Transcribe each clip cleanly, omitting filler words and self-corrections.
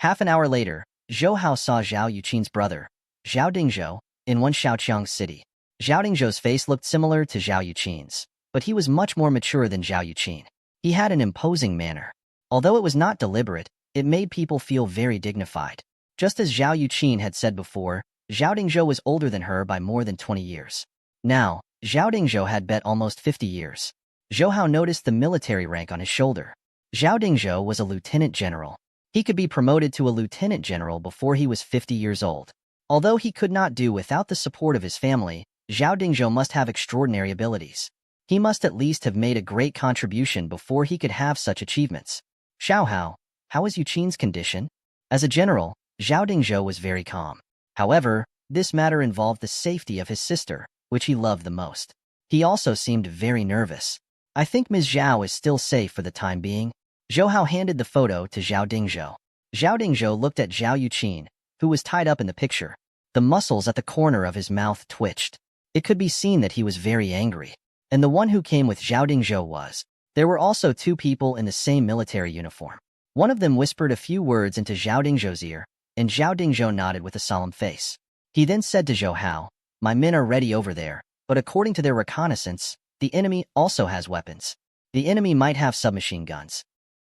Half an hour later, Zhou Hao saw Zhao Yuqin's brother, Zhao Dingzhou, in one Shaoqiang city. Zhao Dingzhou's face looked similar to Zhao Yuqin's, but he was much more mature than Zhao Yuqin. He had an imposing manner. Although it was not deliberate, it made people feel very dignified. Just as Zhao Yuqin had said before, Zhao Dingzhou was older than her by more than 20 years. Now, Zhao Dingzhou had bet almost 50 years. Zhou Hao noticed the military rank on his shoulder. Zhao Dingzhou was a lieutenant general. He could be promoted to a lieutenant general before he was 50 years old. Although he could not do without the support of his family, Zhao Dingzhou must have extraordinary abilities. He must at least have made a great contribution before he could have such achievements. Xiao Hao, how is Yuqin's condition? As a general, Zhao Dingzhou was very calm. However, this matter involved the safety of his sister, which he loved the most. He also seemed very nervous. I think Ms. Zhao is still safe for the time being. Zhou Hao handed the photo to Zhao Dingzhou. Zhao Dingzhou looked at Zhao Yuqin, who was tied up in the picture. The muscles at the corner of his mouth twitched. It could be seen that he was very angry. And the one who came with Zhao Dingzhou was. There were also two people in the same military uniform. One of them whispered a few words into Zhao Dingzhou's ear, and Zhao Dingzhou nodded with a solemn face. He then said to Zhou Hao, "My men are ready over there, but according to their reconnaissance, the enemy also has weapons. The enemy might have submachine guns."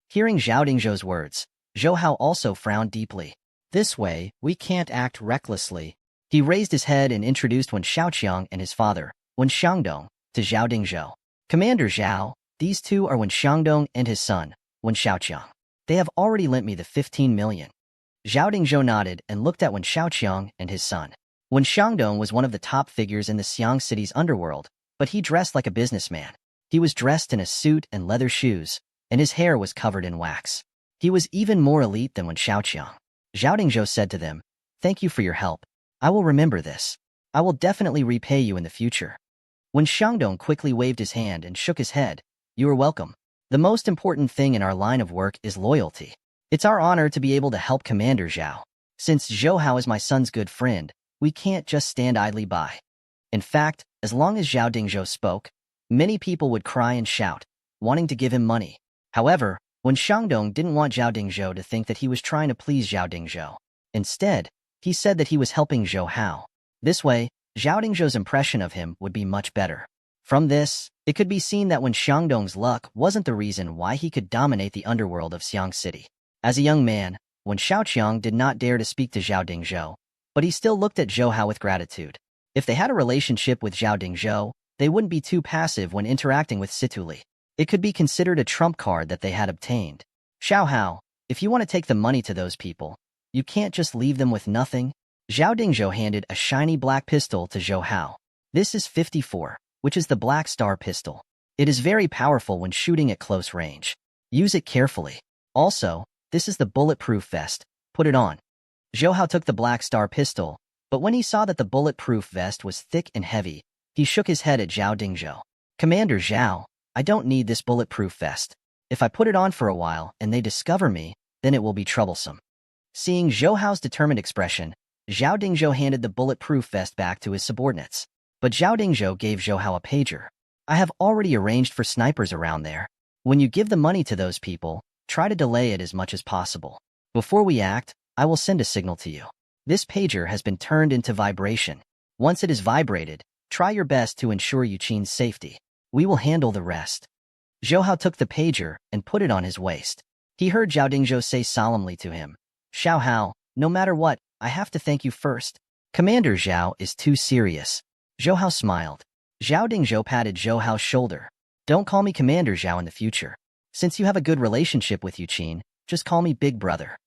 Hearing Zhao Dingzhou's words, Zhou Hao also frowned deeply. "This way, we can't act recklessly." He raised his head and introduced Wen Shaoqiang and his father, Wen Xiangdong, to Zhao Dingzhou. "Commander Zhao, these two are Wen Xiangdong and his son, Wen Shaoqiang. They have already lent me the 15 million. Zhao Dingzhou nodded and looked at Wen Shaoqiang and his son. Wen Xiangdong was one of the top figures in the Xiang city's underworld, but he dressed like a businessman. He was dressed in a suit and leather shoes, and his hair was covered in wax. He was even more elite than Wen Shaoqiang. Zhao Dingzhou said to them, "Thank you for your help. I will remember this. I will definitely repay you in the future." Wen Xiangdong quickly waved his hand and shook his head. "You are welcome. The most important thing in our line of work is loyalty. It's our honor to be able to help Commander Zhao. Since Zhou Hao is my son's good friend, we can't just stand idly by." In fact, as long as Zhao Dingzhou spoke, many people would cry and shout, wanting to give him money. However, Wen Xiangdong didn't want Zhao Dingzhou to think that he was trying to please Zhao Dingzhou. Instead, he said that he was helping Zhou Hao. This way, Zhao Dingzhou's impression of him would be much better. From this, it could be seen that Wen Xiangdong's luck wasn't the reason why he could dominate the underworld of Xiang City. As a young man, Wen Shaoqiang did not dare to speak to Zhao Dingzhou, but he still looked at Zhou Hao with gratitude. If they had a relationship with Zhao Dingzhou, they wouldn't be too passive when interacting with Situli. It could be considered a trump card that they had obtained. "Xiao Hao, if you want to take the money to those people, you can't just leave them with nothing." Zhao Dingzhou handed a shiny black pistol to Zhou Hao. "This is 54, which is the Black Star pistol. It is very powerful when shooting at close range. Use it carefully. Also, this is the bulletproof vest. Put it on." Zhou Hao took the Black Star pistol, but when he saw that the bulletproof vest was thick and heavy, he shook his head at Zhao Dingzhou. "Commander Zhao, I don't need this bulletproof vest. If I put it on for a while and they discover me, then it will be troublesome." Seeing Zhou Hao's determined expression, Zhao Dingzhou handed the bulletproof vest back to his subordinates. But Zhao Dingzhou gave Zhou Hao a pager. "I have already arranged for snipers around there. When you give the money to those people, try to delay it as much as possible. Before we act, I will send a signal to you. This pager has been turned into vibration. Once it is vibrated, try your best to ensure Yuqin's safety. We will handle the rest." Zhou Hao took the pager and put it on his waist. He heard Zhao Dingzhou say solemnly to him, "Xiao Hao, no matter what, I have to thank you first. Commander Zhao is too serious." Zhou Hao smiled. Zhao Dingzhou patted Zhou Hao's shoulder. "Don't call me Commander Zhao in the future. Since you have a good relationship with Yuqin, just call me Big Brother."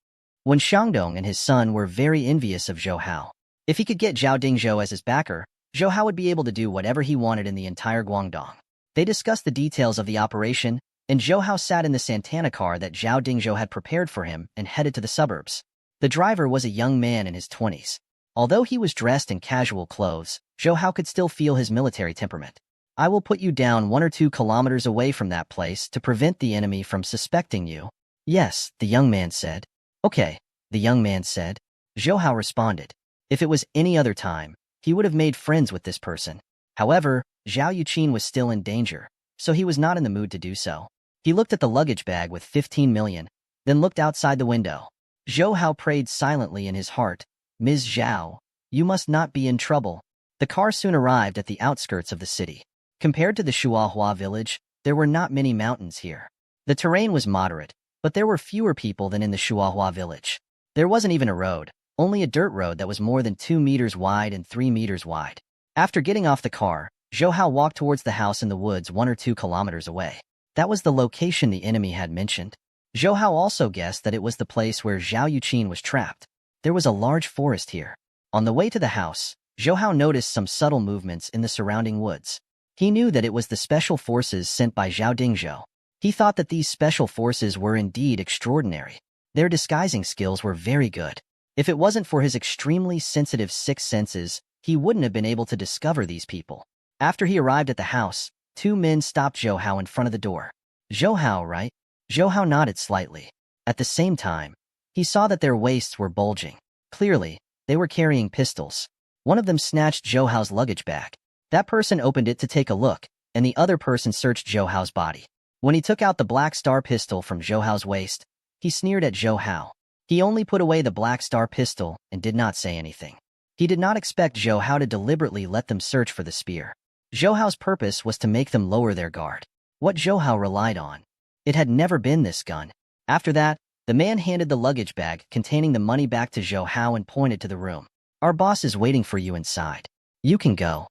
Wen Xiangdong and his son were very envious of Zhou Hao. If he could get Zhao Dingzhou as his backer, Zhou Hao would be able to do whatever he wanted in the entire Guangdong. They discussed the details of the operation, and Zhou Hao sat in the Santana car that Zhao Dingzhou had prepared for him and headed to the suburbs. The driver was a young man in his 20s. Although he was dressed in casual clothes, Zhou Hao could still feel his military temperament. "I will put you down 1 or 2 kilometers away from that place to prevent the enemy from suspecting you." "Yes," the young man said. "Okay," the young man said. Zhou Hao responded. If it was any other time, he would have made friends with this person. However, Zhao Yuqin was still in danger, so he was not in the mood to do so. He looked at the luggage bag with 15 million, then looked outside the window. Zhou Hao prayed silently in his heart, Ms. Zhao, you must not be in trouble. The car soon arrived at the outskirts of the city. Compared to the Shuahua village, there were not many mountains here. The terrain was moderate, but there were fewer people than in the Shuahua village. There wasn't even a road, only a dirt road that was more than 2 meters wide and 3 meters wide. After getting off the car, Zhou Hao walked towards the house in the woods 1 or 2 kilometers away. That was the location the enemy had mentioned. Zhou Hao also guessed that it was the place where Zhao Yuqin was trapped. There was a large forest here. On the way to the house, Zhou Hao noticed some subtle movements in the surrounding woods. He knew that it was the special forces sent by Zhao Dingzhou. He thought that these special forces were indeed extraordinary. Their disguising skills were very good. If it wasn't for his extremely sensitive 6 senses, he wouldn't have been able to discover these people. After he arrived at the house, 2 men stopped Zhou Hao in front of the door. Zhou Hao, right? Zhou Hao nodded slightly. At the same time, he saw that their waists were bulging. Clearly, they were carrying pistols. One of them snatched Zhou Hao's luggage bag. That person opened it to take a look, and the other person searched Zhou Hao's body. When he took out the Black Star pistol from Zhou Hao's waist, he sneered at Zhou Hao. He only put away the Black Star pistol and did not say anything. He did not expect Zhou Hao to deliberately let them search for the spear. Zhou Hao's purpose was to make them lower their guard. What Zhou Hao relied on. It had never been this gun. After that, the man handed the luggage bag containing the money back to Zhou Hao and pointed to the room. Our boss is waiting for you inside. You can go.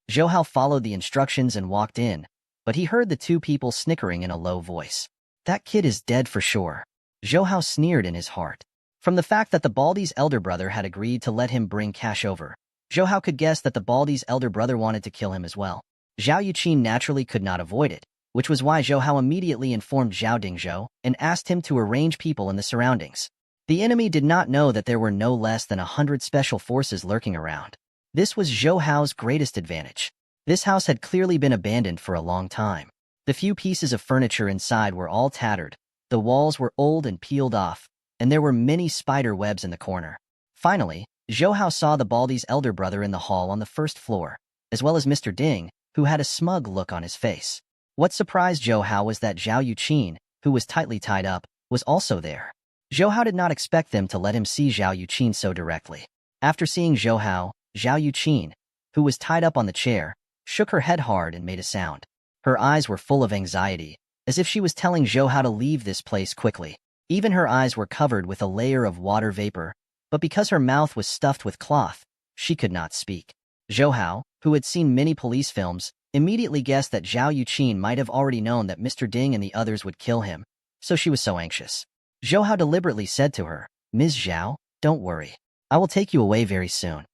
Zhou Hao followed the instructions and walked in, but he heard the 2 people snickering in a low voice. That kid is dead for sure. Zhou Hao sneered in his heart. From the fact that the Baldi's elder brother had agreed to let him bring cash over, Zhou Hao could guess that the Baldi's elder brother wanted to kill him as well. Zhao Yuqin naturally could not avoid it, which was why Zhou Hao immediately informed Zhao Dingzhou and asked him to arrange people in the surroundings. The enemy did not know that there were no less than 100 special forces lurking around. This was Zhou Hao's greatest advantage. This house had clearly been abandoned for a long time. The few pieces of furniture inside were all tattered, the walls were old and peeled off, and there were many spider webs in the corner. Finally, Zhou Hao saw the Baldi's elder brother in the hall on the 1st floor, as well as Mr. Ding, who had a smug look on his face. What surprised Zhou Hao was that Zhao Yuqin, who was tightly tied up, was also there. Zhou Hao did not expect them to let him see Zhao Yuqin so directly. After seeing Zhou Hao, Zhao Yuqin, who was tied up on the chair, shook her head hard and made a sound. Her eyes were full of anxiety, as if she was telling Zhou Hao to leave this place quickly. Even her eyes were covered with a layer of water vapor, but because her mouth was stuffed with cloth, she could not speak. Zhou Hao, who had seen many police films, immediately guessed that Zhao Yuqin might have already known that Mr. Ding and the others would kill him, so she was so anxious. Zhou Hao deliberately said to her, Ms. Zhao, don't worry. I will take you away very soon.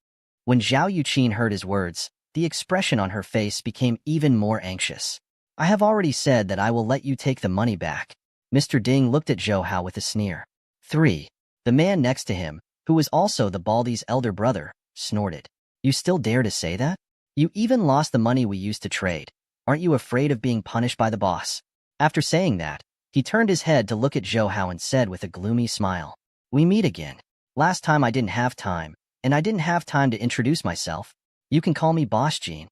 When Zhao Yuqin heard his words, the expression on her face became even more anxious. I have already said that I will let you take the money back. Mr. Ding looked at Zhou Hao with a sneer. 3. The man next to him, who was also the Baldi's elder brother, snorted. You still dare to say that? You even lost the money we used to trade. Aren't you afraid of being punished by the boss? After saying that, he turned his head to look at Zhou Hao and said with a gloomy smile, We meet again. Last time I didn't have time, and I didn't have time to introduce myself. You can call me Boss Jean.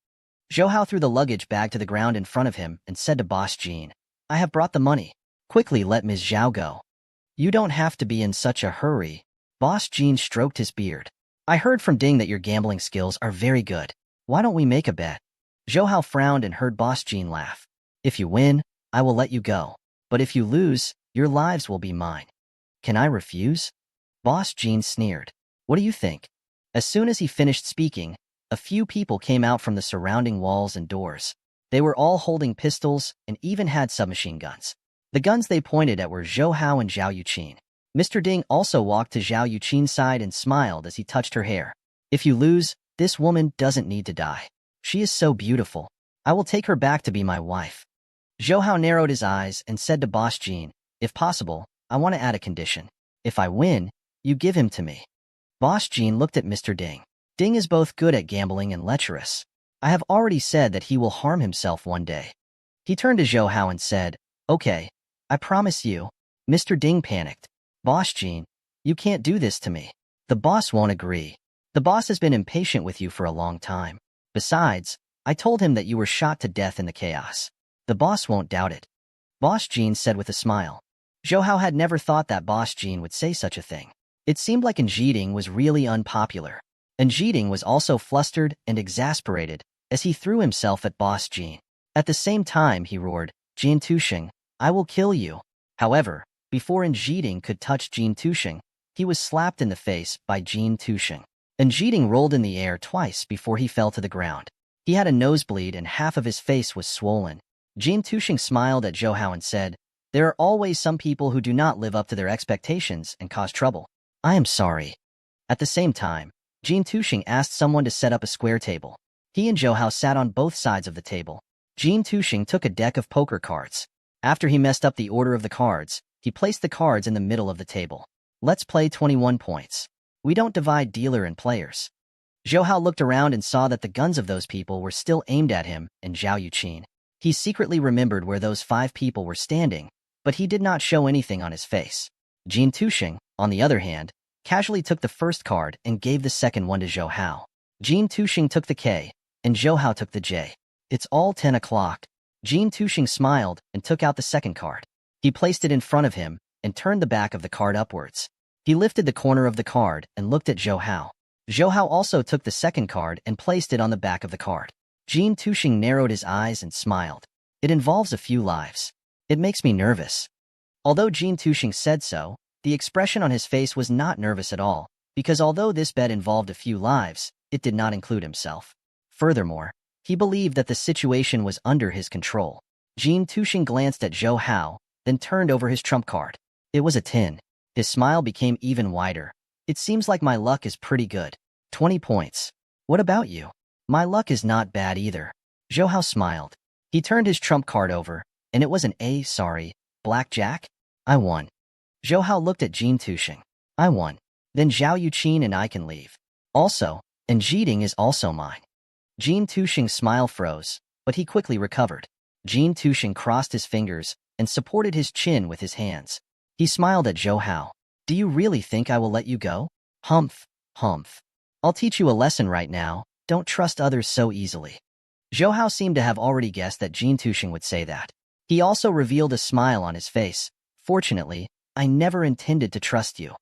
Zhou Hao threw the luggage bag to the ground in front of him and said to Boss Jean, I have brought the money. Quickly let Ms. Zhao go. You don't have to be in such a hurry. Boss Jean stroked his beard. I heard from Ding that your gambling skills are very good. Why don't we make a bet? Zhou Hao frowned and heard Boss Jean laugh. If you win, I will let you go. But if you lose, your lives will be mine. Can I refuse? Boss Jean sneered. What do you think? As soon as he finished speaking, a few people came out from the surrounding walls and doors. They were all holding pistols and even had submachine guns. The guns they pointed at were Zhou Hao and Zhao Yuqin. Mr. Ding also walked to Zhao Yuqin's side and smiled as he touched her hair. If you lose, this woman doesn't need to die. She is so beautiful. I will take her back to be my wife. Zhou Hao narrowed his eyes and said to Boss Jean, If possible, I want to add a condition. If I win, you give him to me. Boss Jean looked at Mr. Ding. Ding is both good at gambling and lecherous. I have already said that he will harm himself one day. He turned to Zhou Hao and said, Okay, I promise you. Mr. Ding panicked. Boss Jean, you can't do this to me. The boss won't agree. The boss has been impatient with you for a long time. Besides, I told him that you were shot to death in the chaos. The boss won't doubt it. Boss Jean said with a smile. Zhou Hao had never thought that Boss Jean would say such a thing. It seemed like Njiding was really unpopular. Njiding was also flustered and exasperated as he threw himself at Boss Jean. At the same time, he roared, "Jean Tushing, I will kill you." However, before Njiding could touch Jean Tushing, he was slapped in the face by Jean Tushing. Njiding rolled in the air twice before he fell to the ground. He had a nosebleed and half of his face was swollen. Jean Tushing smiled at Zhou Hao and said, "There are always some people who do not live up to their expectations and cause trouble. I am sorry." At the same time, Jean Tushing asked someone to set up a square table. He and Zhou Hao sat on both sides of the table. Jean Tushing took a deck of poker cards. After he messed up the order of the cards, he placed the cards in the middle of the table. "Let's play 21 points. We don't divide dealer and players." Zhou Hao looked around and saw that the guns of those people were still aimed at him and Zhao Yuqin. He secretly remembered where those 5 people were standing, but he did not show anything on his face. Jean Tushing, on the other hand, casually took the first card and gave the second one to Zhou Hao. Jean Tushing took the K, and Zhou Hao took the J. "It's all 10 o'clock. Jean Tushing smiled and took out the second card. He placed it in front of him and turned the back of the card upwards. He lifted the corner of the card and looked at Zhou Hao. Zhou Hao also took the second card and placed it on the back of the card. Jean Tushing narrowed his eyes and smiled. "It involves a few lives. It makes me nervous." Although Jean Tushing said so, the expression on his face was not nervous at all, because although this bet involved a few lives, it did not include himself. Furthermore, he believed that the situation was under his control. Jean Tushing glanced at Zhou Hao, then turned over his trump card. It was a 10. His smile became even wider. "It seems like my luck is pretty good. 20 points. What about you?" "My luck is not bad either." Zhou Hao smiled. He turned his trump card over, and it was an blackjack. "I won." Zhou Hao looked at Jean Tushing. "I won. Then Zhao Yuqin and I can leave. Also, and Njiding is also mine." Jean Tushing's smile froze, but he quickly recovered. Jean Tushing crossed his fingers and supported his chin with his hands. He smiled at Zhou Hao. "Do you really think I will let you go?" "Humph, humph. I'll teach you a lesson right now. Don't trust others so easily." Zhou Hao seemed to have already guessed that Jean Tushing would say that. He also revealed a smile on his face. "Fortunately, I never intended to trust you."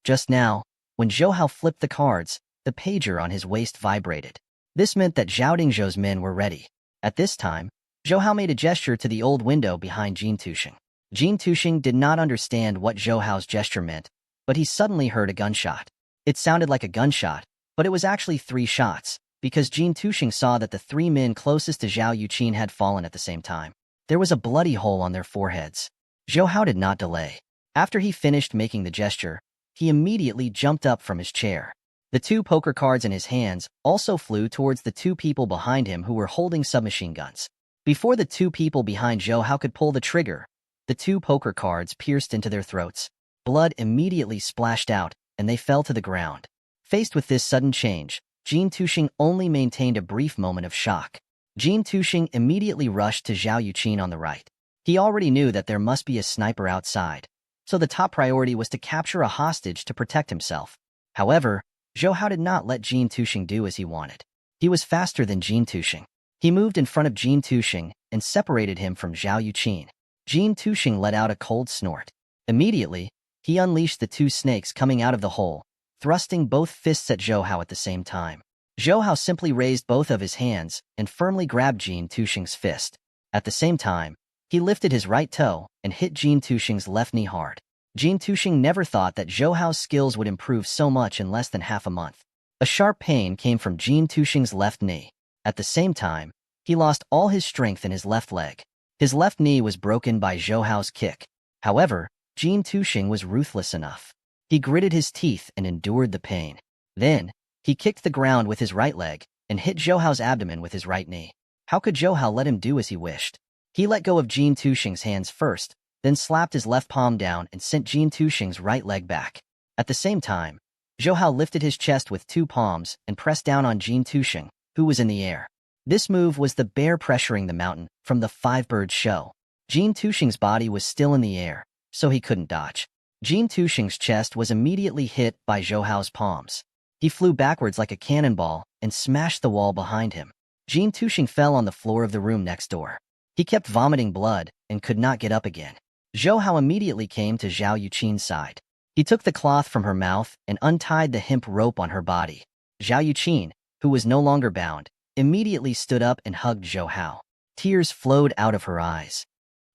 Just now, when Zhou Hao flipped the cards, the pager on his waist vibrated. This meant that Zhao Dingzhou's men were ready. At this time, Zhou Hao made a gesture to the old window behind Jean Tushing. Jean Tushing did not understand what Zhou Hao's gesture meant, but he suddenly heard a gunshot. It sounded like a gunshot, but it was actually 3 shots, because Jean Tushing saw that the 3 men closest to Zhao Yuqin had fallen at the same time. There was a bloody hole on their foreheads. Zhou Hao did not delay. After he finished making the gesture, he immediately jumped up from his chair. The 2 poker cards in his hands also flew towards the 2 people behind him who were holding submachine guns. Before the 2 people behind Zhou Hao could pull the trigger, the 2 poker cards pierced into their throats. Blood immediately splashed out, and they fell to the ground. Faced with this sudden change, Jean Tushing only maintained a brief moment of shock. Jean Tushing immediately rushed to Zhao Yuqin on the right. He already knew that there must be a sniper outside, so the top priority was to capture a hostage to protect himself. However, Zhou Hao did not let Jean Tushing do as he wanted. He was faster than Jean Tushing. He moved in front of Jean Tushing and separated him from Zhao Yuqin. Jean Tushing let out a cold snort. Immediately, he unleashed the 2 snakes coming out of the hole, thrusting both fists at Zhou Hao at the same time. Zhou Hao simply raised both of his hands and firmly grabbed Jean Tushing's fist. At the same time, he lifted his right toe and hit Jean Tushing's left knee hard. Jean Tushing never thought that Zhou Hao's skills would improve so much in less than half a month. A sharp pain came from Jean Tushing's left knee. At the same time, he lost all his strength in his left leg. His left knee was broken by Zhou Hao's kick. However, Jean Tushing was ruthless enough. He gritted his teeth and endured the pain. Then, he kicked the ground with his right leg and hit Zhou Hao's abdomen with his right knee. How could Zhou Hao let him do as he wished? He let go of Jean Tushing's hands first, then slapped his left palm down and sent Jean Tushing's right leg back. At the same time, Zhou Hao lifted his chest with 2 palms and pressed down on Jean Tushing, who was in the air. This move was the bear pressuring the mountain from the 5-bird show. Jean Tushing's body was still in the air, so he couldn't dodge. Jean Tushing's chest was immediately hit by Zhou Hao's palms. He flew backwards like a cannonball and smashed the wall behind him. Jean Tushing fell on the floor of the room next door. He kept vomiting blood and could not get up again. Zhou Hao immediately came to Zhao Yuqin's side. He took the cloth from her mouth and untied the hemp rope on her body. Zhao Yuqin, who was no longer bound, immediately stood up and hugged Zhou Hao. Tears flowed out of her eyes.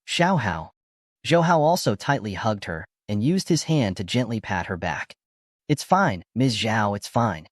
Xiao Hao. Zhou Hao also tightly hugged her and used his hand to gently pat her back. It's fine, Ms. Zhao, it's fine.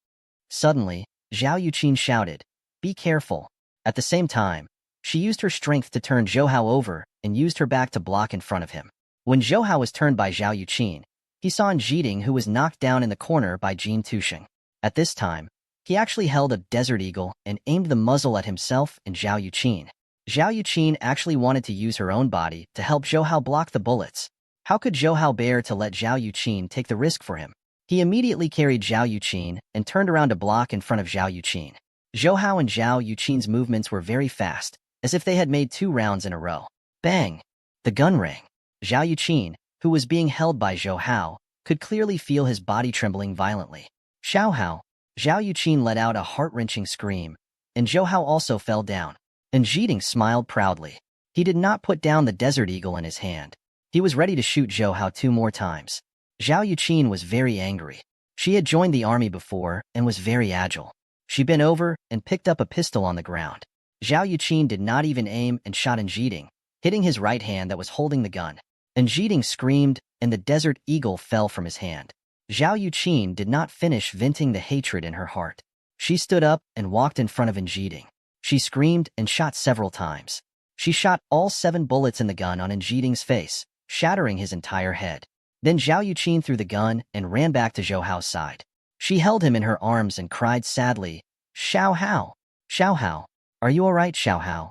Suddenly, Zhao Yuqin shouted, be careful. At the same time, she used her strength to turn Zhou Hao over and used her back to block in front of him. When Zhou Hao was turned by Zhao Yuqin, he saw Jiding, who was knocked down in the corner by Jin Tusheng. At this time, he actually held a desert eagle and aimed the muzzle at himself and Zhao Yuqin. Zhao Yuqin actually wanted to use her own body to help Zhou Hao block the bullets. How could Zhou Hao bear to let Zhao Yuqin take the risk for him? He immediately carried Zhao Yuqin and turned around to block in front of Zhao Yuqin. Zhou Hao and Zhao Yuqin's movements were very fast, as if they had made 2 rounds in a row. Bang! The gun rang. Zhao Yuqin, who was being held by Zhou Hao, could clearly feel his body trembling violently. Xiao Hao. Zhao Yuqin let out a heart-wrenching scream, and Zhou Hao also fell down. And Jiding smiled proudly. He did not put down the desert eagle in his hand. He was ready to shoot Zhou Hao 2 more times. Zhao Yuqin was very angry. She had joined the army before and was very agile. She bent over and picked up a pistol on the ground. Zhao Yuqin did not even aim and shot in Jiding, hitting his right hand that was holding the gun. And Jiding screamed, and the desert eagle fell from his hand. Zhao Yuqin did not finish venting the hatred in her heart. She stood up and walked in front of Jiding. She screamed and shot several times. She shot all 7 bullets in the gun on Jiding's face, shattering his entire head. Then Zhao Yuqin threw the gun and ran back to Zhou Hao's side. She held him in her arms and cried sadly, Xiao Hao! Xiao Hao! Are you all right, Xiao Hao?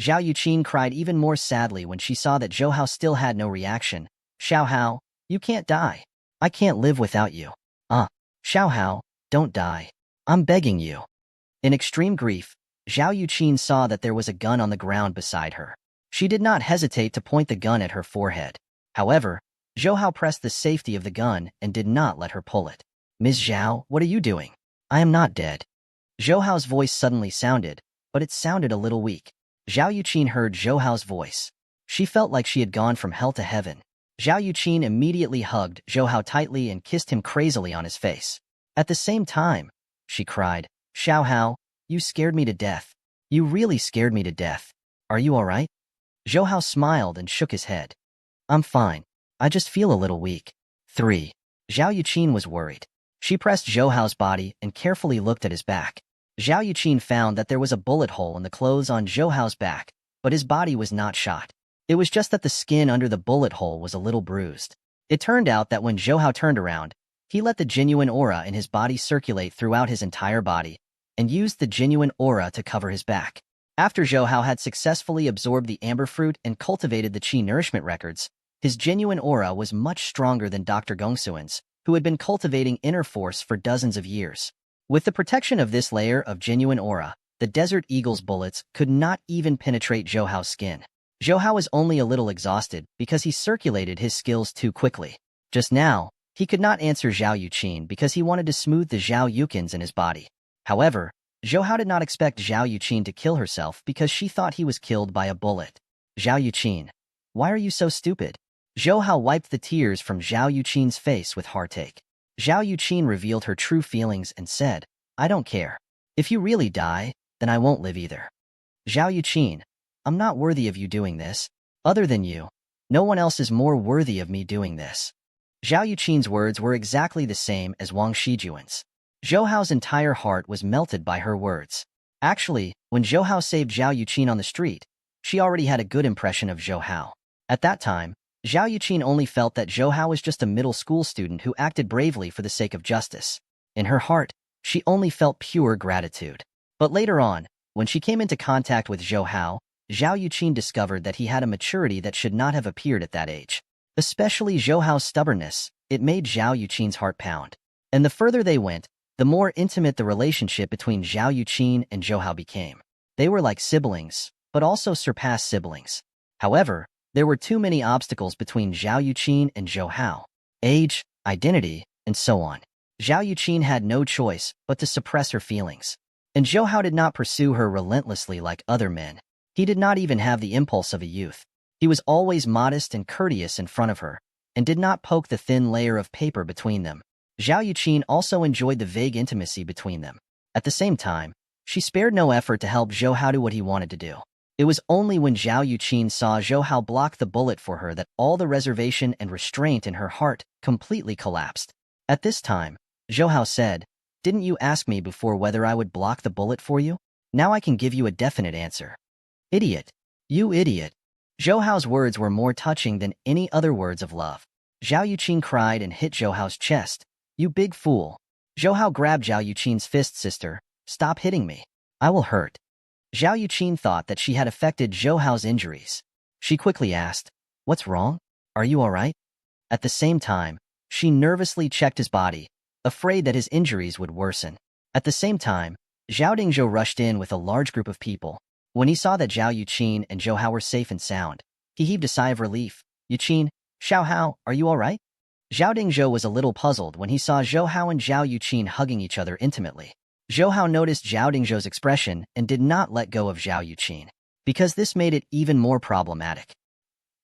Zhao Yuqin cried even more sadly when she saw that Zhou Hao still had no reaction. Xiao Hao, you can't die. I can't live without you. Xiao Hao, don't die. I'm begging you. In extreme grief, Zhao Yuqin saw that there was a gun on the ground beside her. She did not hesitate to point the gun at her forehead. However, Zhou Hao pressed the safety of the gun and did not let her pull it. Ms. Zhao, what are you doing? I am not dead. Zhou Hao's voice suddenly sounded, but it sounded a little weak. Zhao Yuqin heard Zhou Hao's voice. She felt like she had gone from hell to heaven. Zhao Yuqin immediately hugged Zhou Hao tightly and kissed him crazily on his face. At the same time, she cried, Xiao Hao, you scared me to death. You really scared me to death. Are you all right? Zhou Hao smiled and shook his head. I'm fine. I just feel a little weak. 3. Zhao Yuqin was worried. She pressed Zhou Hao's body and carefully looked at his back. Zhao Yuqin found that there was a bullet hole in the clothes on Zhou Hao's back, but his body was not shot. It was just that the skin under the bullet hole was a little bruised. It turned out that when Zhou Hao turned around, he let the genuine aura in his body circulate throughout his entire body, and used the genuine aura to cover his back. After Zhou Hao had successfully absorbed the amber fruit and cultivated the qi nourishment records, his genuine aura was much stronger than Dr. Gongsuan's, who had been cultivating inner force for dozens of years. With the protection of this layer of genuine aura, the Desert Eagle's bullets could not even penetrate Zhou Hao's skin. Zhou Hao was only a little exhausted because he circulated his skills too quickly. Just now, he could not answer Zhao Yuqin because he wanted to smooth the Zhao Yukins in his body. However, Zhou Hao did not expect Zhao Yuqin to kill herself because she thought he was killed by a bullet. Zhao Yuqin, why are you so stupid? Zhou Hao wiped the tears from Zhao Yuqin's face with heartache. Zhao Yuqin revealed her true feelings and said, I don't care. If you really die, then I won't live either. Zhao Yuqin, I'm not worthy of you doing this. Other than you, no one else is more worthy of me doing this. Zhao Yuqin's words were exactly the same as Wang Shijuan's. Zhou Hao's entire heart was melted by her words. Actually, when Zhou Hao saved Zhao Yuqin on the street, she already had a good impression of Zhou Hao. At that time, Zhao Yuqin only felt that Zhou Hao was just a middle school student who acted bravely for the sake of justice. In her heart, she only felt pure gratitude. But later on, when she came into contact with Zhou Hao, Zhao Yuqin discovered that he had a maturity that should not have appeared at that age. Especially Zhou Hao's stubbornness, it made Zhao Yuqin's heart pound. And the further they went, the more intimate the relationship between Zhao Yuqin and Zhou Hao became. They were like siblings, but also surpassed siblings. However, there were too many obstacles between Zhao Yuqin and Zhou Hao. Age, identity, and so on. Zhao Yuqin had no choice but to suppress her feelings. And Zhou Hao did not pursue her relentlessly like other men. He did not even have the impulse of a youth. He was always modest and courteous in front of her, and did not poke the thin layer of paper between them. Zhao Yuqin also enjoyed the vague intimacy between them. At the same time, she spared no effort to help Zhou Hao do what he wanted to do. It was only when Zhao Yuqin saw Zhou Hao block the bullet for her that all the reservation and restraint in her heart completely collapsed. At this time, Zhou Hao said, "Didn't you ask me before whether I would block the bullet for you? Now I can give you a definite answer." "Idiot. You idiot." Zhou Hao's words were more touching than any other words of love. Zhao Yuqin cried and hit Zhou Hao's chest. "You big fool." Zhou Hao grabbed Zhao Yuqin's fist. "Sister, stop hitting me. I will hurt." Zhao Yuqin thought that she had affected Zhou Hao's injuries. She quickly asked, "What's wrong? Are you all right?" At the same time, she nervously checked his body, afraid that his injuries would worsen. At the same time, Zhao Dingzhou rushed in with a large group of people. When he saw that Zhao Yuqin and Zhou Hao were safe and sound, he heaved a sigh of relief. "Yuqin, Xiao Hao, are you all right?" Zhao Dingzhou was a little puzzled when he saw Zhou Hao and Zhao Yuqin hugging each other intimately. Zhou Hao noticed Zhao Dingzhou's expression and did not let go of Zhao Yuqin, because this made it even more problematic.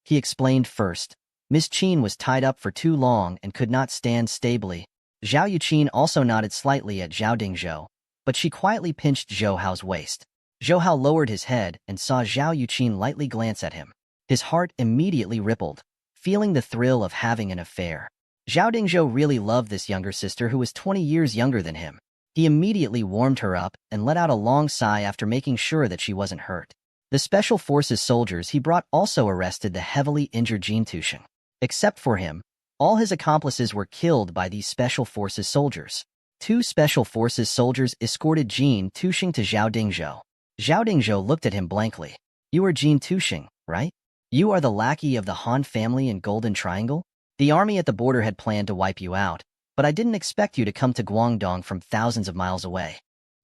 He explained first. Miss Qin was tied up for too long and could not stand stably. Zhao Yuqin also nodded slightly at Zhao Dingzhou, but she quietly pinched Zhou Hao's waist. Zhou Hao lowered his head and saw Zhao Yuqin lightly glance at him. His heart immediately rippled, feeling the thrill of having an affair. Zhao Dingzhou really loved this younger sister who was 20 years younger than him. He immediately warmed her up and let out a long sigh after making sure that she wasn't hurt. The Special Forces soldiers he brought also arrested the heavily injured Jin Tusheng. Except for him, all his accomplices were killed by these Special Forces soldiers. 2 Special Forces soldiers escorted Jin Tusheng to Zhao Dingzhou. Zhao Dingzhou looked at him blankly. "You are Jin Tusheng, right? You are the lackey of the Han family in Golden Triangle? The army at the border had planned to wipe you out, but I didn't expect you to come to Guangdong from thousands of miles away."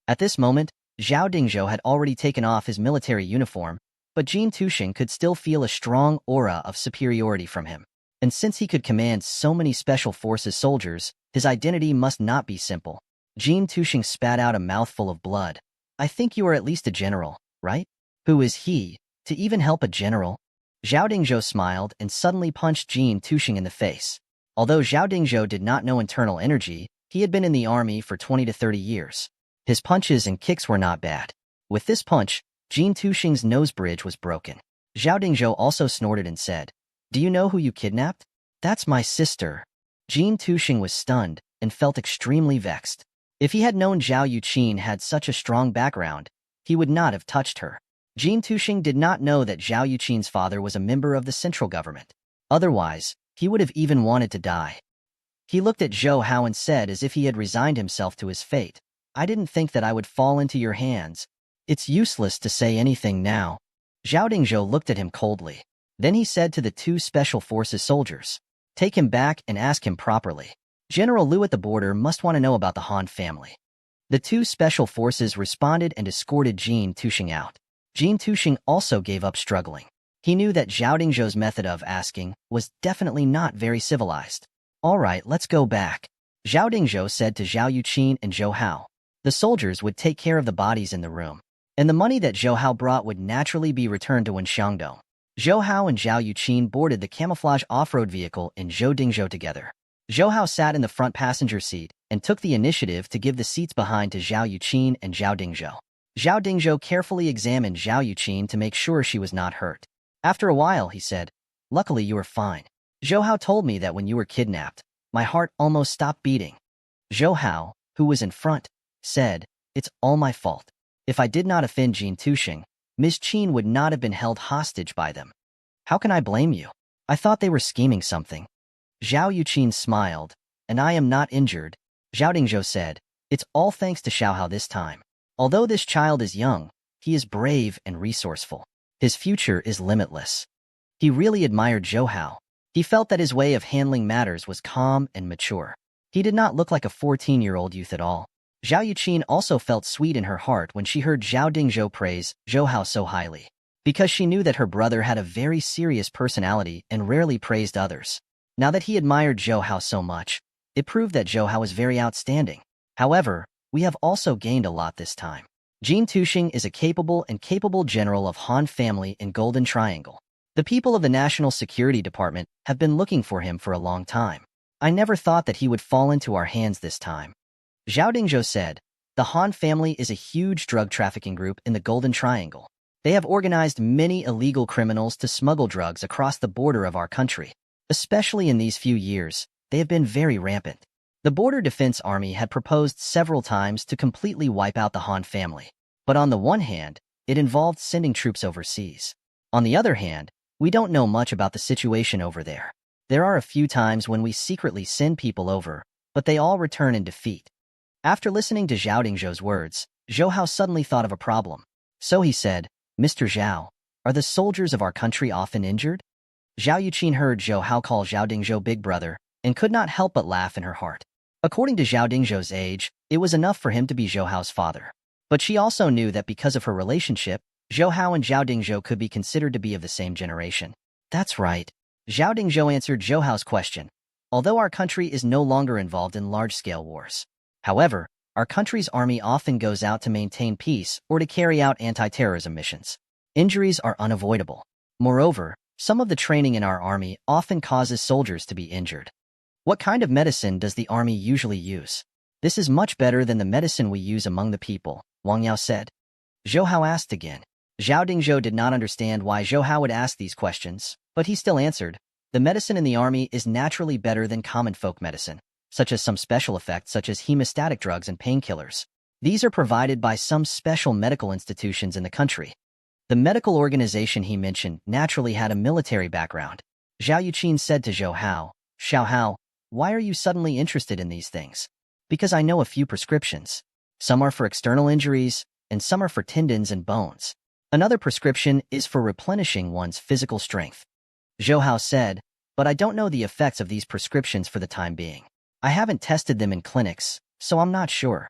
At this moment, Zhao Dingzhou had already taken off his military uniform, but Jin Tusheng could still feel a strong aura of superiority from him. And since he could command so many Special Forces soldiers, his identity must not be simple. Jin Tusheng spat out a mouthful of blood. "I think you are at least a general, right? Who is he, to even help a general?" Zhao Dingzhou smiled and suddenly punched Jin Tusheng in the face. Although Zhao Dingzhou did not know internal energy, he had been in the army for 20 to 30 years. His punches and kicks were not bad. With this punch, Jin Tusheng's nose bridge was broken. Zhao Dingzhou also snorted and said, "Do you know who you kidnapped?" "That's my sister." Jin Tusheng was stunned and felt extremely vexed. If he had known Zhao Yuqin had such a strong background, he would not have touched her. Jin Tusheng did not know that Zhao Yuqin's father was a member of the central government. Otherwise, he would have even wanted to die. He looked at Zhou Hao and said as if he had resigned himself to his fate, "I didn't think that I would fall into your hands. It's useless to say anything now." Zhao Dingzhou looked at him coldly. Then he said to the 2 Special Forces soldiers, "Take him back and ask him properly. General Liu at the border must want to know about the Han family." The 2 Special Forces responded and escorted Jin Tusheng out. Jin Tusheng also gave up struggling. He knew that Zhao Dingzhou's method of asking was definitely not very civilized. "All right, let's go back," Zhao Dingzhou said to Zhao Yuqin and Zhou Hao. The soldiers would take care of the bodies in the room, and the money that Zhou Hao brought would naturally be returned to Wenxiangdong. Zhou Hao and Zhao Yuqin boarded the camouflage off-road vehicle in Zhou Dingzhou together. Zhou Hao sat in the front passenger seat and took the initiative to give the seats behind to Zhao Yuqin and Zhao Dingzhou. Zhao Dingzhou carefully examined Zhao Yuqin to make sure she was not hurt. After a while, he said, "Luckily you are fine. Zhou Hao told me that when you were kidnapped, my heart almost stopped beating." Zhou Hao, who was in front, said, "It's all my fault. If I did not offend Jin Tusheng, Miss Qin would not have been held hostage by them. How can I blame you? I thought they were scheming something." Zhao Yuqin smiled, "And I am not injured." Zhao Dingzhou said, "It's all thanks to Xiao Hao this time. Although this child is young, he is brave and resourceful. His future is limitless." He really admired Zhou Hao. He felt that his way of handling matters was calm and mature. He did not look like a 14-year-old youth at all. Zhao Yuqin also felt sweet in her heart when she heard Zhao Dingzhou praise Zhou Hao so highly, because she knew that her brother had a very serious personality and rarely praised others. Now that he admired Zhou Hao so much, it proved that Zhou Hao was very outstanding. However, we have also gained a lot this time. Jin Tusheng is a capable general of Han family in Golden Triangle. The people of the National Security Department have been looking for him for a long time. I never thought that he would fall into our hands this time. Zhao Dingzhou said, the Han family is a huge drug trafficking group in the Golden Triangle. They have organized many illegal criminals to smuggle drugs across the border of our country. Especially in these few years, they have been very rampant. The Border Defense Army had proposed several times to completely wipe out the Han family. But on the one hand, it involved sending troops overseas. On the other hand, we don't know much about the situation over there. There are a few times when we secretly send people over, but they all return in defeat. After listening to Zhao Dingzhou's words, Zhou Hao suddenly thought of a problem. So he said, Mr. Zhao, are the soldiers of our country often injured? Zhao Yuqin heard Zhou Hao call Zhao Dingzhou big brother and could not help but laugh in her heart. According to Zhao Dingzhou's age, it was enough for him to be Zhou Hao's father. But she also knew that because of her relationship, Zhou Hao and Zhao Dingzhou could be considered to be of the same generation. That's right. Zhao Dingzhou answered Zhou Hao's question. Although our country is no longer involved in large-scale wars. However, our country's army often goes out to maintain peace or to carry out anti-terrorism missions. Injuries are unavoidable. Moreover, some of the training in our army often causes soldiers to be injured. What kind of medicine does the army usually use? This is much better than the medicine we use among the people, Wang Yao said. Zhou Hao asked again. Zhao Dingzhou did not understand why Zhou Hao would ask these questions, but he still answered, the medicine in the army is naturally better than common folk medicine, such as some special effects such as hemostatic drugs and painkillers. These are provided by some special medical institutions in the country. The medical organization he mentioned naturally had a military background. Zhao Yuqin said to Zhou Hao, Xiao Hao, why are you suddenly interested in these things? Because I know a few prescriptions. Some are for external injuries, and some are for tendons and bones. Another prescription is for replenishing one's physical strength. Zhou Hao said, but I don't know the effects of these prescriptions for the time being. I haven't tested them in clinics, so I'm not sure.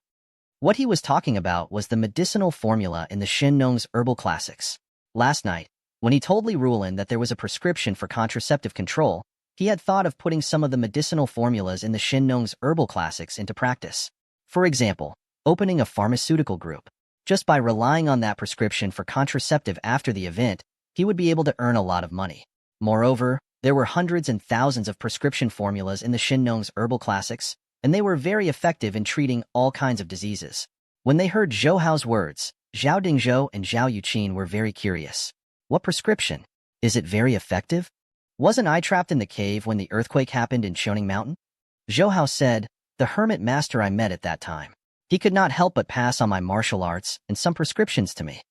What he was talking about was the medicinal formula in the Shen-Nong's herbal classics. Last night, when he told Li Rulin that there was a prescription for contraceptive control, he had thought of putting some of the medicinal formulas in the Shen-Nong's herbal classics into practice. For example, opening a pharmaceutical group. Just by relying on that prescription for contraceptive after the event, he would be able to earn a lot of money. Moreover, there were hundreds and thousands of prescription formulas in the Shen-Nong's herbal classics, and they were very effective in treating all kinds of diseases. When they heard Zhou Hao's words, Zhao Dingzhou and Zhao Yuqin were very curious. What prescription? Is it very effective? Wasn't I trapped in the cave when the earthquake happened in Shoning Mountain? Zhou Hao said, the hermit master I met at that time. He could not help but pass on my martial arts and some prescriptions to me.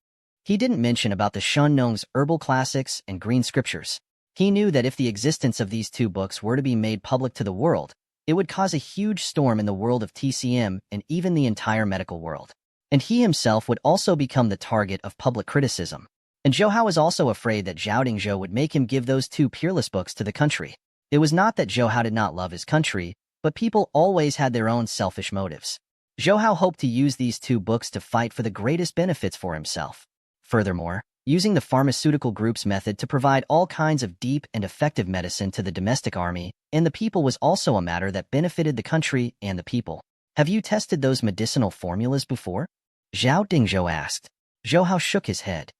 He didn't mention about the Shen-Nong's herbal classics and green scriptures. He knew that if the existence of these two books were to be made public to the world, it would cause a huge storm in the world of TCM and even the entire medical world. And he himself would also become the target of public criticism. And Zhou Hao was also afraid that Zhao Dingzhou would make him give those two peerless books to the country. It was not that Zhou Hao did not love his country, but people always had their own selfish motives. Zhou Hao hoped to use these two books to fight for the greatest benefits for himself. Furthermore, using the pharmaceutical group's method to provide all kinds of deep and effective medicine to the domestic army and the people was also a matter that benefited the country and the people. Have you tested those medicinal formulas before? Zhao Dingzhou asked. Zhou Hao shook his head.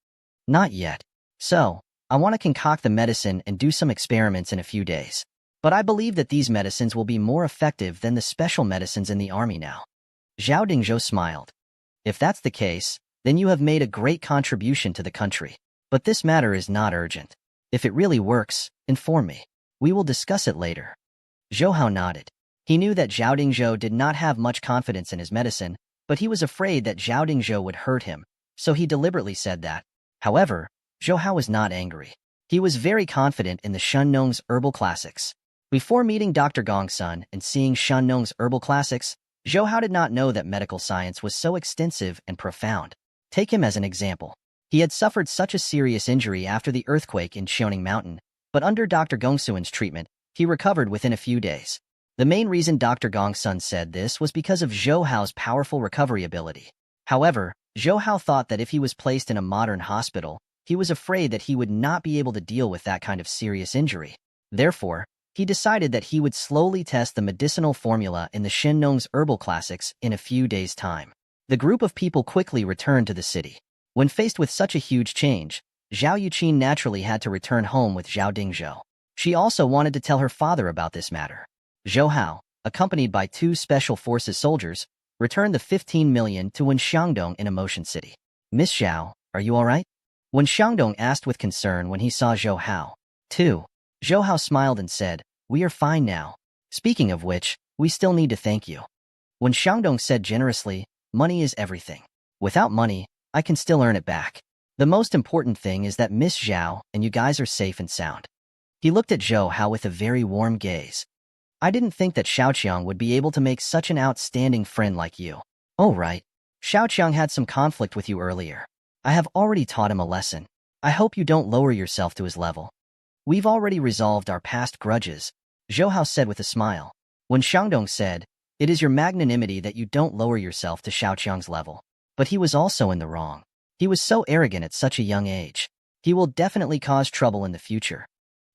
Not yet. So, I want to concoct the medicine and do some experiments in a few days. But I believe that these medicines will be more effective than the special medicines in the army now. Zhao Dingzhou smiled. If that's the case, then you have made a great contribution to the country. But this matter is not urgent. If it really works, inform me. We will discuss it later. Zhou Hao nodded. He knew that Zhao Dingzhou did not have much confidence in his medicine, but he was afraid that Zhao Dingzhou would hurt him, so he deliberately said that. However, Zhou Hao was not angry. He was very confident in the Shen-Nong's herbal classics. Before meeting Dr. Gongsun and seeing Shen-Nong's herbal classics, Zhou Hao did not know that medical science was so extensive and profound. Take him as an example. He had suffered such a serious injury after the earthquake in Shoning Mountain, but under Dr. Gongsun's treatment, he recovered within a few days. The main reason Dr. Gongsun said this was because of Zhou Hao's powerful recovery ability. However, Zhou Hao thought that if he was placed in a modern hospital, he was afraid that he would not be able to deal with that kind of serious injury. Therefore, he decided that he would slowly test the medicinal formula in the Shen-Nong's herbal classics in a few days' time. The group of people quickly returned to the city. When faced with such a huge change, Zhao Yuqin naturally had to return home with Zhao Dingzhou. She also wanted to tell her father about this matter. Zhou Hao, accompanied by 2 special forces soldiers, returned the 15 million to Wen Xiangdong in Emotion City. Miss Zhao, are you all right? Wen Xiangdong asked with concern when he saw Zhou Hao. 2. Zhou Hao smiled and said, "We are fine now. Speaking of which, we still need to thank you." Wen Xiangdong said generously, "Money is everything. Without money, I can still earn it back. The most important thing is that Miss Zhao and you guys are safe and sound." He looked at Zhou Hao with a very warm gaze. "I didn't think that Xiaoqiang would be able to make such an outstanding friend like you." "Oh right. Xiaoqiang had some conflict with you earlier. I have already taught him a lesson. I hope you don't lower yourself to his level. We've already resolved our past grudges," Zhou Hao said with a smile. When Xiangdong said, "It is your magnanimity that you don't lower yourself to Xiaoqiang's level." But he was also in the wrong. He was so arrogant at such a young age. He will definitely cause trouble in the future.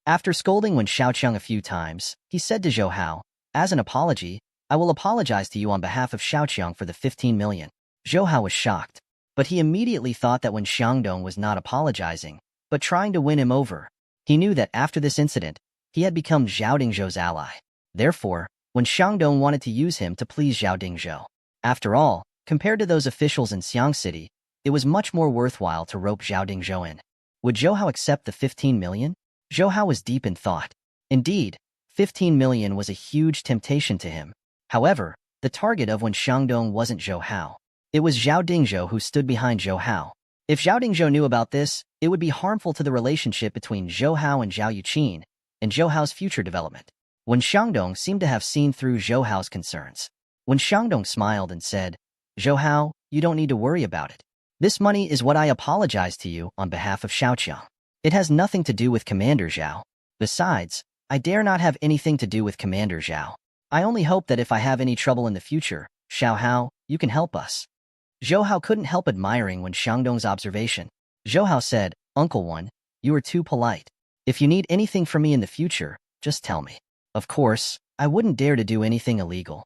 After scolding Wen Xiaoqiang a few times, he said to Zhou Hao, "As an apology, I will apologize to you on behalf of Xiaoqiang for the 15 million. Zhou Hao was shocked, but he immediately thought that Wen Xiangdong was not apologizing, but trying to win him over. He knew that after this incident, he had become Zhao Dingzhou's ally. Therefore, Wen Xiangdong wanted to use him to please Zhao Dingzhou. After all, compared to those officials in Xiang City, it was much more worthwhile to rope Zhao Dingzhou in. Would Zhou Hao accept the 15 million? Zhou Hao was deep in thought. Indeed, 15 million was a huge temptation to him. However, the target of Wen Xiangdong wasn't Zhou Hao. It was Zhao Dingzhou who stood behind Zhou Hao. If Zhao Dingzhou knew about this, it would be harmful to the relationship between Zhou Hao and Zhao Yuqin, and Zhou Hao's future development. Wen Xiangdong seemed to have seen through Zhou Hao's concerns. Wen Xiangdong smiled and said, "Zhou Hao, you don't need to worry about it. This money is what I apologize to you on behalf of Xiaoqiang. It has nothing to do with Commander Zhao. Besides, I dare not have anything to do with Commander Zhao. I only hope that if I have any trouble in the future, Xiao Hao, you can help us." Zhou Hao couldn't help admiring Wen Xiangdong's observation. Zhou Hao said, "Uncle Wen, you are too polite. If you need anything from me in the future, just tell me. Of course, I wouldn't dare to do anything illegal.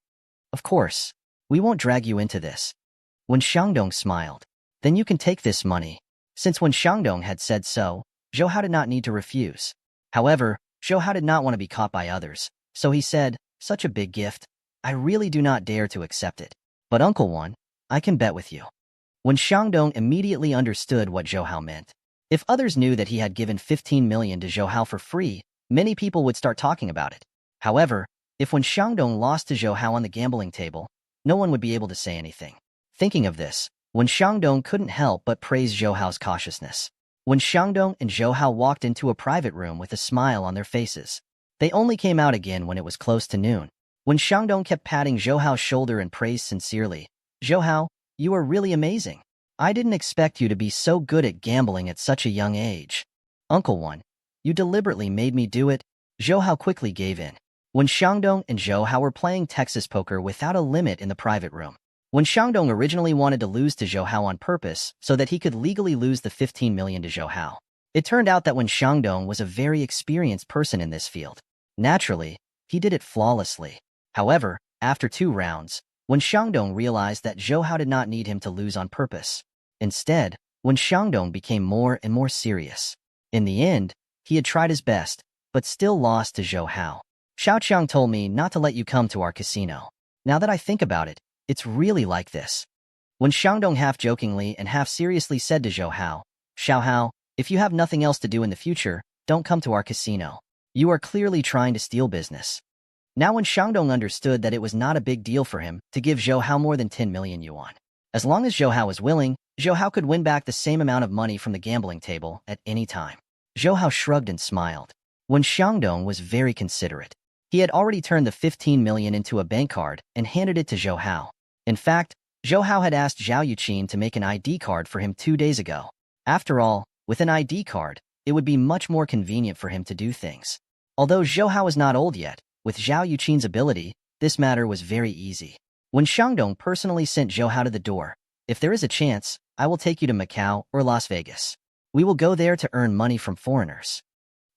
Of course, we won't drag you into this." Wen Xiangdong smiled. "Then you can take this money." Since Wen Xiangdong had said so, Zhou Hao did not need to refuse. However, Zhou Hao did not want to be caught by others, so he said, "Such a big gift. I really do not dare to accept it. But Uncle Wen, I can bet with you." Wen Xiangdong immediately understood what Zhou Hao meant. If others knew that he had given 15 million to Zhou Hao for free, many people would start talking about it. However, if Wen Xiangdong lost to Zhou Hao on the gambling table, no one would be able to say anything. Thinking of this, Wen Xiangdong couldn't help but praise Zhou Hao's cautiousness. Wen Xiangdong and Zhou Hao walked into a private room with a smile on their faces. They only came out again when it was close to noon. Wen Xiangdong kept patting Zhou Hao's shoulder and praised sincerely, "Zhou Hao, you are really amazing. I didn't expect you to be so good at gambling at such a young age." "Uncle Wen, you deliberately made me do it." Zhou Hao quickly gave in. Wen Xiangdong and Zhou Hao were playing Texas poker without a limit in the private room. Wen Xiangdong originally wanted to lose to Zhou Hao on purpose so that he could legally lose the 15 million to Zhou Hao. It turned out that Wen Xiangdong was a very experienced person in this field. Naturally, he did it flawlessly. However, after 2 rounds, Wen Xiangdong realized that Zhou Hao did not need him to lose on purpose. Instead, Wen Xiangdong became more and more serious. In the end, he had tried his best, but still lost to Zhou Hao. "Xiaoqiang told me not to let you come to our casino. Now that I think about it, it's really like this." Wen Xiangdong half-jokingly and half-seriously said to Zhou Hao, "Xiao Hao, if you have nothing else to do in the future, don't come to our casino. You are clearly trying to steal business." Now Wen Xiangdong understood that it was not a big deal for him to give Zhou Hao more than 10 million yuan. As long as Zhou Hao was willing, Zhou Hao could win back the same amount of money from the gambling table at any time. Zhou Hao shrugged and smiled. Wen Xiangdong was very considerate. He had already turned the 15 million into a bank card and handed it to Zhou Hao. In fact, Zhou Hao had asked Zhao Yuqin to make an ID card for him 2 days ago. After all, with an ID card, it would be much more convenient for him to do things. Although Zhou Hao was not old yet, with Zhao Yuqin's ability, this matter was very easy. Wen Xiangdong personally sent Zhou Hao to the door. "If there is a chance, I will take you to Macau or Las Vegas. We will go there to earn money from foreigners."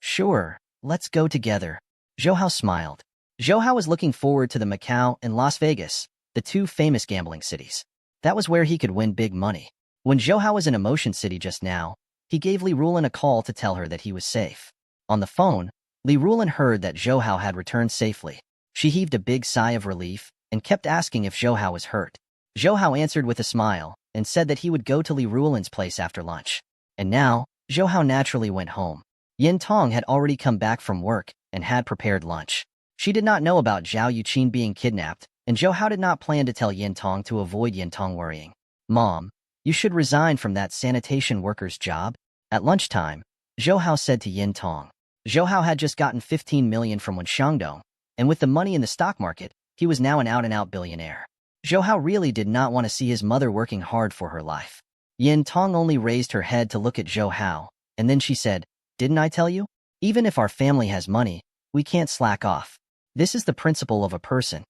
"Sure, let's go together." Zhou Hao smiled. Zhou Hao was looking forward to the Macau and Las Vegas, the 2 famous gambling cities. That was where he could win big money. When Zhou Hao was in Emotion City just now, He gave Li Rulin a call to tell her that he was safe. On the phone, Li Rulin heard that Zhou Hao had returned safely. She heaved a big sigh of relief and kept asking if Zhou Hao was hurt. Zhou Hao answered with a smile and said that he would go to Li Rulin's place after lunch. And now, Zhou Hao naturally went home. Yin Tong had already come back from work and had prepared lunch. She did not know about Zhao Yuqin being kidnapped, and Zhou Hao did not plan to tell Yin Tong to avoid Yin Tong worrying. "Mom, you should resign from that sanitation worker's job." At lunchtime, Zhou Hao said to Yin Tong. Zhou Hao had just gotten 15 million from Wenxiangdong, and with the money in the stock market, he was now an out-and-out billionaire. Zhou Hao really did not want to see his mother working hard for her life. Yin Tong only raised her head to look at Zhou Hao, and then she said, "Didn't I tell you? Even if our family has money, we can't slack off. This is the principle of a person."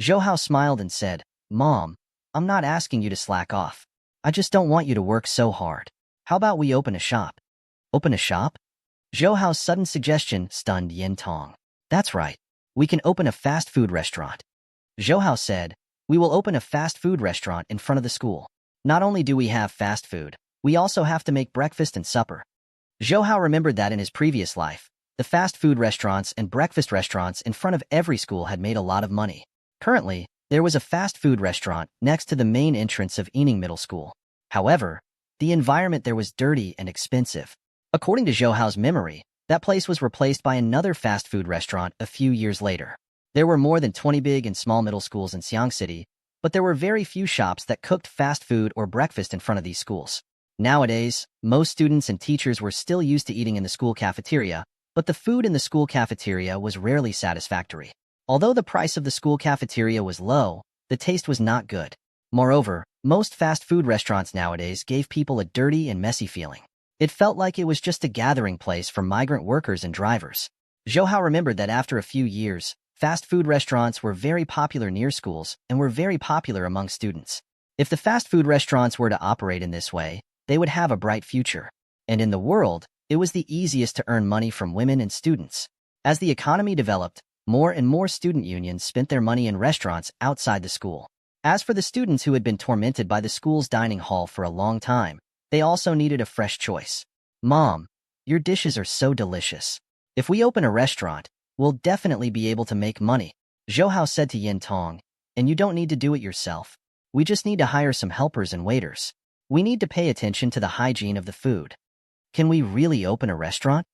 Zhou Hao smiled and said, "Mom, I'm not asking you to slack off. I just don't want you to work so hard. How about we open a shop?" "Open a shop?" Zhou Hao's sudden suggestion stunned Yin Tong. "That's right. We can open a fast food restaurant." Zhou Hao said, "We will open a fast food restaurant in front of the school. Not only do we have fast food, we also have to make breakfast and supper." Zhou Hao remembered that in his previous life, the fast food restaurants and breakfast restaurants in front of every school had made a lot of money. Currently, there was a fast food restaurant next to the main entrance of Ening Middle School. However, the environment there was dirty and expensive. According to Zhou Hao's memory, that place was replaced by another fast food restaurant a few years later. There were more than 20 big and small middle schools in Xiang City, but there were very few shops that cooked fast food or breakfast in front of these schools. Nowadays, most students and teachers were still used to eating in the school cafeteria, but the food in the school cafeteria was rarely satisfactory. Although the price of the school cafeteria was low, the taste was not good. Moreover, most fast food restaurants nowadays gave people a dirty and messy feeling. It felt like it was just a gathering place for migrant workers and drivers. Zhou Hao remembered that after a few years, fast food restaurants were very popular near schools and were very popular among students. If the fast food restaurants were to operate in this way, they would have a bright future. And in the world, it was the easiest to earn money from women and students. As the economy developed, more and more student unions spent their money in restaurants outside the school. As for the students who had been tormented by the school's dining hall for a long time, they also needed a fresh choice. "Mom, your dishes are so delicious. If we open a restaurant, we'll definitely be able to make money," Zhou Hao said to Yin Tong. "And you don't need to do it yourself. We just need to hire some helpers and waiters. We need to pay attention to the hygiene of the food." "Can we really open a restaurant?"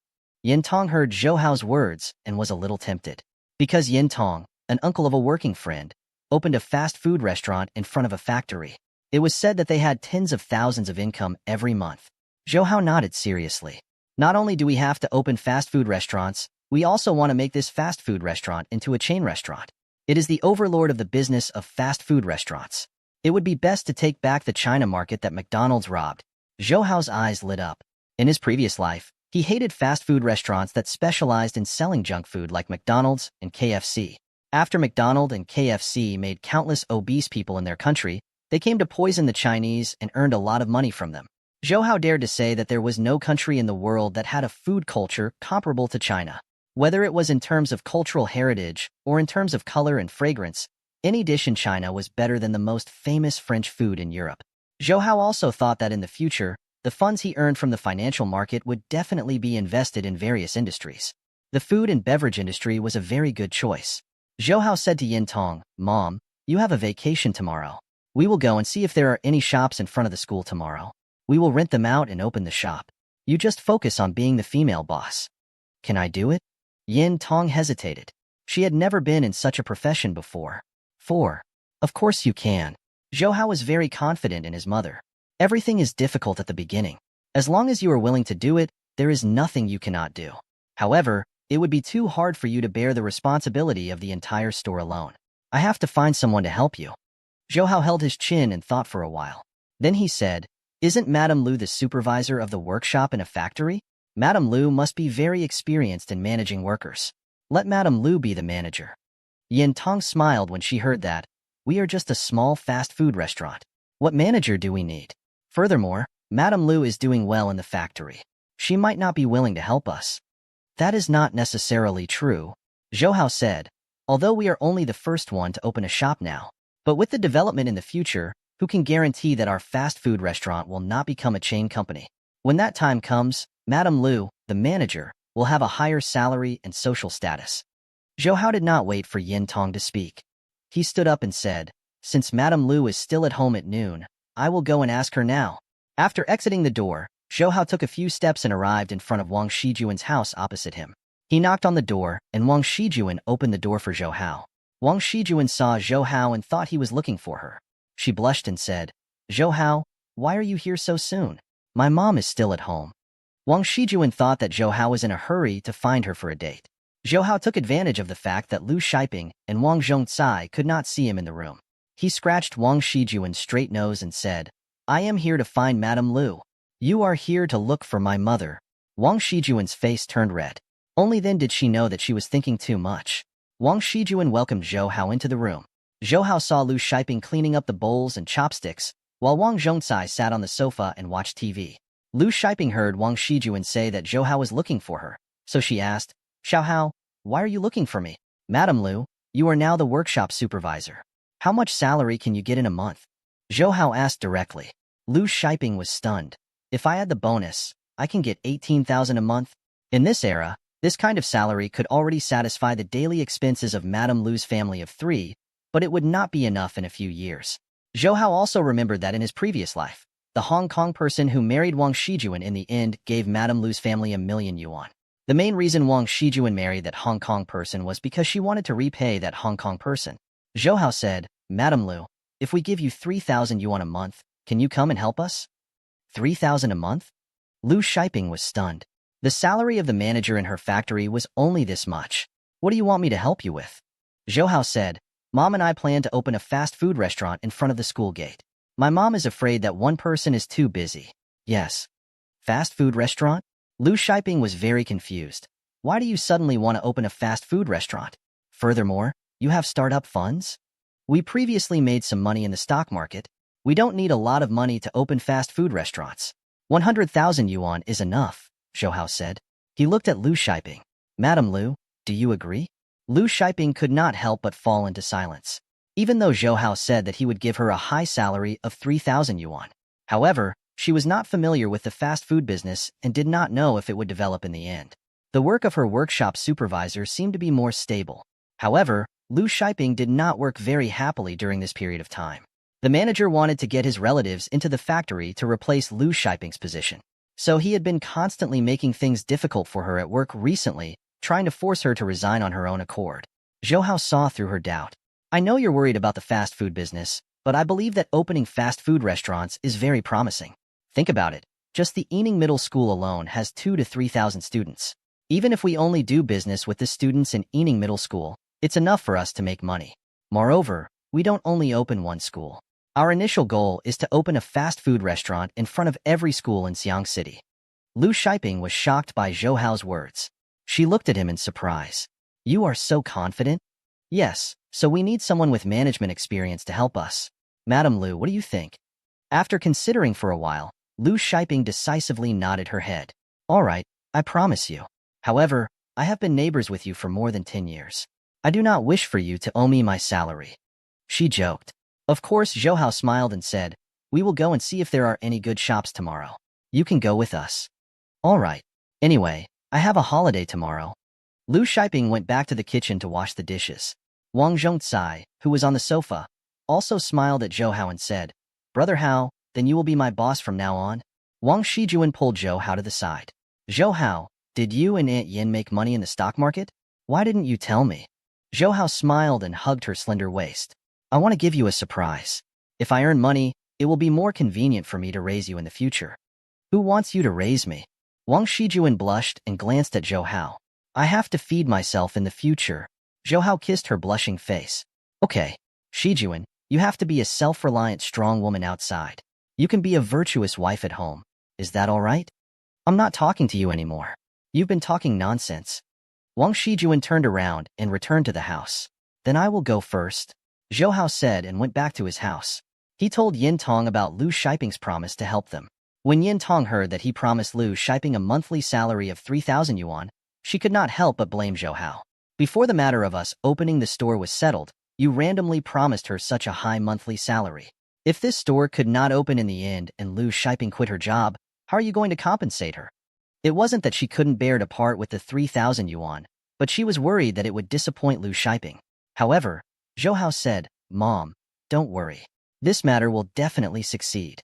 Yin Tong heard Zhou Hao's words and was a little tempted. Because Yin Tong, an uncle of a working friend, opened a fast food restaurant in front of a factory. It was said that they had tens of thousands of income every month. Zhou Hao nodded seriously. "Not only do we have to open fast food restaurants, we also want to make this fast food restaurant into a chain restaurant. It is the overlord of the business of fast food restaurants. It would be best to take back the China market that McDonald's robbed." Zhou Hao's eyes lit up. In his previous life, he hated fast food restaurants that specialized in selling junk food like McDonald's and KFC. After McDonald's and KFC made countless obese people in their country, they came to poison the Chinese and earned a lot of money from them. Zhou Hao dared to say that there was no country in the world that had a food culture comparable to China. Whether it was in terms of cultural heritage or in terms of color and fragrance, any dish in China was better than the most famous French food in Europe. Zhou Hao also thought that in the future, the funds he earned from the financial market would definitely be invested in various industries. The food and beverage industry was a very good choice. Zhou Hao said to Yin Tong, "Mom, you have a vacation tomorrow. We will go and see if there are any shops in front of the school tomorrow. We will rent them out and open the shop. You just focus on being the female boss." "Can I do it?" Yin Tong hesitated. She had never been in such a profession before. Of course you can." Zhou Hao was very confident in his mother. "Everything is difficult at the beginning. As long as you are willing to do it, there is nothing you cannot do. However, it would be too hard for you to bear the responsibility of the entire store alone. I have to find someone to help you." Zhou Hao held his chin and thought for a while. Then he said, "Isn't Madame Lu the supervisor of the workshop in a factory? Madame Lu must be very experienced in managing workers. Let Madame Lu be the manager." Yin Tong smiled when she heard that. "We are just a small fast food restaurant. What manager do we need? Furthermore, Madame Lu is doing well in the factory. She might not be willing to help us." "That is not necessarily true," Zhou Hao said, "although we are only the first one to open a shop now. But with the development in the future, who can guarantee that our fast food restaurant will not become a chain company?" When that time comes, Madame Liu, the manager, will have a higher salary and social status. Zhou Hao did not wait for Yin Tong to speak. He stood up and said, "Since Madame Liu is still at home at noon, I will go and ask her now." After exiting the door, Zhou Hao took a few steps and arrived in front of Wang Shijuan's house opposite him. He knocked on the door, and Wang Shijuan opened the door for Zhou Hao. Wang Shijuan saw Zhou Hao and thought he was looking for her. She blushed and said, "Zhou Hao, why are you here so soon? My mom is still at home." Wang Shijuan thought that Zhou Hao was in a hurry to find her for a date. Zhou Hao took advantage of the fact that Lu Shiping and Wang Zhongcai could not see him in the room. He scratched Wang Shijuan's straight nose and said, "I am here to find Madame Liu. You are here to look for my mother." Wang Shijuan's face turned red. Only then did she know that she was thinking too much. Wang Shijuan welcomed Zhou Hao into the room. Zhou Hao saw Lu Shiping cleaning up the bowls and chopsticks, while Wang Zhongcai sat on the sofa and watched TV. Lu Shiping heard Wang Shijuan say that Zhou Hao was looking for her, so she asked, "Xiao Hao, why are you looking for me?" "Madame Liu, you are now the workshop supervisor. How much salary can you get in a month?" Zhou Hao asked directly. Lu Shiping was stunned. "If I add the bonus, I can get 18,000 a month." In this era, this kind of salary could already satisfy the daily expenses of Madame Liu's family of 3, but it would not be enough in a few years. Zhou Hao also remembered that in his previous life, the Hong Kong person who married Wang Shijuan in the end gave Madame Liu's family 1,000,000 yuan. The main reason Wang Shijuan married that Hong Kong person was because she wanted to repay that Hong Kong person. Zhou Hao said, "Madame Liu, if we give you 3,000 yuan a month, can you come and help us?" 3,000 a month? Lu Shiping was stunned. The salary of the manager in her factory was only this much. "What do you want me to help you with?" Zhou Hao said, "Mom and I plan to open a fast food restaurant in front of the school gate. My mom is afraid that one person is too busy." "Yes. Fast food restaurant?" Lu Shiping was very confused. "Why do you suddenly want to open a fast food restaurant? Furthermore, you have startup funds?" "We previously made some money in the stock market. We don't need a lot of money to open fast food restaurants. 100,000 yuan is enough," Zhou Hao said. He looked at Lu Shiping. "Madame Liu, do you agree?" Lu Shiping could not help but fall into silence. Even though Zhou Hao said that he would give her a high salary of 3,000 yuan. However, she was not familiar with the fast food business and did not know if it would develop in the end. The work of her workshop supervisor seemed to be more stable. However, Lu Shiping did not work very happily during this period of time. The manager wanted to get his relatives into the factory to replace Lu Shiping's position. So he had been constantly making things difficult for her at work recently, trying to force her to resign on her own accord. Zhou Hao saw through her doubt. "I know you're worried about the fast food business, but I believe that opening fast food restaurants is very promising. Think about it. Just the Yining Middle School alone has 2,000 to 3,000 students. Even if we only do business with the students in Yining Middle School, it's enough for us to make money. Moreover, we don't only open one school. Our initial goal is to open a fast food restaurant in front of every school in Xiang City." Lu Shiping was shocked by Zhou Hao's words. She looked at him in surprise. "You are so confident?" "Yes, so we need someone with management experience to help us. Madame Liu, what do you think?" After considering for a while, Lu Shiping decisively nodded her head. "All right, I promise you. However, I have been neighbors with you for more than 10 years. I do not wish for you to owe me my salary." She joked. Of course, Zhou Hao smiled and said, "We will go and see if there are any good shops tomorrow. You can go with us." "All right. Anyway, I have a holiday tomorrow." Lu Shiping went back to the kitchen to wash the dishes. Wang Zhongcai, who was on the sofa, also smiled at Zhou Hao and said, "Brother Hao, then you will be my boss from now on." Wang Shijuan pulled Zhou Hao to the side. "Zhou Hao, did you and Aunt Yin make money in the stock market? Why didn't you tell me?" Zhou Hao smiled and hugged her slender waist. "I want to give you a surprise. If I earn money, it will be more convenient for me to raise you in the future." "Who wants you to raise me?" Wang Shijuan blushed and glanced at Zhou Hao. "I have to feed myself in the future." Zhou Hao kissed her blushing face. "Okay, Shijuan, you have to be a self-reliant strong woman outside. You can be a virtuous wife at home. Is that all right?" "I'm not talking to you anymore. You've been talking nonsense." Wang Shijuan turned around and returned to the house. "Then I will go first," Zhou Hao said and went back to his house. He told Yin Tong about Lu Shiping's promise to help them. When Yin Tong heard that he promised Lu Shiping a monthly salary of 3,000 yuan, she could not help but blame Zhou Hao. "Before the matter of us opening the store was settled, you randomly promised her such a high monthly salary. If this store could not open in the end and Lu Shiping quit her job, How are you going to compensate her? It wasn't that she couldn't bear to part with the 3,000 yuan, but she was worried that it would disappoint Lu Shiping. However, Zhou Hao said, Mom, don't worry. This matter will definitely succeed.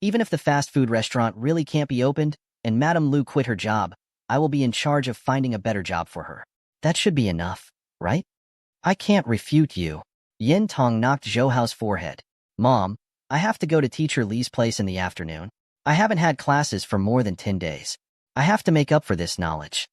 Even if the fast food restaurant really can't be opened and Madame Lu quit her job, I will be in charge of finding a better job for her. That should be enough, right? I can't refute you. Yin Tong knocked Zhou Hao's forehead. Mom, I have to go to Teacher Li's place in the afternoon. I haven't had classes for more than 10 days. I have to make up for this knowledge.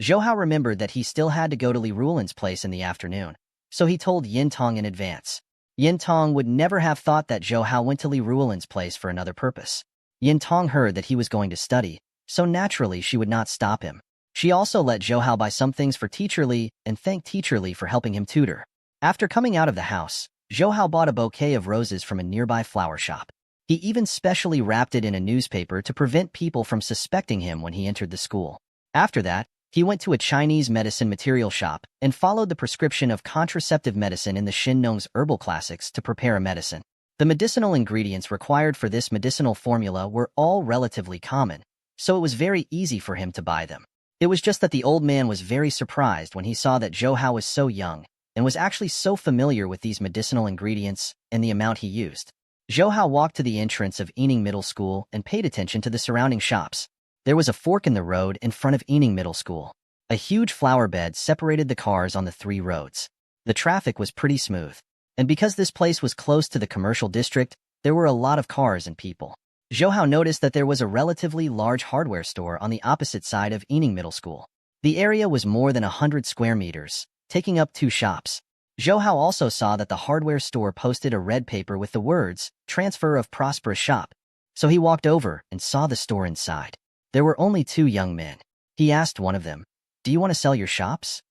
Zhou Hao remembered that he still had to go to Li Rulin's place in the afternoon, so he told Yin Tong in advance. Yin Tong would never have thought that Zhou Hao went to Li Rulin's place for another purpose. Yin Tong heard that he was going to study, so naturally she would not stop him. She also let Zhou Hao buy some things for Teacher Li and thanked Teacher Li for helping him tutor. After coming out of the house, Zhou Hao bought a bouquet of roses from a nearby flower shop. He even specially wrapped it in a newspaper to prevent people from suspecting him when he entered the school. After that, he went to a Chinese medicine material shop and followed the prescription of contraceptive medicine in the Shinnong's herbal classics to prepare a medicine. The medicinal ingredients required for this medicinal formula were all relatively common, so it was very easy for him to buy them. It was just that the old man was very surprised when he saw that Zhou Hao was so young and was actually so familiar with these medicinal ingredients and the amount he used. Zhou Hao walked to the entrance of Yining Middle School and paid attention to the surrounding shops. There was a fork in the road in front of Yining Middle School. A huge flower bed separated the cars on the 3 roads. The traffic was pretty smooth. And because this place was close to the commercial district, there were a lot of cars and people. Zhou Hao noticed that there was a relatively large hardware store on the opposite side of Yining Middle School. The area was more than 100 square meters, taking up 2 shops. Zhou Hao also saw that the hardware store posted a red paper with the words, "Transfer of Prosperous Shop." So he walked over and saw the store inside. There were only 2 young men. He asked one of them, "Do you want to sell your shops?"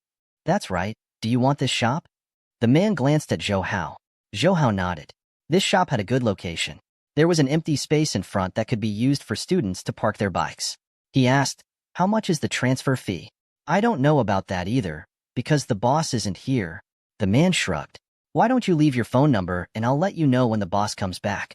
"That's right. Do you want this shop?" The man glanced at Zhou Hao. Zhou Hao nodded. This shop had a good location. There was an empty space in front that could be used for students to park their bikes. He asked, "How much is the transfer fee?" "I don't know about that either, because the boss isn't here." The man shrugged. "Why don't you leave your phone number and I'll let you know when the boss comes back?"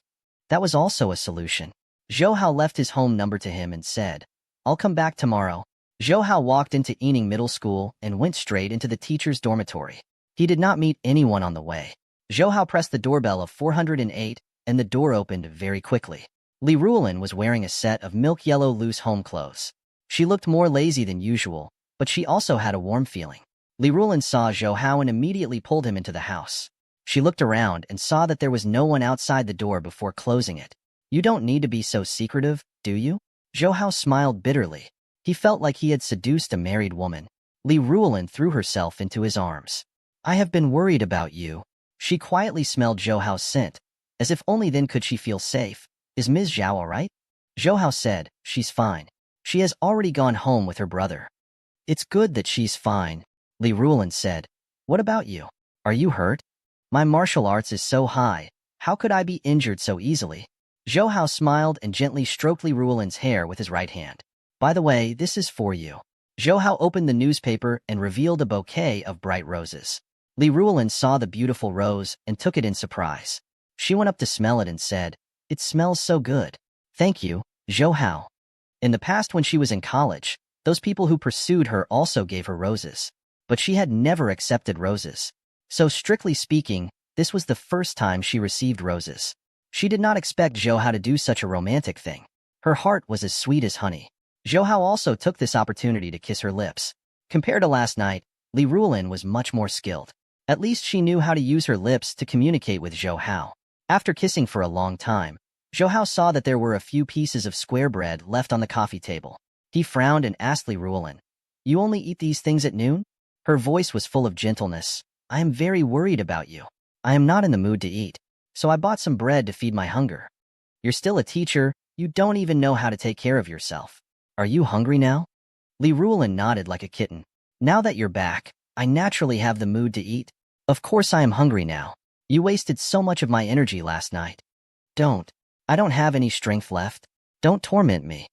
That was also a solution. Zhou Hao left his home number to him and said, "I'll come back tomorrow." Zhou Hao walked into Yining Middle School and went straight into the teacher's dormitory. He did not meet anyone on the way. Zhou Hao pressed the doorbell of 408 and the door opened very quickly. Li Rulin was wearing a set of milk yellow loose home clothes. She looked more lazy than usual, but she also had a warm feeling. Li Rulin saw Zhou Hao and immediately pulled him into the house. She looked around and saw that there was no one outside the door before closing it. "You don't need to be so secretive, do you?" Zhou Hao smiled bitterly. He felt like he had seduced a married woman. Li Rulin threw herself into his arms. "I have been worried about you." She quietly smelled Zhou Hao's scent, as if only then could she feel safe. "Is Ms. Zhao all right?" Zhou Hao said, "She's fine. She has already gone home with her brother." "It's good that she's fine," Li Rulin said. "What about you? Are you hurt?" "My martial arts is so high. How could I be injured so easily?" Zhou Hao smiled and gently stroked Li Rulin's hair with his right hand. "By the way, this is for you." Zhou Hao opened the newspaper and revealed a bouquet of bright roses. Li Rulin saw the beautiful rose and took it in surprise. She went up to smell it and said, "It smells so good." "Thank you, Zhou Hao." In the past when she was in college, those people who pursued her also gave her roses. But she had never accepted roses. So strictly speaking, this was the first time she received roses. She did not expect Zhou Hao to do such a romantic thing. Her heart was as sweet as honey. Zhou Hao also took this opportunity to kiss her lips. Compared to last night, Li Rulin was much more skilled. At least she knew how to use her lips to communicate with Zhou Hao. After kissing for a long time, Zhou Hao saw that there were a few pieces of square bread left on the coffee table. He frowned and asked Li Rulin, "You only eat these things at noon?" Her voice was full of gentleness. "I am very worried about you. I am not in the mood to eat, so I bought some bread to feed my hunger." "You're still a teacher. You don't even know how to take care of yourself. Are you hungry now?" Li Rulin nodded like a kitten. "Now that you're back, I naturally have the mood to eat. Of course I am hungry now. You wasted so much of my energy last night." "Don't. I don't have any strength left. Don't torment me."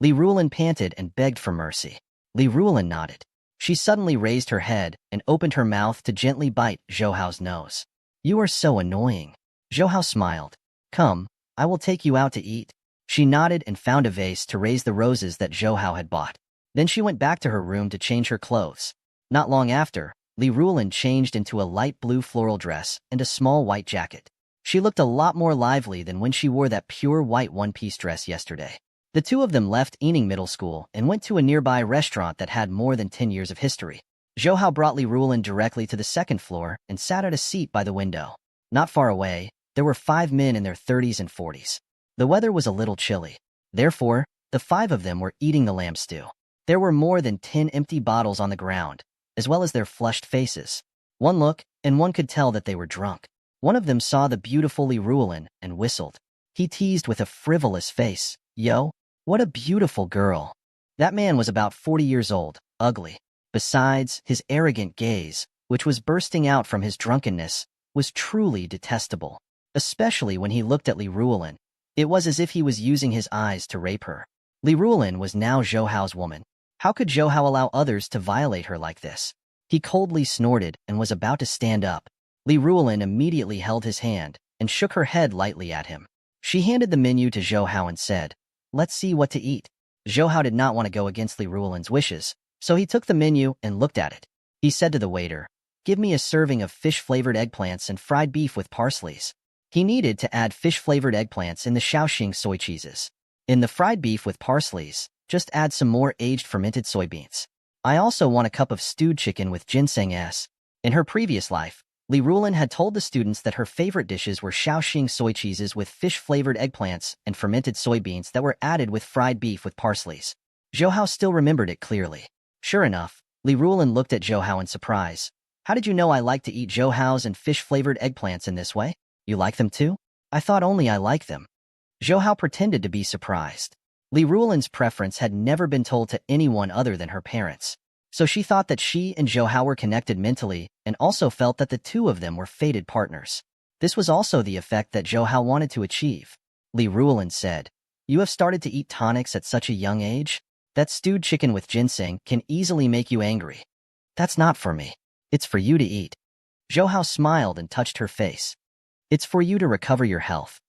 Li Rulin panted and begged for mercy. Li Rulin nodded. She suddenly raised her head and opened her mouth to gently bite Zhou Hao's nose. "You are so annoying." Zhou Hao smiled. "Come, I will take you out to eat." She nodded and found a vase to raise the roses that Zhou Hao had bought. Then she went back to her room to change her clothes. Not long after, Li Ruolin changed into a light blue floral dress and a small white jacket. She looked a lot more lively than when she wore that pure white one-piece dress yesterday. The two of them left Ening Middle School and went to a nearby restaurant that had more than 10 years of history. Zhou Hao brought Li Ruolin directly to the second floor and sat at a seat by the window. Not far away, there were 5 men in their 30s and 40s. The weather was a little chilly. Therefore, the 5 of them were eating the lamb stew. There were more than 10 empty bottles on the ground, as well as their flushed faces. One look, and one could tell that they were drunk. One of them saw the beautiful Li Ruolin and whistled. He teased with a frivolous face, "Yo, what a beautiful girl." That man was about 40 years old, ugly. Besides, his arrogant gaze, which was bursting out from his drunkenness, was truly detestable. Especially when he looked at Li Ruolin. It was as if he was using his eyes to rape her. Li Ruolin was now Zhou Hao's woman. How could Zhou Hao allow others to violate her like this? He coldly snorted and was about to stand up. Li Ruolin immediately held his hand and shook her head lightly at him. She handed the menu to Zhou Hao and said, "Let's see what to eat." Zhou Hao did not want to go against Li Ruolin's wishes, so he took the menu and looked at it. He said to the waiter, "Give me a serving of fish-flavored eggplants and fried beef with parsleys." He needed to add fish-flavored eggplants in the Shaoxing soy cheeses. In the fried beef with parsleys, just add some more aged fermented soybeans. I also want a cup of stewed chicken with ginseng s. In her previous life, Li Ruolin had told the students that her favorite dishes were Shaoxing soy cheeses with fish-flavored eggplants and fermented soybeans that were added with fried beef with parsleys. Zhou Hao still remembered it clearly. Sure enough, Li Ruolin looked at Zhou Hao in surprise. "How did you know I like to eat Zhou Hao's and fish-flavored eggplants in this way? You like them too? I thought only I like them." Zhou Hao pretended to be surprised. Li Ruolin's preference had never been told to anyone other than her parents. So she thought that she and Zhou Hao were connected mentally and also felt that the two of them were fated partners. This was also the effect that Zhou Hao wanted to achieve. Li Ruolin said, "You have started to eat tonics at such a young age? That stewed chicken with ginseng can easily make you angry." "That's not for me. It's for you to eat." Zhou Hao smiled and touched her face. "It's for you to recover your health."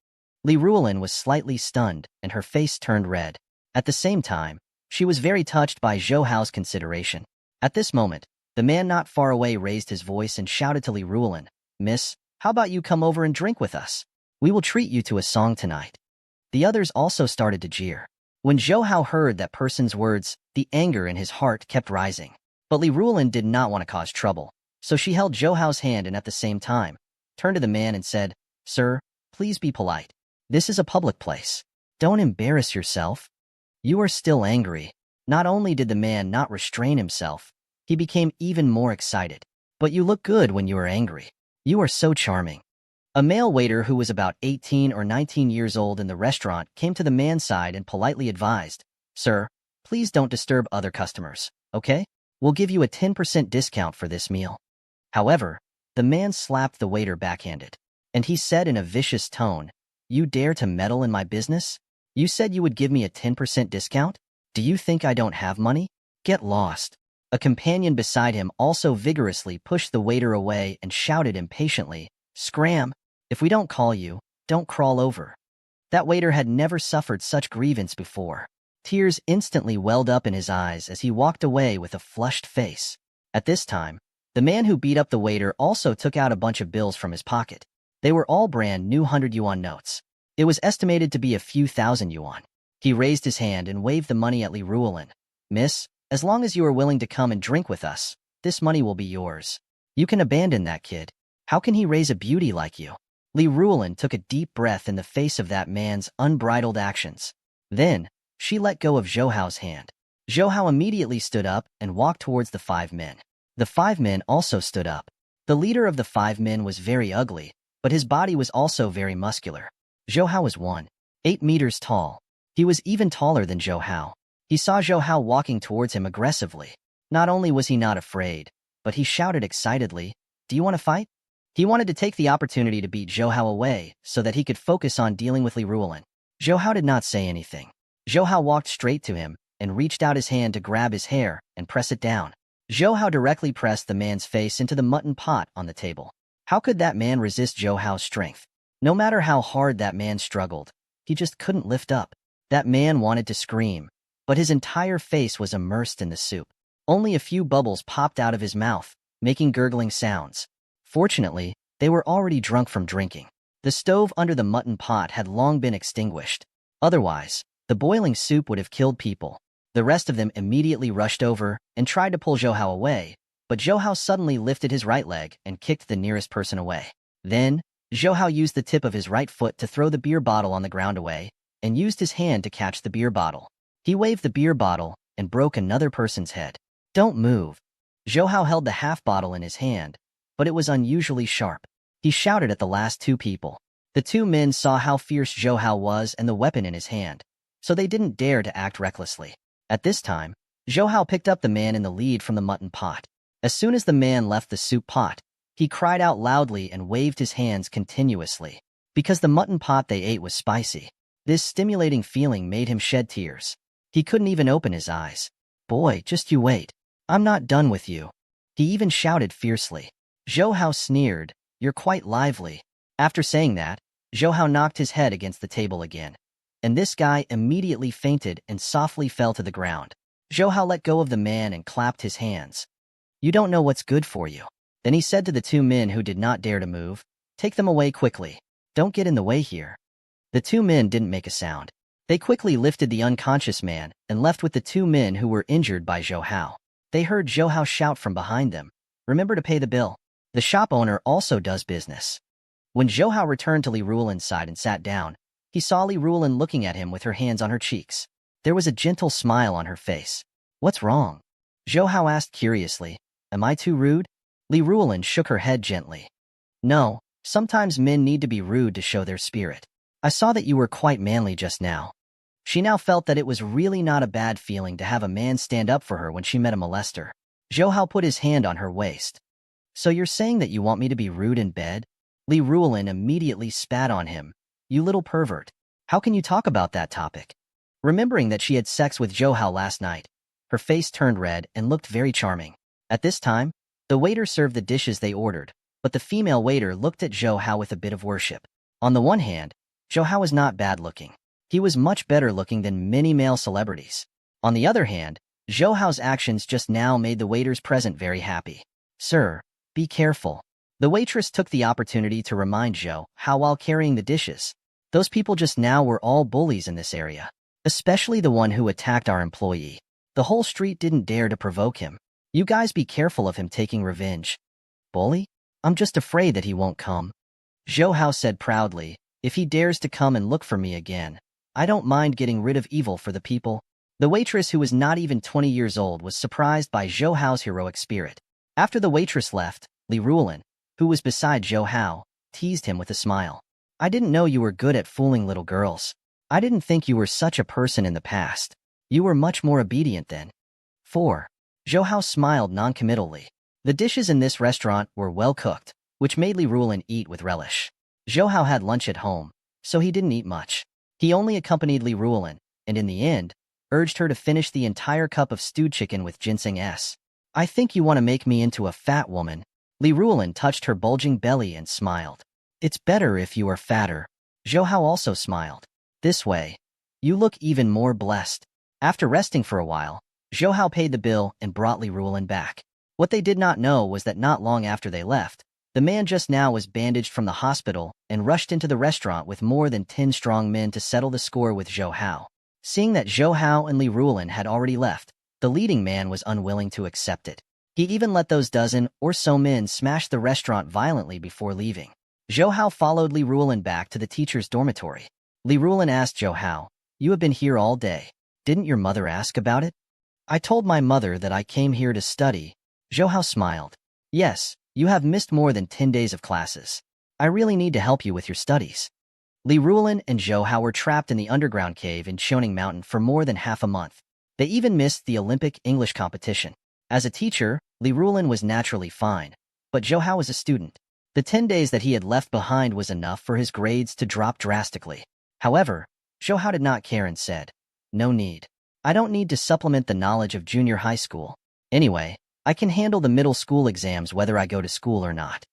Li Ruolin was slightly stunned and her face turned red. At the same time, she was very touched by Zhou Hao's consideration. At this moment, the man not far away raised his voice and shouted to Li Ruolin, "Miss, how about you come over and drink with us? We will treat you to a song tonight." The others also started to jeer. When Zhou Hao heard that person's words, the anger in his heart kept rising. But Li Ruolin did not want to cause trouble, so she held Zhou Hao's hand and at the same time, turned to the man and said, "Sir, please be polite. This is a public place. Don't embarrass yourself." "You are still angry." Not only did the man not restrain himself, he became even more excited. "But you look good when you are angry. You are so charming." A male waiter who was about 18 or 19 years old in the restaurant came to the man's side and politely advised, "Sir, please don't disturb other customers, okay? We'll give you a 10% discount for this meal." However, the man slapped the waiter backhanded, and he said in a vicious tone, "You dare to meddle in my business? You said you would give me a 10% discount? Do you think I don't have money? Get lost." A companion beside him also vigorously pushed the waiter away and shouted impatiently, "Scram! If we don't call you, don't crawl over." That waiter had never suffered such grievance before. Tears instantly welled up in his eyes as he walked away with a flushed face. At this time, the man who beat up the waiter also took out a bunch of bills from his pocket. They were all brand new 100 yuan notes. It was estimated to be a few thousand yuan. He raised his hand and waved the money at Li Ruolin. "Miss, as long as you are willing to come and drink with us, this money will be yours. You can abandon that kid. How can he raise a beauty like you?" Li Ruolin took a deep breath in the face of that man's unbridled actions. Then, she let go of Zhou Hao's hand. Zhou Hao immediately stood up and walked towards the 5 men. The 5 men also stood up. The leader of the 5 men was very ugly, but his body was also very muscular. Zhou Hao was 1.8 meters tall. He was even taller than Zhou Hao. He saw Zhou Hao walking towards him aggressively. Not only was he not afraid, but he shouted excitedly, "Do you want to fight?" He wanted to take the opportunity to beat Zhou Hao away so that he could focus on dealing with Li Ruolin. Zhou Hao did not say anything. Zhou Hao walked straight to him and reached out his hand to grab his hair and press it down. Zhou Hao directly pressed the man's face into the mutton pot on the table. How could that man resist Zhou Hao's strength? No matter how hard that man struggled, he just couldn't lift up. That man wanted to scream, but his entire face was immersed in the soup. Only a few bubbles popped out of his mouth, making gurgling sounds. Fortunately, they were already drunk from drinking. The stove under the mutton pot had long been extinguished. Otherwise, the boiling soup would have killed people. The rest of them immediately rushed over and tried to pull Zhou away, but Zhou suddenly lifted his right leg and kicked the nearest person away. Then, Zhou used the tip of his right foot to throw the beer bottle on the ground away and used his hand to catch the beer bottle. He waved the beer bottle and broke another person's head. Don't move. Zhou held the half bottle in his hand, but it was unusually sharp. He shouted at the last two people. The two men saw how fierce Zhou was and the weapon in his hand, so they didn't dare to act recklessly. At this time, Zhou picked up the man in the lead from the mutton pot. As soon as the man left the soup pot, he cried out loudly and waved his hands continuously. Because the mutton pot they ate was spicy, this stimulating feeling made him shed tears. He couldn't even open his eyes. Boy, just you wait. I'm not done with you. He even shouted fiercely. Zhou sneered, you're quite lively. After saying that, Zhou knocked his head against the table again, and this guy immediately fainted and softly fell to the ground. Zhou let go of the man and clapped his hands. You don't know what's good for you. Then he said to the two men who did not dare to move, take them away quickly. Don't get in the way here. The two men didn't make a sound. They quickly lifted the unconscious man and left with the two men who were injured by Zhou. They heard Zhou shout from behind them, remember to pay the bill. The shop owner also does business. When Zhou returned to Li Ruolin's side and sat down, he saw Li Ruolin looking at him with her hands on her cheeks. There was a gentle smile on her face. What's wrong? Zhou asked curiously. Am I too rude? Li Ruolin shook her head gently. No, sometimes men need to be rude to show their spirit. I saw that you were quite manly just now. She now felt that it was really not a bad feeling to have a man stand up for her when she met a molester. Zhou put his hand on her waist. So you're saying that you want me to be rude in bed? Li Ruolin immediately spat on him. You little pervert. How can you talk about that topic? Remembering that she had sex with Zhou last night, her face turned red and looked very charming. At this time, the waiter served the dishes they ordered, but the female waiter looked at Zhou with a bit of worship. On the one hand, Zhou was not bad-looking. He was much better looking than many male celebrities. On the other hand, Zhou's actions just now made the waiters present very happy. Sir, be careful. The waitress took the opportunity to remind Zhou while carrying the dishes. Those people just now were all bullies in this area, especially the one who attacked our employee. The whole street didn't dare to provoke him. You guys be careful of him taking revenge. Bully? I'm just afraid that he won't come. Zhou said proudly, if he dares to come and look for me again, I don't mind getting rid of evil for the people. The waitress, who was not even 20 years old, was surprised by Zhou's heroic spirit. After the waitress left, Li Ruolin, who was beside Zhou, teased him with a smile. I didn't know you were good at fooling little girls. I didn't think you were such a person in the past. You were much more obedient then. 4. Zhou smiled noncommittally. The dishes in this restaurant were well cooked, which made Li Ruolin eat with relish. Zhou had lunch at home, so he didn't eat much. He only accompanied Li Ruolin, and in the end, urged her to finish the entire cup of stewed chicken with ginseng s. I think you want to make me into a fat woman. Li Ruolin touched her bulging belly and smiled. It's better if you are fatter. Zhou also smiled. This way, you look even more blessed. After resting for a while, Zhou paid the bill and brought Li Ruolin back. What they did not know was that not long after they left, the man just now was bandaged from the hospital and rushed into the restaurant with more than 10 strong men to settle the score with Zhou. Seeing that Zhou and Li Ruolin had already left, the leading man was unwilling to accept it. He even let those dozen or so men smash the restaurant violently before leaving. Zhou followed Li Ruolin back to the teacher's dormitory. Li Ruolin asked Zhou, you have been here all day. Didn't your mother ask about it? I told my mother that I came here to study. Zhou smiled. Yes, you have missed more than 10 days of classes. I really need to help you with your studies. Li Ruolin and Zhou were trapped in the underground cave in Choning Mountain for more than half a month. They even missed the Olympic English competition. As a teacher, Li Ruolin was naturally fine, but Zhou was a student. The 10 days that he had left behind was enough for his grades to drop drastically. However, Zhou did not care and said, no need. I don't need to supplement the knowledge of junior high school. Anyway, I can handle the middle school exams whether I go to school or not.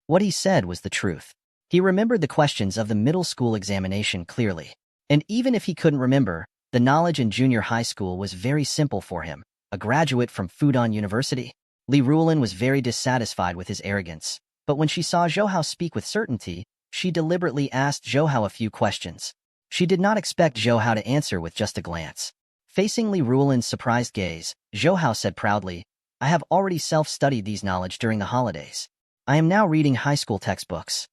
What he said was the truth. He remembered the questions of the middle school examination clearly. And even if he couldn't remember, The knowledge in junior high school was very simple for him, a graduate from Fudan University. Li Rulin was very dissatisfied with his arrogance, but when she saw Zhou Hao speak with certainty, she deliberately asked Zhou Hao a few questions. She did not expect Zhou Hao to answer with just a glance. Facing Li Rulin's surprised gaze, Zhou Hao said proudly, "I have already self-studied these knowledge during the holidays. I am now reading high school textbooks."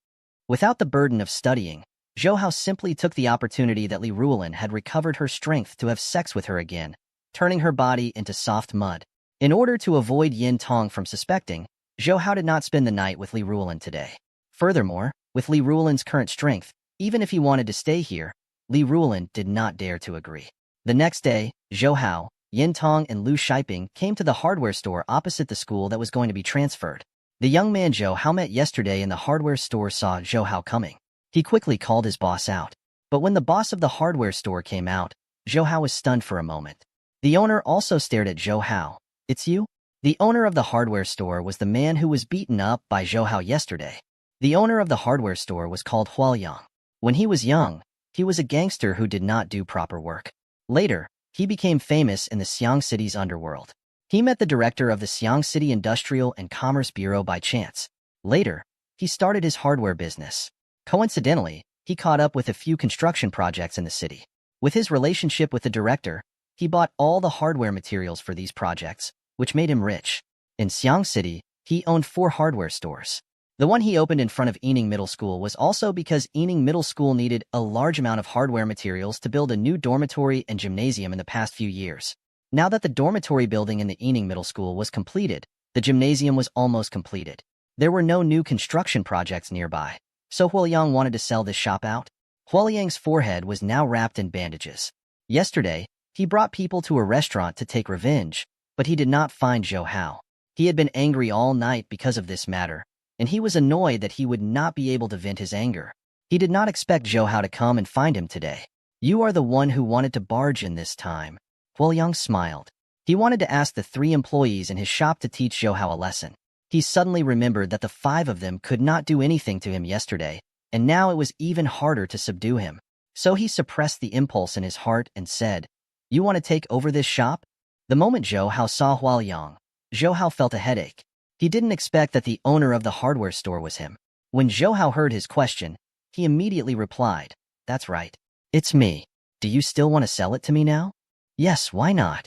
Without the burden of studying, Zhou Hao simply took the opportunity that Li Rulin had recovered her strength to have sex with her again, turning her body into soft mud. In order to avoid Yin Tong from suspecting, Zhou Hao did not spend the night with Li Rulin today. Furthermore, with Li Rulin's current strength, even if he wanted to stay here, Li Rulin did not dare to agree. The next day, Zhou Hao, Yin Tong, and Lu Shiping came to the hardware store opposite the school that was going to be transferred. The young man Zhou Hao met yesterday in the hardware store saw Zhou Hao coming. He quickly called his boss out. But when the boss of the hardware store came out, Zhou Hao was stunned for a moment. The owner also stared at Zhou Hao. "It's you?" The owner of the hardware store was the man who was beaten up by Zhou Hao yesterday. The owner of the hardware store was called Huoyang. When he was young, he was a gangster who did not do proper work. Later, he became famous in the Xiang City's underworld. He met the director of the Xiang City Industrial and Commerce Bureau by chance. Later, he started his hardware business. Coincidentally, he caught up with a few construction projects in the city. With his relationship with the director, he bought all the hardware materials for these projects, which made him rich. In Xiang City, he owned 4 hardware stores. The one he opened in front of Ening Middle School was also because Ening Middle School needed a large amount of hardware materials to build a new dormitory and gymnasium in the past few years. Now that the dormitory building in the Ening Middle School was completed, the gymnasium was almost completed. There were no new construction projects nearby, so Huoyang wanted to sell this shop out. Huoyang's forehead was now wrapped in bandages. Yesterday, he brought people to a restaurant to take revenge, but he did not find Zhou Hao. He had been angry all night because of this matter, and he was annoyed that he would not be able to vent his anger. He did not expect Zhou Hao to come and find him today. "You are the one who wanted to barge in this time." Huoyang smiled. He wanted to ask the 3 employees in his shop to teach Zhou Hao a lesson. He suddenly remembered that the 5 of them could not do anything to him yesterday, and now it was even harder to subdue him. So he suppressed the impulse in his heart and said, "You want to take over this shop?" The moment Zhou Hao saw Huoyang, Zhou Hao felt a headache. He didn't expect that the owner of the hardware store was him. When Zhou Hao heard his question, he immediately replied, "That's right. It's me. Do you still want to sell it to me now?" "Yes, why not?"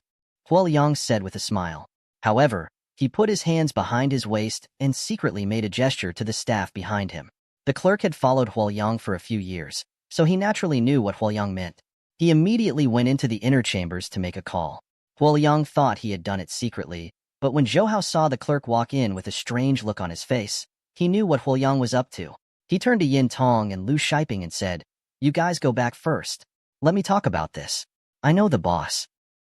Huoyang said with a smile. However, he put his hands behind his waist and secretly made a gesture to the staff behind him. The clerk had followed Huoyang for a few years, so he naturally knew what Huoyang meant. He immediately went into the inner chambers to make a call. Huoyang thought he had done it secretly, but when Zhou Hao saw the clerk walk in with a strange look on his face, he knew what Huoyang was up to. He turned to Yin Tong and Lu Shiping and said, "You guys go back first. Let me talk about this. I know the boss."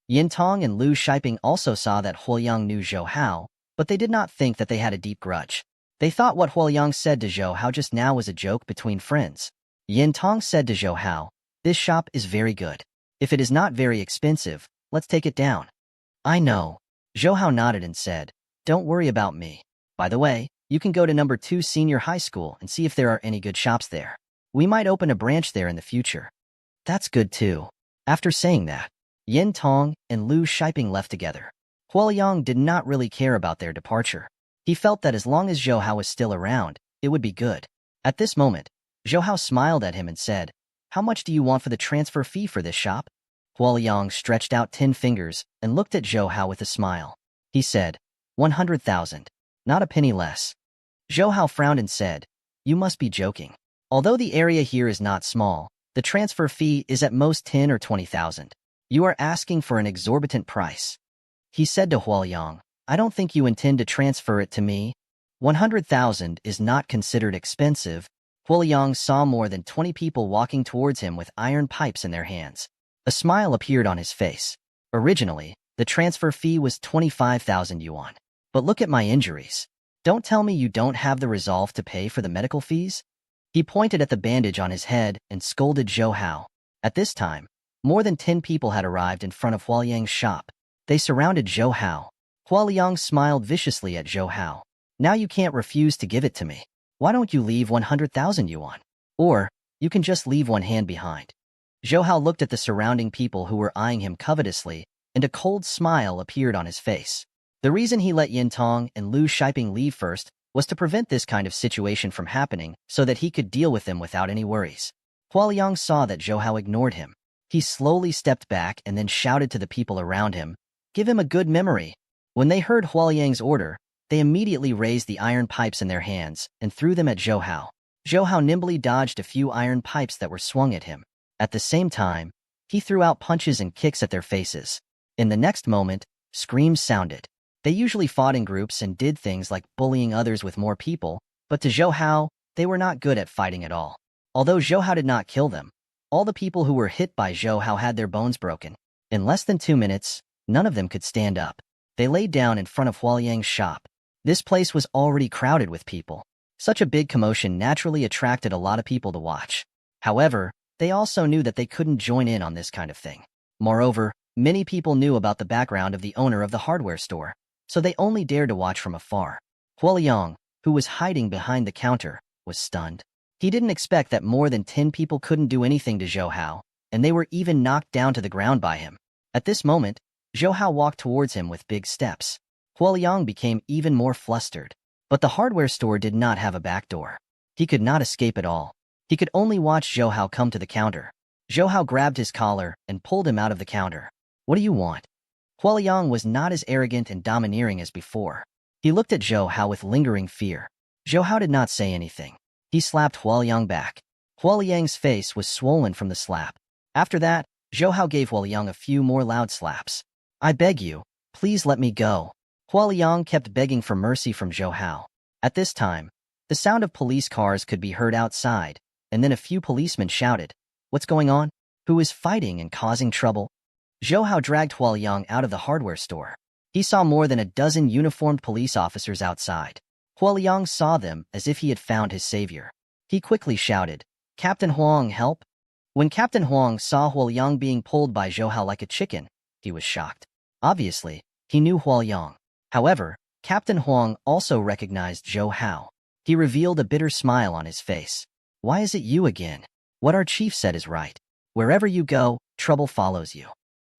Yin Tong and Lu Shiping also saw that Huoyang knew Zhou Hao, but they did not think that they had a deep grudge. They thought what Huoyang said to Zhou Hao just now was a joke between friends. Yin Tong said to Zhou Hao, "This shop is very good. If it is not very expensive, let's take it down." "I know." Zhou Hao nodded and said, "Don't worry about me. By the way, you can go to number 2 senior high school and see if there are any good shops there. We might open a branch there in the future." "That's good too." After saying that, Yin Tong and Lu Shiping left together. Huoyang did not really care about their departure. He felt that as long as Zhou Hao was still around, it would be good. At this moment, Zhou Hao smiled at him and said, "How much do you want for the transfer fee for this shop?" Huoyang stretched out 10 fingers and looked at Zhou Hao with a smile. He said, 100,000. Not a penny less. Zhou Hao frowned and said, "You must be joking. Although the area here is not small, the transfer fee is at most 10 or 20,000. You are asking for an exorbitant price." He said to Huoyang, "I don't think you intend to transfer it to me. 100,000 is not considered expensive." Huoyang saw more than 20 people walking towards him with iron pipes in their hands. A smile appeared on his face. Originally, the transfer fee was 25,000 yuan. But look at my injuries. Don't tell me you don't have the resolve to pay for the medical fees? He pointed at the bandage on his head and scolded Zhou Hao. At this time, more than 10 people had arrived in front of Huoyang's shop. They surrounded Zhou Hao. Huoyang smiled viciously at Zhou Hao. "Now you can't refuse to give it to me. Why don't you leave 100,000 yuan? Or, you can just leave one hand behind." Zhou Hao looked at the surrounding people who were eyeing him covetously, and a cold smile appeared on his face. The reason he let Yin Tong and Lu Shiping leave first was to prevent this kind of situation from happening so that he could deal with them without any worries. Hualiang saw that Zhou Hao ignored him. He slowly stepped back and then shouted to the people around him, "Give him a good memory." When they heard Hualiang's order, they immediately raised the iron pipes in their hands and threw them at Zhou Hao. Zhou Hao nimbly dodged a few iron pipes that were swung at him. At the same time, he threw out punches and kicks at their faces. In the next moment, screams sounded. They usually fought in groups and did things like bullying others with more people, but to Zhou Hao, they were not good at fighting at all. Although Zhou Hao did not kill them, all the people who were hit by Zhou Hao had their bones broken. In less than 2 minutes, none of them could stand up. They laid down in front of Hualiang's shop. This place was already crowded with people. Such a big commotion naturally attracted a lot of people to watch. However, they also knew that they couldn't join in on this kind of thing. Moreover, many people knew about the background of the owner of the hardware store, so they only dared to watch from afar. Hualiang, who was hiding behind the counter, was stunned. He didn't expect that more than 10 people couldn't do anything to Zhou Hao, and they were even knocked down to the ground by him. At this moment, Zhou Hao walked towards him with big steps. Hualiang became even more flustered. But the hardware store did not have a back door. He could not escape at all. He could only watch Zhou Hao come to the counter. Zhou Hao grabbed his collar and pulled him out of the counter. "What do you want?" Hualiang was not as arrogant and domineering as before. He looked at Zhou Hao with lingering fear. Zhou Hao did not say anything. He slapped Hualiang back. Hualiang's face was swollen from the slap. After that, Zhou Hao gave Hualiang a few more loud slaps. "I beg you, please let me go." Hualiang kept begging for mercy from Zhou Hao. At this time, the sound of police cars could be heard outside, and then a few policemen shouted, "What's going on? Who is fighting and causing trouble?" Zhou Hao dragged Hualiang out of the hardware store. He saw more than a dozen uniformed police officers outside. Hualiang saw them as if he had found his savior. He quickly shouted, "Captain Huang, help!" When Captain Huang saw Hualiang being pulled by Zhou Hao like a chicken, he was shocked. Obviously, he knew Hualiang. However, Captain Huang also recognized Zhou Hao. He revealed a bitter smile on his face. "Why is it you again? What our chief said is right. Wherever you go, trouble follows you."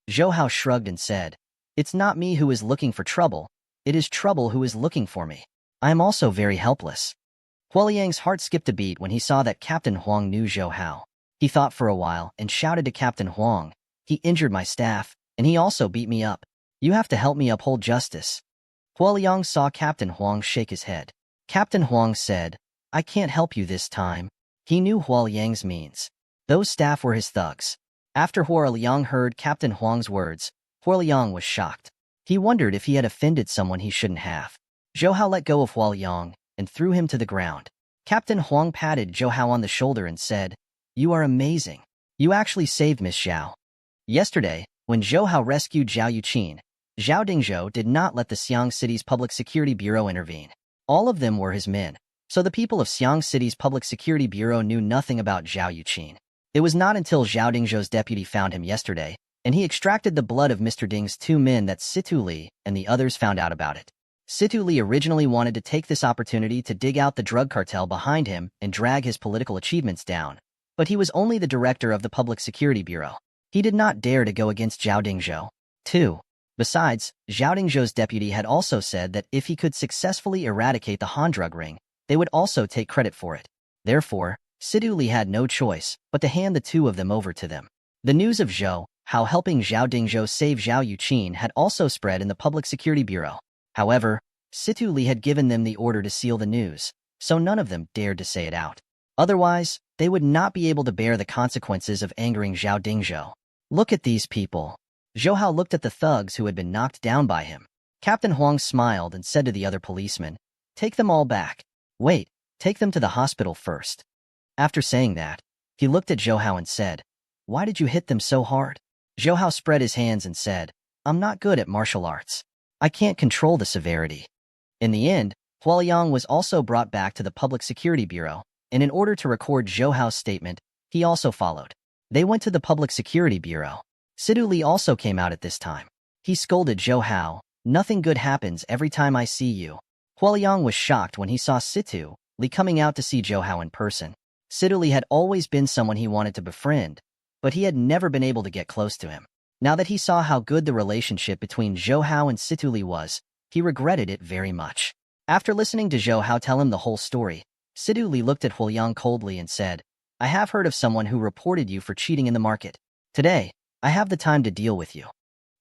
Zhou Hao shrugged and said, "It's not me who is looking for trouble. It is trouble who is looking for me. I am also very helpless." Hualiang's heart skipped a beat when he saw that Captain Huang knew Zhou Hao. He thought for a while and shouted to Captain Huang, "He injured my staff, and he also beat me up. You have to help me uphold justice." Hualiang saw Captain Huang shake his head. Captain Huang said, "I can't help you this time." He knew Hualiang's means. Those staff were his thugs. After Hualiang heard Captain Huang's words, Hualiang was shocked. He wondered if he had offended someone he shouldn't have. Zhou Hao let go of Hualiang and threw him to the ground. Captain Huang patted Zhou Hao on the shoulder and said, "You are amazing. You actually saved Miss Zhao." Yesterday, when Zhou Hao rescued Zhao Yuqin, Zhao Dingzhou did not let the Xiang City's Public Security Bureau intervene. All of them were his men, so the people of Xiang City's Public Security Bureau knew nothing about Zhao Yuqin. It was not until Zhao Dingzhou's deputy found him yesterday, and he extracted the blood of Mr. Ding's 2 men that Situ Li and the others found out about it. Situ Li originally wanted to take this opportunity to dig out the drug cartel behind him and drag his political achievements down, but he was only the director of the Public Security Bureau. He did not dare to go against Zhao Dingzhou. 2. Besides, Zhao Dingzhou's deputy had also said that if he could successfully eradicate the Han drug ring, they would also take credit for it. Therefore, Situ Li had no choice but to hand the 2 of them over to them. The news of Zhou Hao helping Zhao Dingzhou save Zhao Yuqin had also spread in the Public Security Bureau. However, Situ Li had given them the order to seal the news, so none of them dared to say it out. Otherwise, they would not be able to bear the consequences of angering Zhao Dingzhou. "Look at these people." Zhou Hao looked at the thugs who had been knocked down by him. Captain Huang smiled and said to the other policemen, "Take them all back. Wait, take them to the hospital first." After saying that, he looked at Zhou Hao and said, "Why did you hit them so hard?" Zhou Hao spread his hands and said, "I'm not good at martial arts. I can't control the severity." In the end, Hualiang was also brought back to the Public Security Bureau, and in order to record Zhou Hao's statement, he also followed. They went to the Public Security Bureau. Situ Li also came out at this time. He scolded Zhou Hao, "Nothing good happens every time I see you." Hualiang was shocked when he saw Situ Li coming out to see Zhou Hao in person. Situ Li had always been someone he wanted to befriend, but he had never been able to get close to him. Now that he saw how good the relationship between Zhou Hao and Situ Li was, he regretted it very much. After listening to Zhou Hao tell him the whole story, Situ Li looked at Huoyang coldly and said, "I have heard of someone who reported you for cheating in the market. Today, I have the time to deal with you."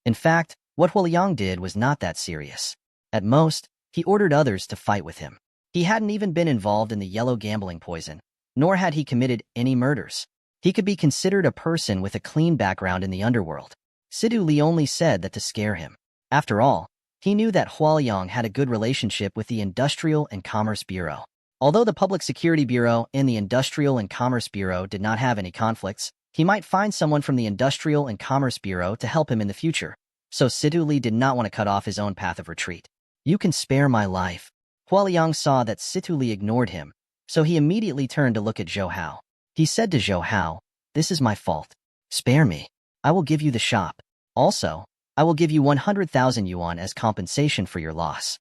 In fact, what Huoyang did was not that serious. At most, he ordered others to fight with him. He hadn't even been involved in the yellow gambling poison, nor had he committed any murders. He could be considered a person with a clean background in the underworld. Situ Li only said that to scare him. After all, he knew that Huoyang had a good relationship with the Industrial and Commerce Bureau. Although the Public Security Bureau and the Industrial and Commerce Bureau did not have any conflicts, he might find someone from the Industrial and Commerce Bureau to help him in the future. So Situ Li did not want to cut off his own path of retreat. "You can spare my life." Huoyang saw that Situ Li ignored him, so he immediately turned to look at Zhou Hao. He said to Zhou Hao, "This is my fault. Spare me. I will give you the shop. Also, I will give you 100,000 yuan as compensation for your loss."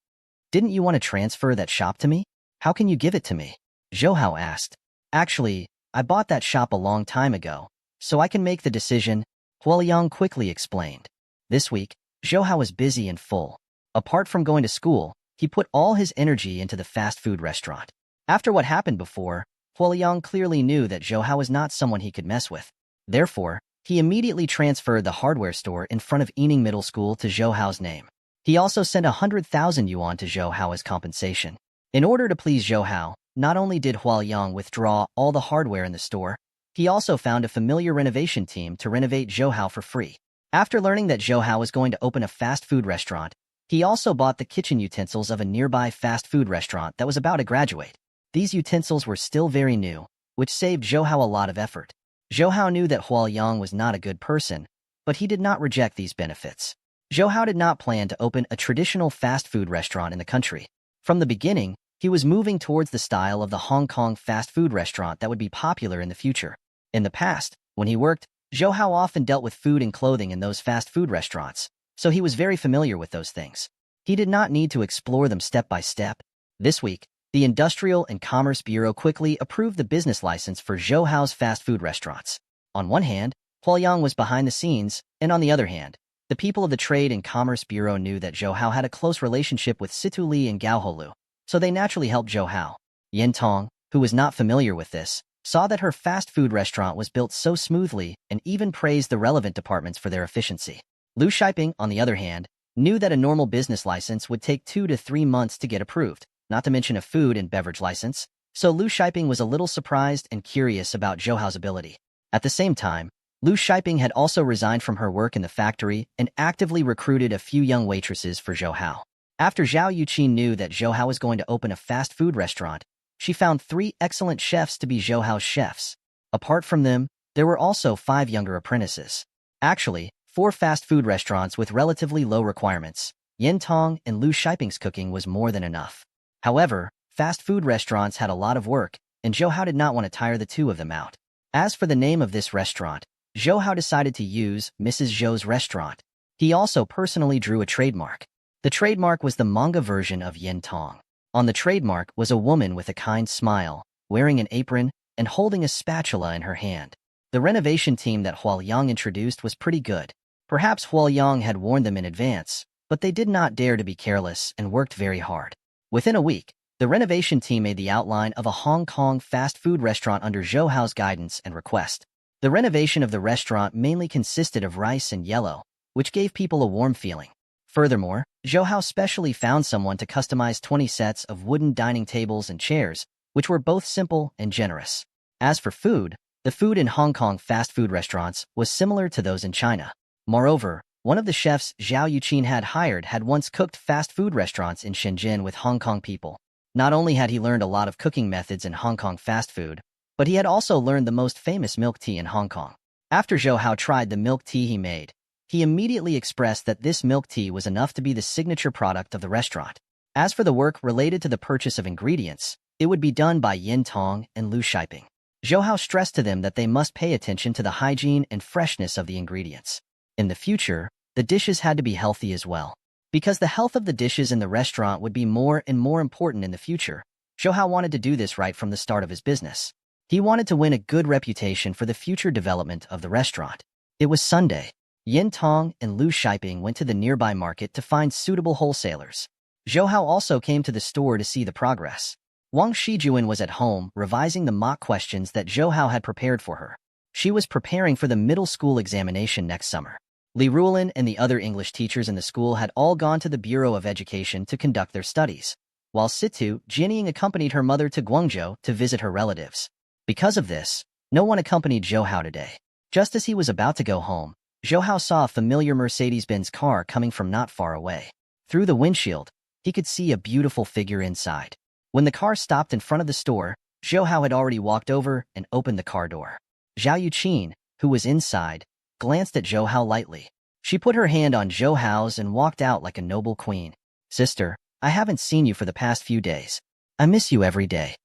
"Didn't you want to transfer that shop to me? How can you give it to me?" Zhou Hao asked. "Actually, I bought that shop a long time ago, so I can make the decision," Huoyang quickly explained. This week, Zhou Hao was busy and full. Apart from going to school, he put all his energy into the fast food restaurant. After what happened before, Huoyang clearly knew that Zhou Hao was not someone he could mess with. Therefore, he immediately transferred the hardware store in front of Yining Middle School to Zhou Hao's name. He also sent 100,000 yuan to Zhou Hao as compensation. In order to please Zhou Hao, not only did Huoyang withdraw all the hardware in the store, he also found a familiar renovation team to renovate Zhou Hao for free. After learning that Zhou Hao was going to open a fast food restaurant, he also bought the kitchen utensils of a nearby fast food restaurant that was about to graduate. These utensils were still very new, which saved Zhou Hao a lot of effort. Zhou Hao knew that Huoyang was not a good person, but he did not reject these benefits. Zhou Hao did not plan to open a traditional fast food restaurant in the country. From the beginning, he was moving towards the style of the Hong Kong fast food restaurant that would be popular in the future. In the past, when he worked, Zhou Hao often dealt with food and clothing in those fast food restaurants, so he was very familiar with those things. He did not need to explore them step by step. This week, the Industrial and Commerce Bureau quickly approved the business license for Zhou Hao's fast food restaurants. On one hand, Huoyang was behind the scenes, and on the other hand, the people of the Trade and Commerce Bureau knew that Zhou Hao had a close relationship with Situ Li and Gao Holu, so they naturally helped Zhou Hao. Yen Tong, who was not familiar with this, saw that her fast food restaurant was built so smoothly and even praised the relevant departments for their efficiency. Lu Shiping, on the other hand, knew that a normal business license would take 2 to 3 months to get approved, not to mention a food and beverage license, so Lu Shiping was a little surprised and curious about Zhou Hao's ability. At the same time, Lu Shiping had also resigned from her work in the factory and actively recruited a few young waitresses for Zhou Hao. After Zhao Yuqin knew that Zhou Hao was going to open a fast food restaurant, she found 3 excellent chefs to be Zhou Hao's chefs. Apart from them, there were also 5 younger apprentices. Actually, 4 fast food restaurants with relatively low requirements, Yen Tong and Lu Shiping's cooking was more than enough. However, fast food restaurants had a lot of work, and Zhou Hao did not want to tire the 2 of them out. As for the name of this restaurant, Zhou Hao decided to use Mrs. Zhou's Restaurant. He also personally drew a trademark. The trademark was the manga version of Yen Tong. On the trademark was a woman with a kind smile, wearing an apron, and holding a spatula in her hand. The renovation team that Huoyang introduced was pretty good. Perhaps Huoyang had warned them in advance, but they did not dare to be careless and worked very hard. Within a week, the renovation team made the outline of a Hong Kong fast food restaurant under Zhou Hao's guidance and request. The renovation of the restaurant mainly consisted of rice and yellow, which gave people a warm feeling. Furthermore, Zhou Hao specially found someone to customize 20 sets of wooden dining tables and chairs, which were both simple and generous. As for food, the food in Hong Kong fast food restaurants was similar to those in China. Moreover, one of the chefs Zhao Yuqin had hired had once cooked fast food restaurants in Shenzhen with Hong Kong people. Not only had he learned a lot of cooking methods in Hong Kong fast food, but he had also learned the most famous milk tea in Hong Kong. After Zhou Hao tried the milk tea he made, he immediately expressed that this milk tea was enough to be the signature product of the restaurant. As for the work related to the purchase of ingredients, it would be done by Yen Tong and Lu Shiping. Zhou Hao stressed to them that they must pay attention to the hygiene and freshness of the ingredients. In the future, the dishes had to be healthy as well. Because the health of the dishes in the restaurant would be more and more important in the future, Zhou Hao wanted to do this right from the start of his business. He wanted to win a good reputation for the future development of the restaurant. It was Sunday. Yin Tong and Lu Shiping went to the nearby market to find suitable wholesalers. Zhou Hao also came to the store to see the progress. Wang Shijuan was at home, revising the mock questions that Zhou Hao had prepared for her. She was preparing for the middle school examination next summer. Li Ruolin and the other English teachers in the school had all gone to the Bureau of Education to conduct their studies, while Situ Jianying accompanied her mother to Guangzhou to visit her relatives. Because of this, no one accompanied Zhou Hao today. Just as he was about to go home, Zhou Hao saw a familiar Mercedes-Benz car coming from not far away. Through the windshield, he could see a beautiful figure inside. When the car stopped in front of the store, Zhou Hao had already walked over and opened the car door. Zhao Yuqin, who was inside, glanced at Zhou Hao lightly. She put her hand on Zhou Hao's and walked out like a noble queen. "Sister, I haven't seen you for the past few days. I miss you every day."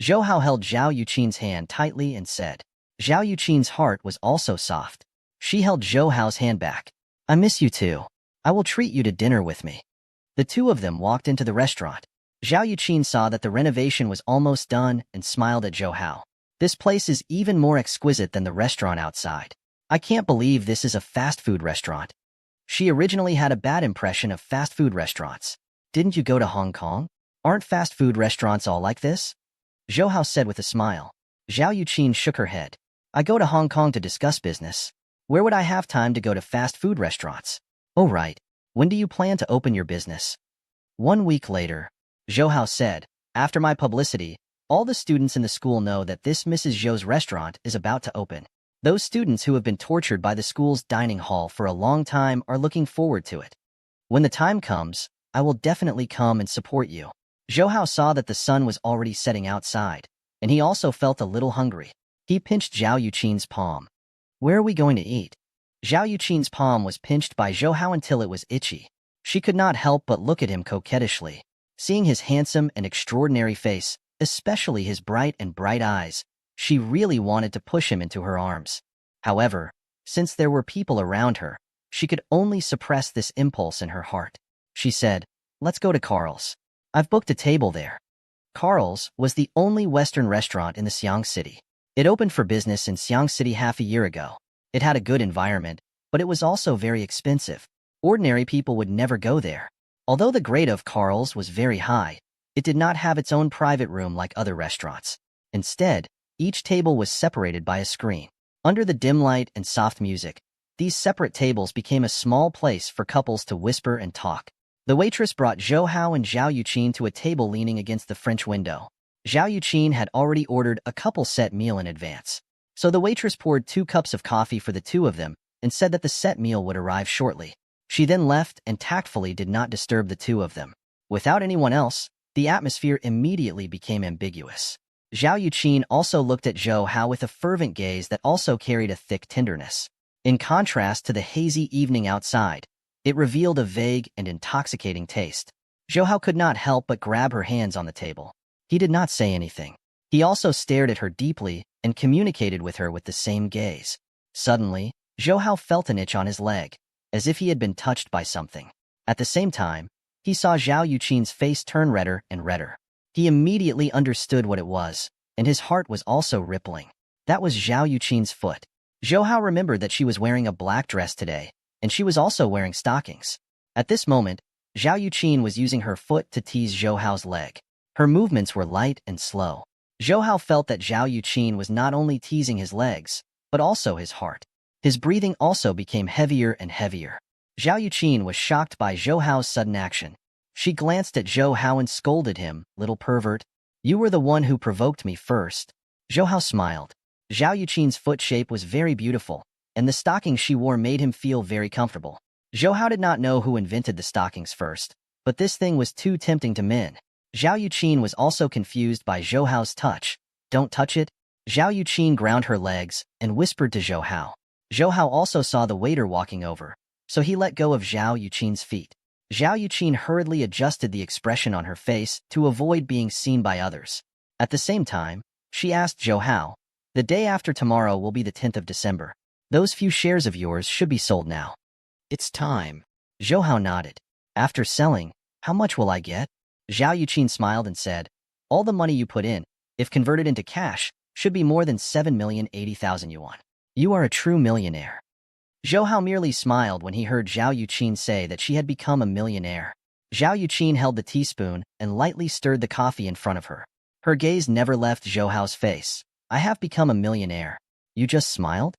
Zhou Hao held Zhao Yuqin's hand tightly and said. Zhao Yuqin's heart was also soft. She held Zhou Hao's hand back. "I miss you too. I will treat you to dinner with me." The two of them walked into the restaurant. Zhao Yuqin saw that the renovation was almost done and smiled at Zhou Hao. "This place is even more exquisite than the restaurant outside. I can't believe this is a fast food restaurant." She originally had a bad impression of fast food restaurants. "Didn't you go to Hong Kong? Aren't fast food restaurants all like this?" Zhou Hao said with a smile. Zhao Yuqin shook her head. "I go to Hong Kong to discuss business. Where would I have time to go to fast food restaurants?" "Oh right. When do you plan to open your business?" 1 week later, Zhou Hao said. "After my publicity, all the students in the school know that this Mrs. Zhou's restaurant is about to open. Those students who have been tortured by the school's dining hall for a long time are looking forward to it. When the time comes, I will definitely come and support you." Zhou Hao saw that the sun was already setting outside, and he also felt a little hungry. He pinched Zhao Yuqin's palm. "Where are we going to eat?" Zhao Yuqin's palm was pinched by Zhou Hao until it was itchy. She could not help but look at him coquettishly. Seeing his handsome and extraordinary face, especially his bright eyes, she really wanted to push him into her arms. However, since there were people around her, she could only suppress this impulse in her heart. She said, "Let's go to Carl's. I've booked a table there." Carl's was the only Western restaurant in the Xiang City. It opened for business in Xiang City half a year ago. It had a good environment, but it was also very expensive. Ordinary people would never go there. Although the grade of Carl's was very high, it did not have its own private room like other restaurants. Instead, each table was separated by a screen. Under the dim light and soft music, these separate tables became a small place for couples to whisper and talk. The waitress brought Zhou Hao and Zhao Yuqin to a table leaning against the French window. Zhao Yuqin had already ordered a couple-set meal in advance. So the waitress poured 2 cups of coffee for the two of them and said that the set meal would arrive shortly. She then left and tactfully did not disturb the two of them. Without anyone else, the atmosphere immediately became ambiguous. Zhao Yuqin also looked at Zhou Hao with a fervent gaze that also carried a thick tenderness. In contrast to the hazy evening outside, it revealed a vague and intoxicating taste. Zhou Hao could not help but grab her hands on the table. He did not say anything. He also stared at her deeply and communicated with her with the same gaze. Suddenly, Zhou Hao felt an itch on his leg, as if he had been touched by something. At the same time, he saw Zhao Yuqin's face turn redder and redder. He immediately understood what it was, and his heart was also rippling. That was Zhao Yuqin's foot. Zhou Hao remembered that she was wearing a black dress today, and she was also wearing stockings. At this moment, Zhao Yuqin was using her foot to tease Zhou Hao's leg. Her movements were light and slow. Zhou Hao felt that Zhao Yuqin was not only teasing his legs, but also his heart. His breathing also became heavier and heavier. Zhao Yuqin was shocked by Zhou Hao's sudden action. She glanced at Zhou Hao and scolded him, "Little pervert. You were the one who provoked me first." Zhou Hao smiled. Zhao Yuqin's foot shape was very beautiful, and the stockings she wore made him feel very comfortable. Zhou Hao did not know who invented the stockings first, but this thing was too tempting to men. Zhao Yuqin was also confused by Zhou Hao's touch. "Don't touch it." Zhao Yuqin ground her legs and whispered to Zhou Hao. Zhou Hao also saw the waiter walking over, so he let go of Zhao Yuqin's feet. Zhao Yuqin hurriedly adjusted the expression on her face to avoid being seen by others. At the same time, she asked Zhou Hao, "The day after tomorrow will be the 10th of December. Those few shares of yours should be sold now." "It's time." Zhou Hao nodded. "After selling, how much will I get?" Zhao Yuqin smiled and said, "All the money you put in, if converted into cash, should be more than 7,080,000 yuan. You are a true millionaire. Zhou Hao merely smiled when he heard Zhao Yuqin say that she had become a millionaire. Zhao Yuqin held the teaspoon and lightly stirred the coffee in front of her. Her gaze never left Zhou Hao's face. I have become a millionaire. You just smiled?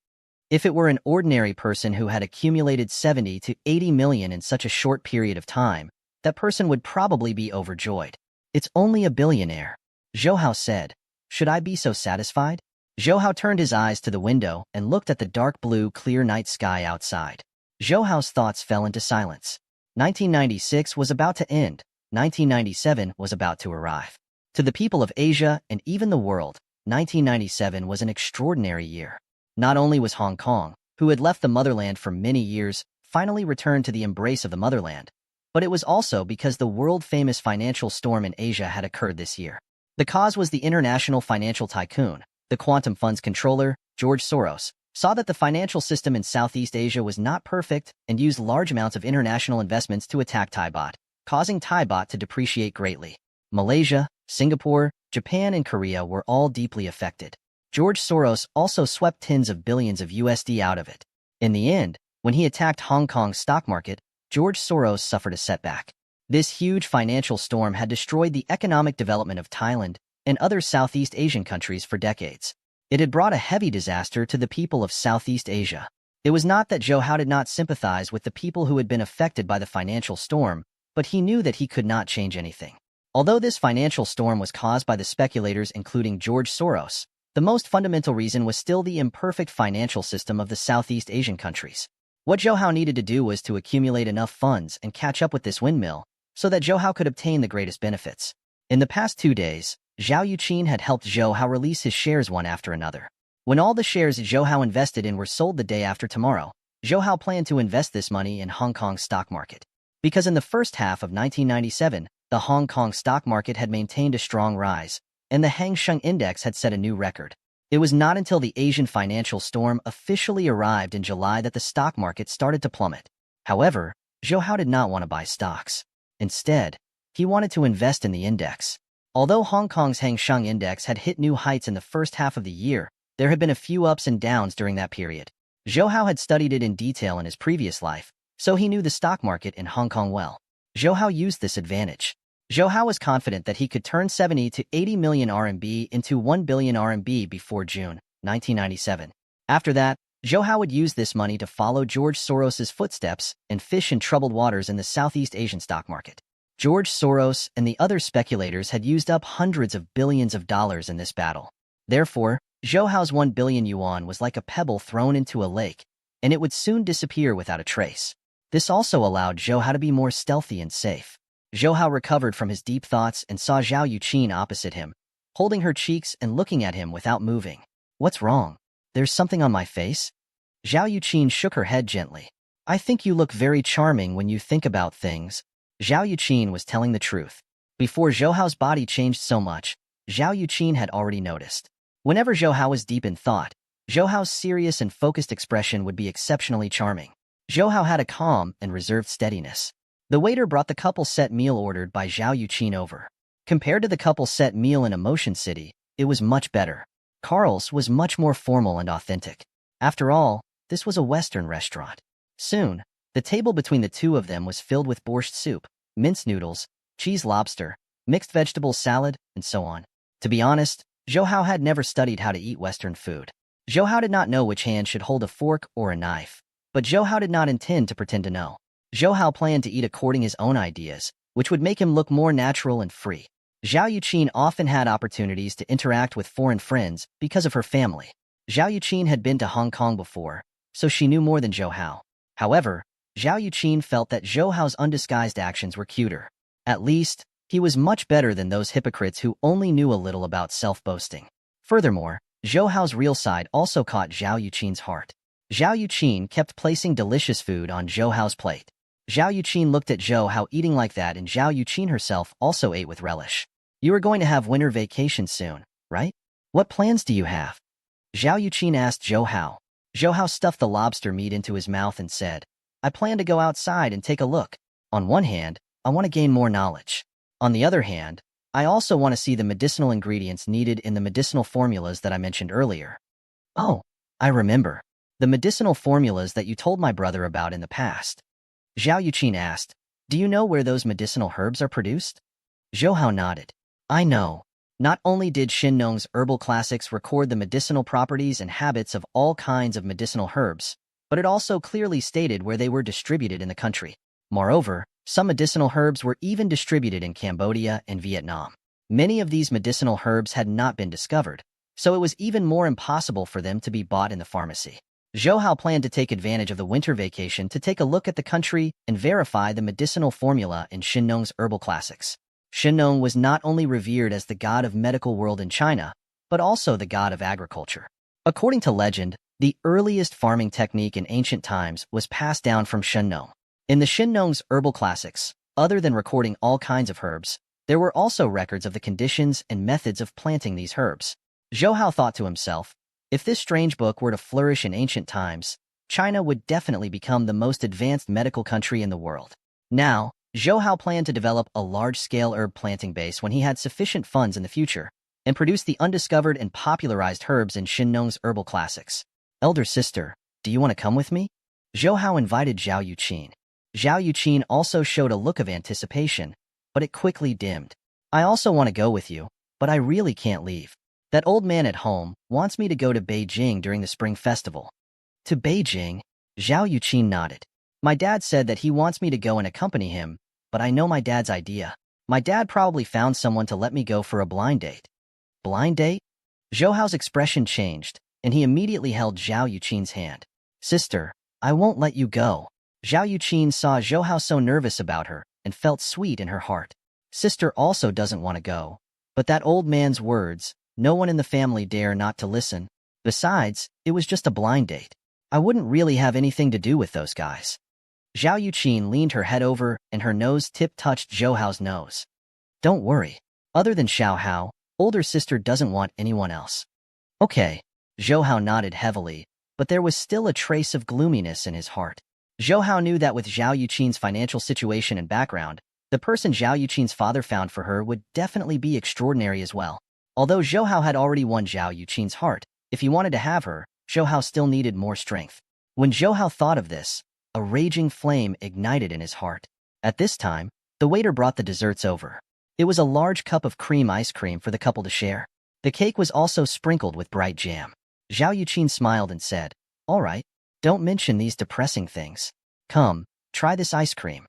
If it were an ordinary person who had accumulated 70 to 80 million in such a short period of time, that person would probably be overjoyed. It's only a billionaire. Zhou Hao said. Should I be so satisfied? Zhou Hao turned his eyes to the window and looked at the dark blue, clear night sky outside. Zhou Hao's thoughts fell into silence. 1996 was about to end. 1997 was about to arrive. To the people of Asia and even the world, 1997 was an extraordinary year. Not only was Hong Kong, who had left the motherland for many years, finally returned to the embrace of the motherland, but it was also because the world-famous financial storm in Asia had occurred this year. The cause was the international financial tycoon, the quantum funds controller, George Soros, saw that the financial system in Southeast Asia was not perfect and used large amounts of international investments to attack Thai baht, causing Thai baht to depreciate greatly. Malaysia, Singapore, Japan, and Korea were all deeply affected. George Soros also swept tens of billions of USD out of it. In the end, when he attacked Hong Kong's stock market, George Soros suffered a setback. This huge financial storm had destroyed the economic development of Thailand and other Southeast Asian countries for decades. It had brought a heavy disaster to the people of Southeast Asia. It was not that Zhou Hao did not sympathize with the people who had been affected by the financial storm, but he knew that he could not change anything. Although this financial storm was caused by the speculators including George Soros, the most fundamental reason was still the imperfect financial system of the Southeast Asian countries. What Zhou Hao needed to do was to accumulate enough funds and catch up with this windmill so that Zhou Hao could obtain the greatest benefits. In the past 2 days, Zhao Yuqin had helped Zhou Hao release his shares one after another. When all the shares Zhou Hao invested in were sold the day after tomorrow, Zhou Hao planned to invest this money in Hong Kong's stock market. Because in the first half of 1997, the Hong Kong stock market had maintained a strong rise, and the Hang Seng Index had set a new record. It was not until the Asian financial storm officially arrived in July that the stock market started to plummet. However, Zhou Hao did not want to buy stocks. Instead, he wanted to invest in the index. Although Hong Kong's Hang Seng Index had hit new heights in the first half of the year, there had been a few ups and downs during that period. Zhou Hao had studied it in detail in his previous life, so he knew the stock market in Hong Kong well. Zhou Hao used this advantage. Zhou Hao was confident that he could turn 70 to 80 million RMB into 1 billion RMB before June 1997. After that, Zhou Hao would use this money to follow George Soros's footsteps and fish in troubled waters in the Southeast Asian stock market. George Soros and the other speculators had used up hundreds of billions of dollars in this battle. Therefore, Zhou Hao's 1 billion yuan was like a pebble thrown into a lake, and it would soon disappear without a trace. This also allowed Zhou Hao to be more stealthy and safe. Zhou Hao recovered from his deep thoughts and saw Zhao Yuqin opposite him, holding her cheeks and looking at him without moving. What's wrong? There's something on my face? Zhao Yuqin shook her head gently. I think you look very charming when you think about things. Zhao Yuqin was telling the truth. Before Zhou Hao's body changed so much, Zhao Yuqin had already noticed. Whenever Zhou Hao was deep in thought, Zhou Hao's serious and focused expression would be exceptionally charming. Zhou Hao had a calm and reserved steadiness. The waiter brought the couple-set meal ordered by Zhao Yuqin over. Compared to the couple-set meal in Emotion City, it was much better. Carl's was much more formal and authentic. After all, this was a Western restaurant. Soon, the table between the two of them was filled with borscht soup, minced noodles, cheese lobster, mixed vegetable salad, and so on. To be honest, Zhou Hao had never studied how to eat Western food. Zhou Hao did not know which hand should hold a fork or a knife. But Zhou Hao did not intend to pretend to know. Zhou Hao planned to eat according his own ideas, which would make him look more natural and free. Zhao Yuqin often had opportunities to interact with foreign friends because of her family. Zhao Yuqin had been to Hong Kong before, so she knew more than Zhou Hao. However, Zhao Yuqin felt that Zhou Hao's undisguised actions were cuter. At least, he was much better than those hypocrites who only knew a little about self-boasting. Furthermore, Zhou Hao's real side also caught Zhao Yuqin's heart. Zhao Yuqin kept placing delicious food on Zhou Hao's plate. Zhao Yuqin looked at Zhou Hao eating like that, and Zhao Yuqin herself also ate with relish. You are going to have winter vacation soon, right? What plans do you have? Zhao Yuqin asked Zhou Hao. Zhou Hao stuffed the lobster meat into his mouth and said, I plan to go outside and take a look. On one hand, I want to gain more knowledge. On the other hand, I also want to see the medicinal ingredients needed in the medicinal formulas that I mentioned earlier. Oh, I remember. The medicinal formulas that you told my brother about in the past. Zhao Yuqin asked, do you know where those medicinal herbs are produced? Zhou Hao nodded. I know. Not only did Nong's herbal classics record the medicinal properties and habits of all kinds of medicinal herbs, but it also clearly stated where they were distributed in the country. Moreover, some medicinal herbs were even distributed in Cambodia and Vietnam. Many of these medicinal herbs had not been discovered, so it was even more impossible for them to be bought in the pharmacy. Zhou Hao planned to take advantage of the winter vacation to take a look at the country and verify the medicinal formula in Nong's herbal classics. Nong was not only revered as the god of medical world in China, but also the god of agriculture. According to legend, the earliest farming technique in ancient times was passed down from Nong. In the Nong's herbal classics, other than recording all kinds of herbs, there were also records of the conditions and methods of planting these herbs. Zhou Hao thought to himself, if this strange book were to flourish in ancient times, China would definitely become the most advanced medical country in the world. Now, Zhou Hao planned to develop a large-scale herb planting base when he had sufficient funds in the future, and produce the undiscovered and popularized herbs in Nong's herbal classics. Elder sister, do you want to come with me? Zhou Hao invited Zhao Yuqin. Zhao Yuqin also showed a look of anticipation, but it quickly dimmed. I also want to go with you, but I really can't leave. That old man at home wants me to go to Beijing during the Spring Festival. To Beijing? Zhao Yuqin nodded. My dad said that he wants me to go and accompany him, but I know my dad's idea. My dad probably found someone to let me go for a blind date. Blind date? Zhou Hao's expression changed, and he immediately held Zhao Yuqin's hand. Sister, I won't let you go. Zhao Yuqin saw Zhou Hao so nervous about her and felt sweet in her heart. Sister also doesn't want to go. But that old man's words, no one in the family dare not to listen. Besides, it was just a blind date. I wouldn't really have anything to do with those guys. Zhao Yuqin leaned her head over and her nose tip touched Zhou Hao's nose. Don't worry. Other than Xiao Hao, older sister doesn't want anyone else. Okay. Zhou Hao nodded heavily, but there was still a trace of gloominess in his heart. Zhou Hao knew that with Zhao Yuqin's financial situation and background, the person Zhao Yuqin's father found for her would definitely be extraordinary as well. Although Zhou Hao had already won Zhao Yuqin's heart, if he wanted to have her, Zhou Hao still needed more strength. When Zhou Hao thought of this, a raging flame ignited in his heart. At this time, the waiter brought the desserts over. It was a large cup of cream ice cream for the couple to share. The cake was also sprinkled with bright jam. Zhao Yuqin smiled and said, all right, don't mention these depressing things. Come, try this ice cream.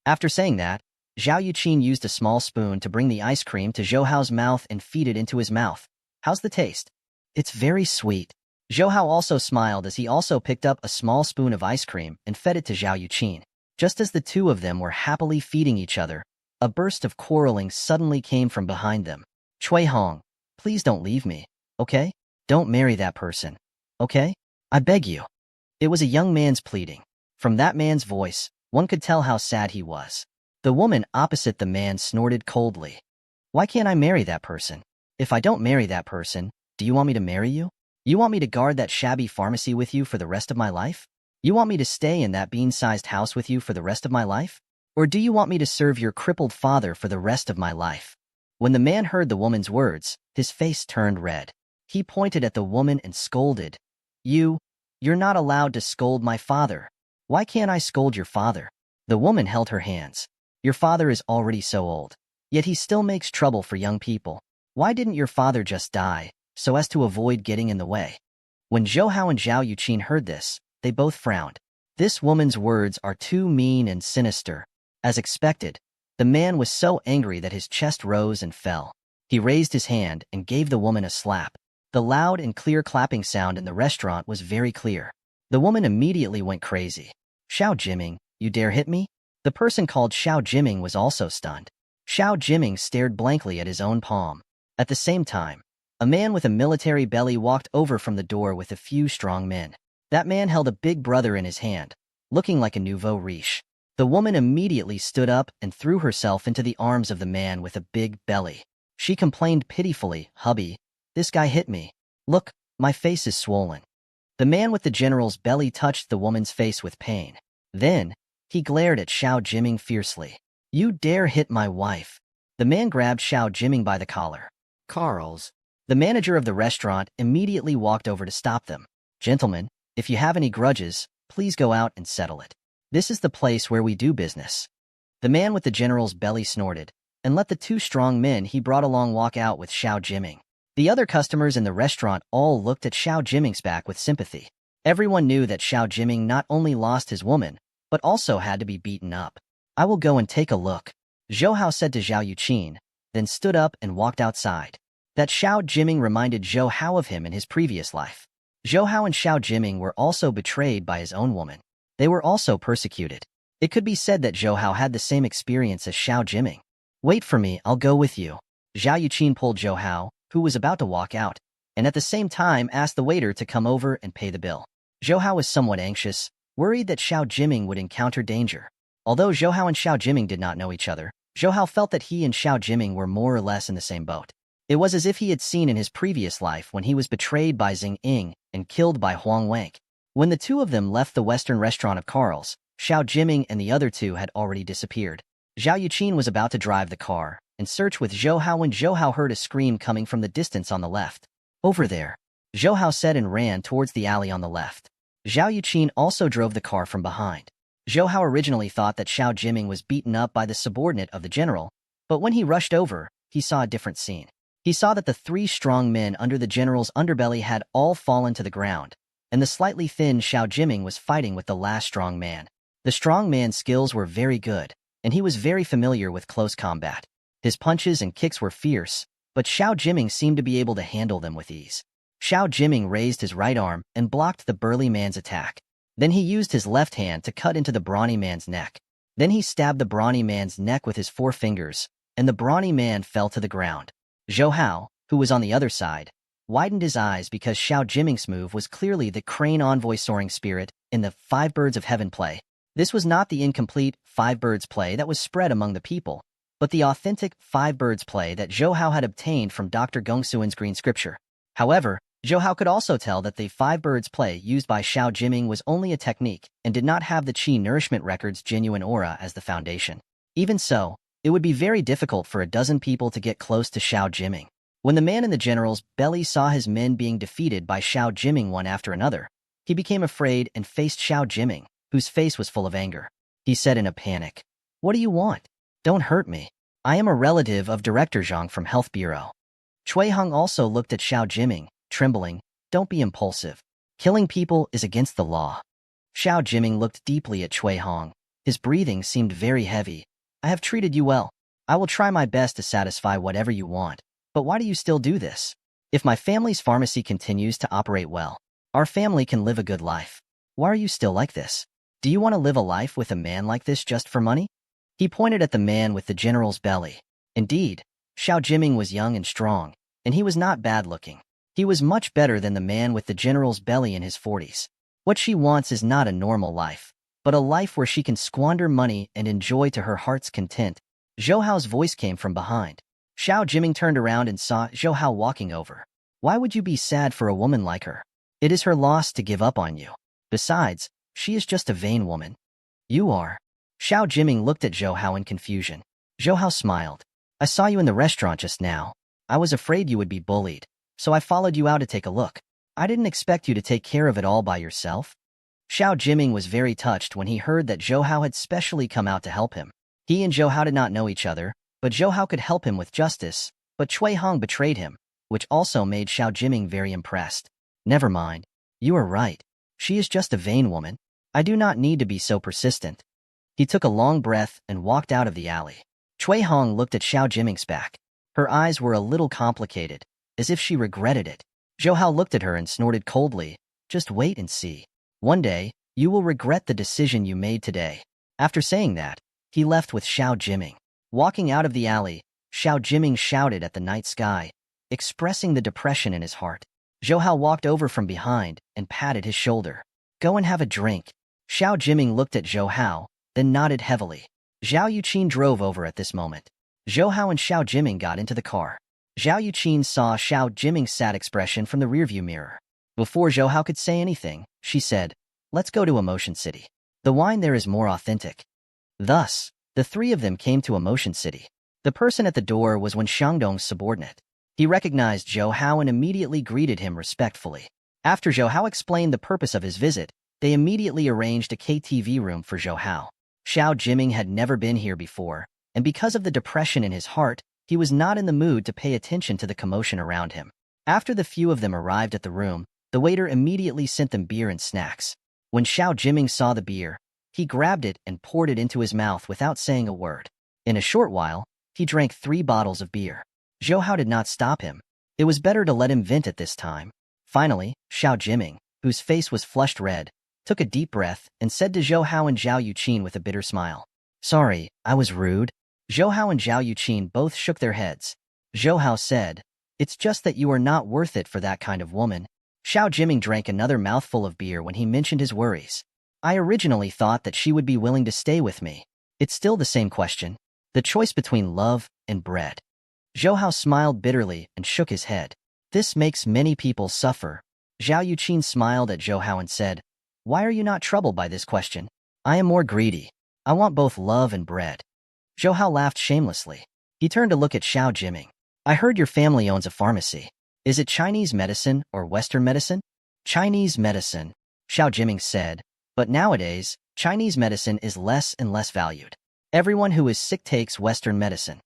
After saying that, Zhao Yuqin used a small spoon to bring the ice cream to Zhou Hao's mouth and feed it into his mouth. How's the taste? It's very sweet. Zhou Hao also smiled as he also picked up a small spoon of ice cream and fed it to Zhao Yuqin. Just as the two of them were happily feeding each other, a burst of quarreling suddenly came from behind them. Cui Hong, please don't leave me, okay? Don't marry that person, okay? I beg you. It was a young man's pleading. From that man's voice, one could tell how sad he was. The woman opposite the man snorted coldly. Why can't I marry that person? If I don't marry that person, do you want me to marry you? You want me to guard that shabby pharmacy with you for the rest of my life? You want me to stay in that bean-sized house with you for the rest of my life? Or do you want me to serve your crippled father for the rest of my life? When the man heard the woman's words, his face turned red. He pointed at the woman and scolded. You're not allowed to scold my father. Why can't I scold your father? The woman held her hands. Your father is already so old. Yet he still makes trouble for young people. Why didn't your father just die, so as to avoid getting in the way? When Zhou Hao and Zhao Yuqin heard this, they both frowned. This woman's words are too mean and sinister. As expected, the man was so angry that his chest rose and fell. He raised his hand and gave the woman a slap. The loud and clear clapping sound in the restaurant was very clear. The woman immediately went crazy. Xiao Jiming, you dare hit me? The person called Xiao Jiming was also stunned. Xiao Jiming stared blankly at his own palm. At the same time, a man with a military belly walked over from the door with a few strong men. That man held a big brother in his hand, looking like a nouveau riche. The woman immediately stood up and threw herself into the arms of the man with a big belly. She complained pitifully, hubby, this guy hit me. Look, my face is swollen. The man with the general's belly touched the woman's face with pain. Then, he glared at Xiao Jiming fiercely. You dare hit my wife. The man grabbed Xiao Jiming by the collar. Carl's. The manager of the restaurant immediately walked over to stop them. Gentlemen, if you have any grudges, please go out and settle it. This is the place where we do business. The man with the general's belly snorted and let the two strong men he brought along walk out with Xiao Jiming. The other customers in the restaurant all looked at Xiao Jiming's back with sympathy. Everyone knew that Xiao Jiming not only lost his woman, but also had to be beaten up. I will go and take a look, Zhou Hao said to Zhao Yuqin, then stood up and walked outside. That Xiao Jiming reminded Zhou Hao of him in his previous life. Zhou Hao and Xiao Jiming were also betrayed by his own woman. They were also persecuted. It could be said that Zhou Hao had the same experience as Xiao Jiming. Wait for me, I'll go with you. Zhao Yuqin pulled Zhou Hao, who was about to walk out, and at the same time asked the waiter to come over and pay the bill. Zhou Hao was somewhat anxious, worried that Xiao Jiming would encounter danger. Although Zhou Hao and Xiao Jiming did not know each other, Zhou Hao felt that he and Xiao Jiming were more or less in the same boat. It was as if he had seen in his previous life when he was betrayed by Xing Ying and killed by Huang Wank. When the two of them left the Western restaurant of Carl's, Xiao Jiming and the other two had already disappeared. Zhao Yuqin was about to drive the car and search with Zhou Hao when Zhou Hao heard a scream coming from the distance on the left. Over there, Zhou Hao said and ran towards the alley on the left. Zhao Yuqin also drove the car from behind. Zhou Hao originally thought that Xiao Jiming was beaten up by the subordinate of the general, but when he rushed over, he saw a different scene. He saw that the three strong men under the general's underbelly had all fallen to the ground, and the slightly thin Xiao Jiming was fighting with the last strong man. The strong man's skills were very good, and he was very familiar with close combat. His punches and kicks were fierce, but Xiao Jiming seemed to be able to handle them with ease. Xiao Jiming raised his right arm and blocked the burly man's attack. Then he used his left hand to cut into the brawny man's neck. Then he stabbed the brawny man's neck with his 4 fingers, and the brawny man fell to the ground. Zhou Hao, who was on the other side, widened his eyes because Xiao Jiming's move was clearly the crane envoy soaring spirit in the 5 birds of heaven play. This was not the incomplete 5 birds play that was spread among the people, but the authentic 5 birds play that Zhou Hao had obtained from Dr. Gongsuan's green scripture. However, Zhou Hao could also tell that the 5 birds play used by Xiao Jiming was only a technique and did not have the Qi Nourishment Record's genuine aura as the foundation. Even so, it would be very difficult for a dozen people to get close to Xiao Jiming. When the man in the general's belly saw his men being defeated by Xiao Jiming one after another, he became afraid and faced Xiao Jiming, whose face was full of anger. He said in a panic, "What do you want? Don't hurt me. I am a relative of Director Zhang from Health Bureau." Cui Hong also looked at Xiao Jiming, trembling. "Don't be impulsive. Killing people is against the law." Xiao Jiming looked deeply at Cui Hong. His breathing seemed very heavy. "I have treated you well. I will try my best to satisfy whatever you want. But why do you still do this? If my family's pharmacy continues to operate well, our family can live a good life. Why are you still like this? Do you want to live a life with a man like this just for money?" He pointed at the man with the general's belly. Indeed, Xiao Jiming was young and strong, and he was not bad-looking. He was much better than the man with the general's belly in his 40s. What she wants is not a normal life, but a life where she can squander money and enjoy to her heart's content. Zhou Hao's voice came from behind. Xiao Jiming turned around and saw Zhou Hao walking over. "Why would you be sad for a woman like her? It is her loss to give up on you. Besides, she is just a vain woman." "You are." Xiao Jiming looked at Zhou Hao in confusion. Zhou Hao smiled. "I saw you in the restaurant just now. I was afraid you would be bullied, so I followed you out to take a look. I didn't expect you to take care of it all by yourself." Xiao Jiming was very touched when he heard that Zhou Hao had specially come out to help him. He and Zhou Hao did not know each other, but Zhou Hao could help him with justice, but Cui Hong betrayed him, which also made Xiao Jiming very impressed. "Never mind. You are right. She is just a vain woman. I do not need to be so persistent." He took a long breath and walked out of the alley. Cui Hong looked at Xiao Jiming's back. Her eyes were a little complicated, as if she regretted it. Zhou Hao looked at her and snorted coldly. "Just wait and see. One day, you will regret the decision you made today." After saying that, he left with Xiao Jiming. Walking out of the alley, Xiao Jiming shouted at the night sky, expressing the depression in his heart. Zhou Hao walked over from behind and patted his shoulder. "Go and have a drink." Xiao Jiming looked at Zhou Hao, then nodded heavily. Zhao Yuqin drove over at this moment. Zhou Hao and Xiao Jiming got into the car. Zhao Yuqin saw Xiao Jiming's sad expression from the rearview mirror. Before Zhou Hao could say anything, she said, "Let's go to Emotion City. The wine there is more authentic." Thus, the three of them came to Emotion City. The person at the door was Wen Xiangdong's subordinate. He recognized Zhou Hao and immediately greeted him respectfully. After Zhou Hao explained the purpose of his visit, they immediately arranged a KTV room for Zhou Hao. Xiao Jiming had never been here before, and because of the depression in his heart, he was not in the mood to pay attention to the commotion around him. After the few of them arrived at the room, the waiter immediately sent them beer and snacks. When Xiao Jiming saw the beer, he grabbed it and poured it into his mouth without saying a word. In a short while, he drank 3 bottles of beer. Zhou Hao did not stop him. It was better to let him vent at this time. Finally, Xiao Jiming, whose face was flushed red, took a deep breath and said to Zhou Hao and Zhao Yuqin with a bitter smile, "Sorry, I was rude." Zhou Hao and Zhao Yuqin both shook their heads. Zhou Hao said, "It's just that you are not worth it for that kind of woman." Xiao Jiming drank another mouthful of beer when he mentioned his worries. "I originally thought that she would be willing to stay with me. It's still the same question. The choice between love and bread." Zhou Hao smiled bitterly and shook his head. "This makes many people suffer." Zhao Yuqin smiled at Zhou Hao and said, "Why are you not troubled by this question? I am more greedy. I want both love and bread." Zhou Hao laughed shamelessly. He turned to look at Xiao Jiming. "I heard your family owns a pharmacy. Is it Chinese medicine or Western medicine?" "Chinese medicine," Xiao Jiming said, "but nowadays, Chinese medicine is less and less valued. Everyone who is sick takes Western medicine."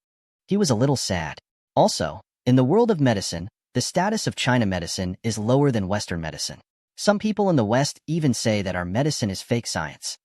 He was a little sad. Also, in the world of medicine, the status of China medicine is lower than Western medicine. Some people in the West even say that our medicine is fake science.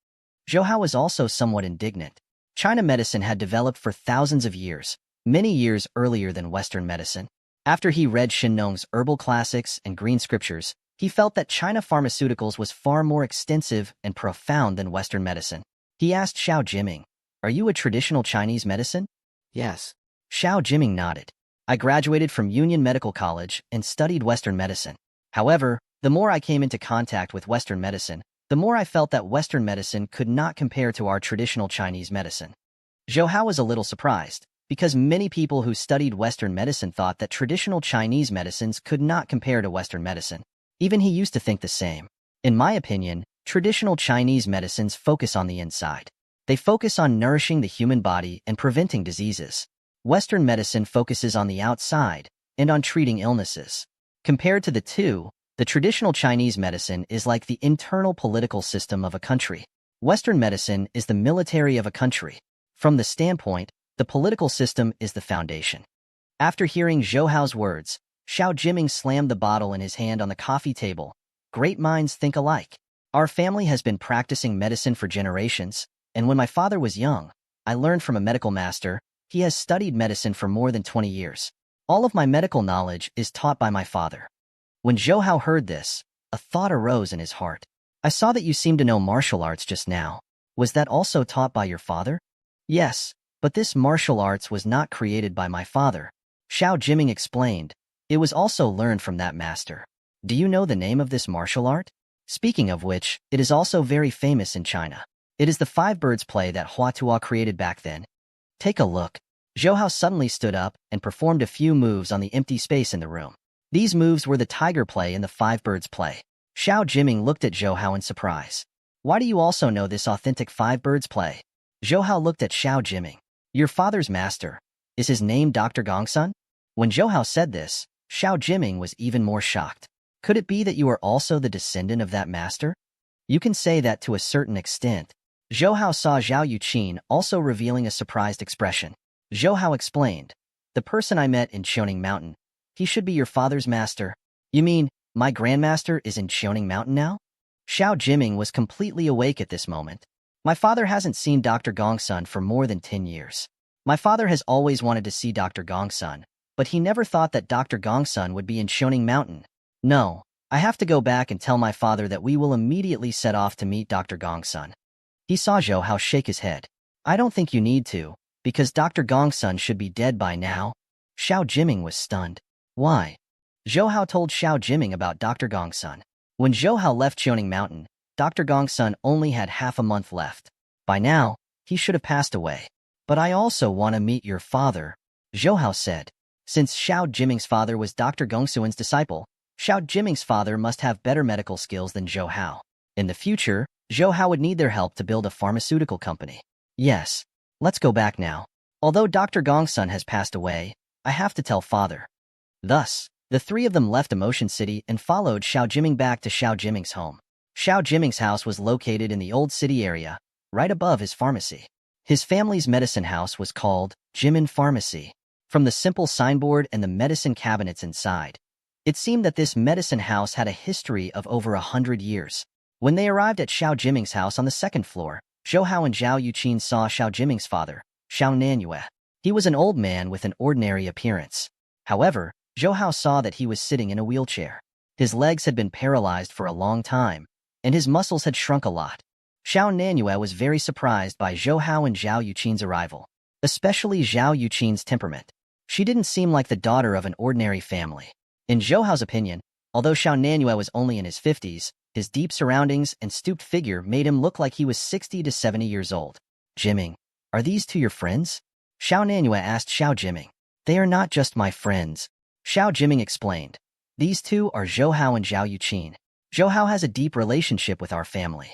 Zhou Hao was also somewhat indignant. China medicine had developed for thousands of years, many years earlier than Western medicine. After he read Shen Nong's herbal classics and green scriptures, he felt that China pharmaceuticals was far more extensive and profound than Western medicine. He asked Xiao Jiming, "Are you a traditional Chinese medicine?" Yes. Xiao Jiming nodded. "I graduated from Union Medical College and studied Western medicine. However, the more I came into contact with Western medicine, the more I felt that Western medicine could not compare to our traditional Chinese medicine." Zhou Hao was a little surprised, because many people who studied Western medicine thought that traditional Chinese medicines could not compare to Western medicine. Even he used to think the same. In my opinion, traditional Chinese medicines focus on the inside. They focus on nourishing the human body and preventing diseases. Western medicine focuses on the outside and on treating illnesses. Compared to the two, the traditional Chinese medicine is like the internal political system of a country. Western medicine is the military of a country. From the standpoint, the political system is the foundation. After hearing Zhou Hao's words, Xiao Jiming slammed the bottle in his hand on the coffee table. "Great minds think alike. Our family has been practicing medicine for generations, and when my father was young, I learned from a medical master. He has studied medicine for more than 20 years. All of my medical knowledge is taught by my father." When Zhou Hao heard this, a thought arose in his heart. "I saw that you seemed to know martial arts just now. Was that also taught by your father?" "Yes, but this martial arts was not created by my father," Xiao Jiming explained. "It was also learned from that master." "Do you know the name of this martial art?" "Speaking of which, it is also very famous in China. It is the Five Birds play that Hua Tuo created back then." "Take a look." Zhou Hao suddenly stood up and performed a few moves on the empty space in the room. These moves were the tiger play and the Five Birds play. Xiao Jiming looked at Zhou Hao in surprise. "Why do you also know this authentic Five Birds play?" Zhou Hao looked at Xiao Jiming. "Your father's master. Is his name Dr. Gongsun?" When Zhou Hao said this, Xiao Jiming was even more shocked. "Could it be that you are also the descendant of that master?" "You can say that to a certain extent." Zhou Hao saw Zhao Yuqin also revealing a surprised expression. Zhou Hao explained, "The person I met in Qiuning Mountain, he should be your father's master." "You mean, my grandmaster is in Qiuning Mountain now?" Xiao Jiming was completely awake at this moment. "My father hasn't seen Dr. Gongsun for more than 10 years. My father has always wanted to see Dr. Gongsun, but he never thought that Dr. Gongsun would be in Qiuning Mountain. No, I have to go back and tell my father that we will immediately set off to meet Dr. Gongsun." He saw Zhou Hao shake his head. "I don't think you need to, because Dr. Gongsun should be dead by now." Xiao Jiming was stunned. "Why?" Zhou Hao told Xiao Jiming about Dr. Gongsun. When Zhou Hao left Qiuning Mountain, Dr. Gongsun only had half a month left. By now, he should have passed away. "But I also want to meet your father," Zhou Hao said. Since Xiao Jiming's father was Dr. Gongsun's disciple, Xiao Jiming's father must have better medical skills than Zhou Hao. In the future, Zhou Hao would need their help to build a pharmaceutical company. "Yes. Let's go back now." Although Dr. Gongsun has passed away, I have to tell father. Thus, the three of them left Emotion City and followed Xiao Jiming back to Xiao Jiming's home. Xiao Jiming's house was located in the old city area, right above his pharmacy. His family's medicine house was called Jimin Pharmacy. From the simple signboard and the medicine cabinets inside, it seemed that this medicine house had a history of over 100 years. When they arrived at Xiao Jiming's house on the second floor, Zhou Hao and Zhao Yuqin saw Xiao Jiming's father, Xiao Nanyue. He was an old man with an ordinary appearance. However, Zhou Hao saw that he was sitting in a wheelchair. His legs had been paralyzed for a long time, and his muscles had shrunk a lot. Xiao Nanyue was very surprised by Zhou Hao and Zhao Yuqin's arrival, especially Zhao Yuqin's temperament. She didn't seem like the daughter of an ordinary family. In Zhou Hao's opinion, although Xiao Nanyue was only in his 50s, his deep surroundings and stooped figure made him look like he was 60 to 70 years old. Jiming, are these two your friends? Xiao Nanyue asked Xiao Jiming. They are not just my friends, Xiao Jiming explained. These two are Zhou Hao and Zhao Yuqin. Zhou Hao has a deep relationship with our family.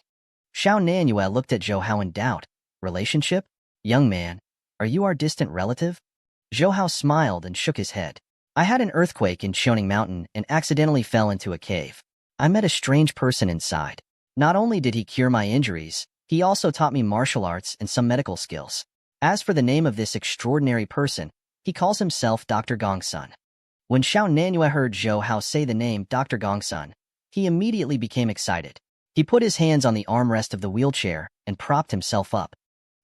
Xiao Nanyue looked at Zhou Hao in doubt. Relationship? Young man, are you our distant relative? Zhou Hao smiled and shook his head. I had an earthquake in Qiuning Mountain and accidentally fell into a cave. I met a strange person inside. Not only did he cure my injuries, he also taught me martial arts and some medical skills. As for the name of this extraordinary person, he calls himself Dr. Gongsun. When Xiao Nanyue heard Zhou Hao say the name Dr. Gongsun, he immediately became excited. He put his hands on the armrest of the wheelchair and propped himself up.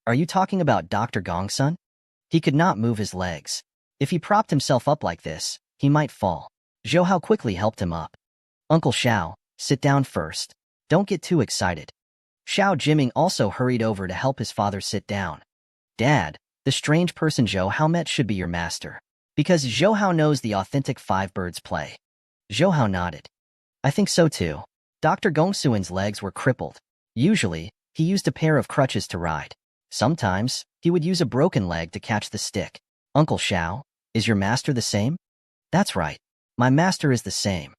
Are you talking about Dr. Gongsun? He could not move his legs. If he propped himself up like this, he might fall. Zhou Hao quickly helped him up. Uncle Xiao, sit down first. Don't get too excited. Xiao Jiming also hurried over to help his father sit down. Dad, the strange person Zhou Hao met should be your master. Because Zhou Hao knows the authentic five birds play. Zhou Hao nodded. I think so too. Dr. Gongsuin's legs were crippled. Usually, he used a pair of crutches to ride. Sometimes, he would use a broken leg to catch the stick. Uncle Xiao, is your master the same? That's right. My master is the same.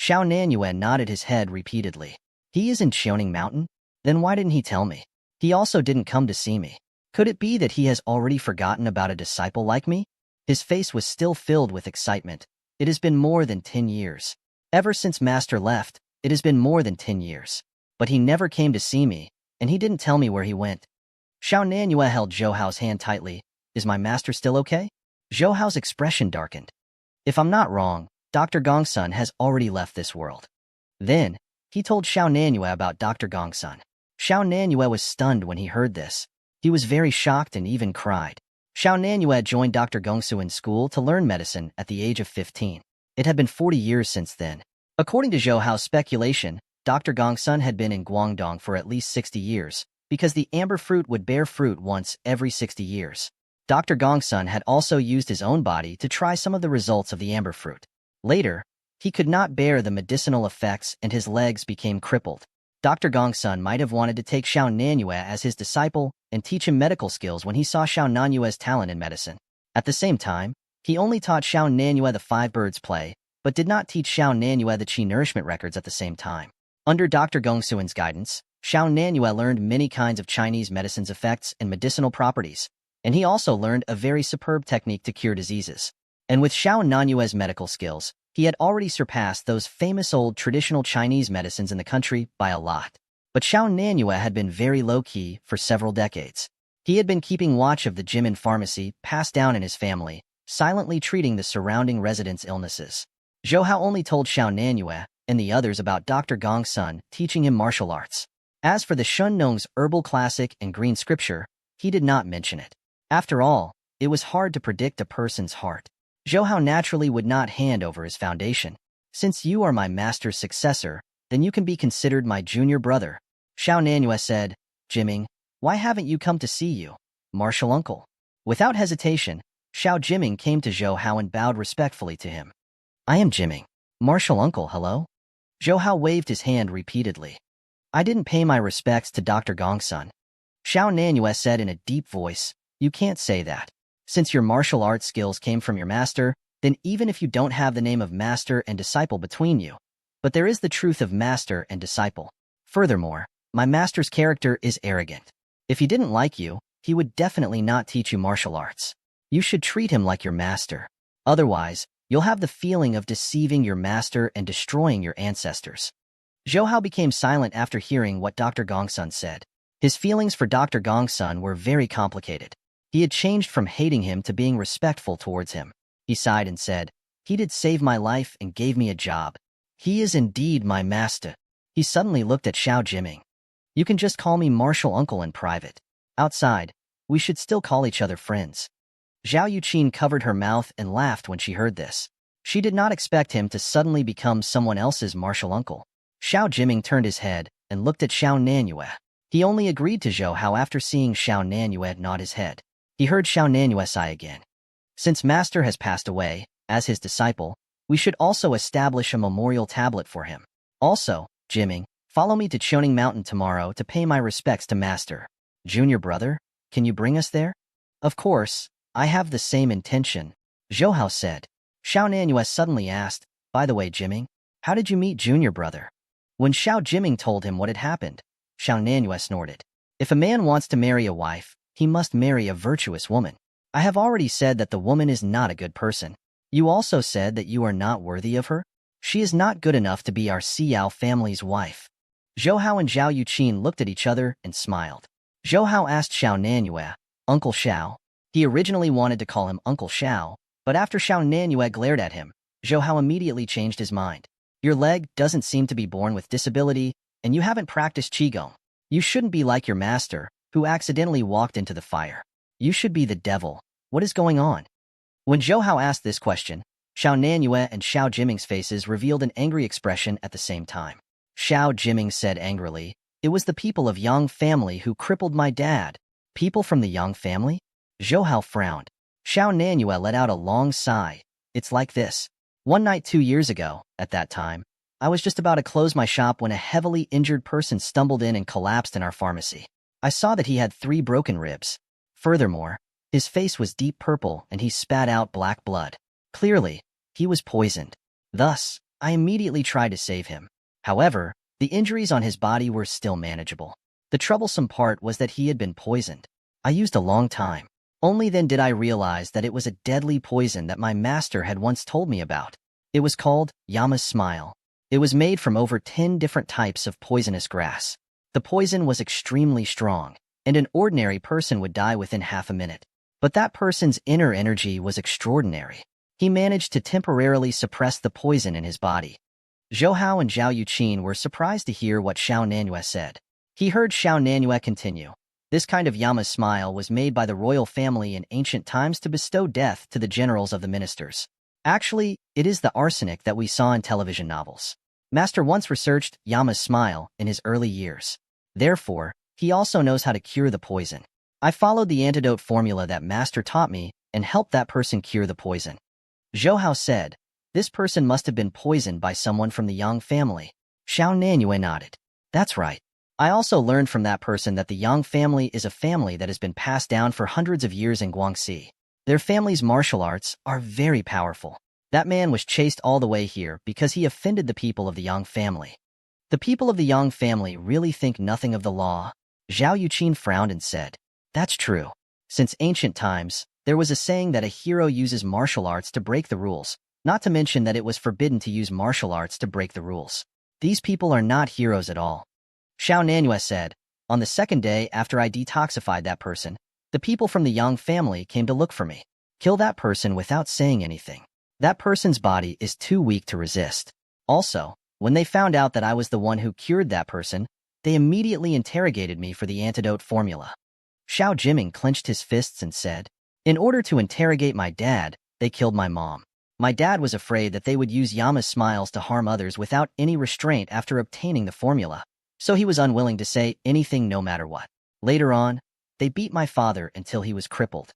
Xiao Nanyue nodded his head repeatedly. He is in Qiuning Mountain? Then why didn't he tell me? He also didn't come to see me. Could it be that he has already forgotten about a disciple like me? His face was still filled with excitement. It has been more than 10 years. Ever since Master left, it has been more than 10 years. But he never came to see me, and he didn't tell me where he went. Xiao Nanyue held Zhou Hao's hand tightly. Is my master still okay? Zhou Hao's expression darkened. If I'm not wrong, Dr. Gongsun has already left this world. Then, he told Xiao Nanyue about Dr. Gongsun. Xiao Nanyue was stunned when he heard this. He was very shocked and even cried. Xiao Nanyue joined Dr. Gongsu in school to learn medicine at the age of 15. It had been 40 years since then. According to Zhou Hao's speculation, Dr. Gongsun had been in Guangdong for at least 60 years, because the amber fruit would bear fruit once every 60 years. Dr. Gongsun had also used his own body to try some of the results of the amber fruit. Later, he could not bear the medicinal effects and his legs became crippled. Dr. Gongsun might have wanted to take Xiao Nanyue as his disciple and teach him medical skills when he saw Xiao Nanyue's talent in medicine. At the same time, he only taught Xiao Nanyue the five birds play, but did not teach Xiao Nanyue the qi nourishment records at the same time. Under Dr. Gongsuin's guidance, Xiao Nanyue learned many kinds of Chinese medicine's effects and medicinal properties, and he also learned a very superb technique to cure diseases. And with Xiao Nanyue's medical skills, he had already surpassed those famous old traditional Chinese medicines in the country by a lot. But Xiao Nanyue had been very low-key for several decades. He had been keeping watch of the Jimin pharmacy passed down in his family, silently treating the surrounding residents' illnesses. Zhou Hao only told Xiao Nanyue and the others about Dr. Gongsun teaching him martial arts. As for the Shun Nong's herbal classic and green scripture, he did not mention it. After all, it was hard to predict a person's heart. Zhou Hao naturally would not hand over his foundation. Since you are my master's successor, then you can be considered my junior brother. Xiao Nanyue said, Jiming, why haven't you come to see you, martial uncle? Without hesitation, Xiao Jiming came to Zhou Hao and bowed respectfully to him. I am Jiming. Martial uncle, hello? Zhou Hao waved his hand repeatedly. I didn't pay my respects to Dr. Gongsun. Xiao Nanyue said in a deep voice, you can't say that. Since your martial arts skills came from your master, then even if you don't have the name of master and disciple between you, but there is the truth of master and disciple. Furthermore, my master's character is arrogant. If he didn't like you, he would definitely not teach you martial arts. You should treat him like your master. Otherwise, you'll have the feeling of deceiving your master and destroying your ancestors. Zhou Hao became silent after hearing what Dr. Gongsun said. His feelings for Dr. Gongsun were very complicated. He had changed from hating him to being respectful towards him. He sighed and said, "He did save my life and gave me a job. He is indeed my master." He suddenly looked at Xiao Jiming. "You can just call me Martial Uncle in private. Outside, we should still call each other friends." Zhao Yuqin covered her mouth and laughed when she heard this. She did not expect him to suddenly become someone else's martial uncle. Xiao Jiming turned his head and looked at Xiao Nanyue. He only agreed to Zhou Hao after seeing Xiao Nanyue nod his head. He heard Xiao Nanyue sigh again. "Since Master has passed away, as his disciple, we should also establish a memorial tablet for him. Also, Jiming, follow me to Choning Mountain tomorrow to pay my respects to Master. Junior brother, can you bring us there?" "Of course, I have the same intention," Zhou Hao said. Xiao Nanyue suddenly asked, "By the way, Jiming, how did you meet Junior brother?" When Xiao Jiming told him what had happened, Xiao Nanyue snorted. "If a man wants to marry a wife, he must marry a virtuous woman. I have already said that the woman is not a good person. You also said that you are not worthy of her? She is not good enough to be our Xiao family's wife." Zhou Hao and Zhao Yuqin looked at each other and smiled. Zhou Hao asked Xiao Nanyue, "Uncle Xiao?" He originally wanted to call him Uncle Xiao, but after Xiao Nanyue glared at him, Zhou Hao immediately changed his mind. "Your leg doesn't seem to be born with disability, and you haven't practiced Qigong. You shouldn't be like your master, who accidentally walked into the fire. You should be the devil. What is going on?" When Zhou Hao asked this question, Xiao Nanyue and Xiao Jiming's faces revealed an angry expression at the same time. Xiao Jiming said angrily, "It was the people of Yang family who crippled my dad." "People from the Yang family?" Zhou Hao frowned. Xiao Nanyue let out a long sigh. "It's like this. One night 2 years ago, at that time, I was just about to close my shop when a heavily injured person stumbled in and collapsed in our pharmacy. I saw that he had 3 broken ribs. Furthermore, his face was deep purple and he spat out black blood. Clearly, he was poisoned. Thus, I immediately tried to save him. However, the injuries on his body were still manageable. The troublesome part was that he had been poisoned. I used a long time. Only then did I realize that it was a deadly poison that my master had once told me about. It was called Yama's Smile. It was made from over 10 different types of poisonous grass. The poison was extremely strong, and an ordinary person would die within half a minute. But that person's inner energy was extraordinary. He managed to temporarily suppress the poison in his body. Zhou Hao and Zhao Yuqin were surprised to hear what Xiao Nanyue said. He heard Xiao Nanyue continue. "This kind of Yama's Smile was made by the royal family in ancient times to bestow death to the generals of the ministers. Actually, it is the arsenic that we saw in television novels. Master once researched Yama's Smile in his early years. Therefore, he also knows how to cure the poison. I followed the antidote formula that Master taught me and helped that person cure the poison." Zhou Hao said, "This person must have been poisoned by someone from the Yang family." Xiao Nanyue nodded. "That's right. I also learned from that person that the Yang family is a family that has been passed down for hundreds of years in Guangxi. Their family's martial arts are very powerful. That man was chased all the way here because he offended the people of the Yang family." "The people of the Yang family really think nothing of the law?" Zhao Yuqin frowned and said, "That's true. Since ancient times, there was a saying that a hero uses martial arts to break the rules, not to mention that it was forbidden to use martial arts to break the rules. These people are not heroes at all." Xiao Nanyue said, "On the second day after I detoxified that person, the people from the Yang family came to look for me. Kill that person without saying anything. That person's body is too weak to resist. Also, when they found out that I was the one who cured that person, they immediately interrogated me for the antidote formula." Xiao Jiming clenched his fists and said, "In order to interrogate my dad, they killed my mom. My dad was afraid that they would use Yama's Smiles to harm others without any restraint after obtaining the formula, so he was unwilling to say anything no matter what. Later on, they beat my father until he was crippled."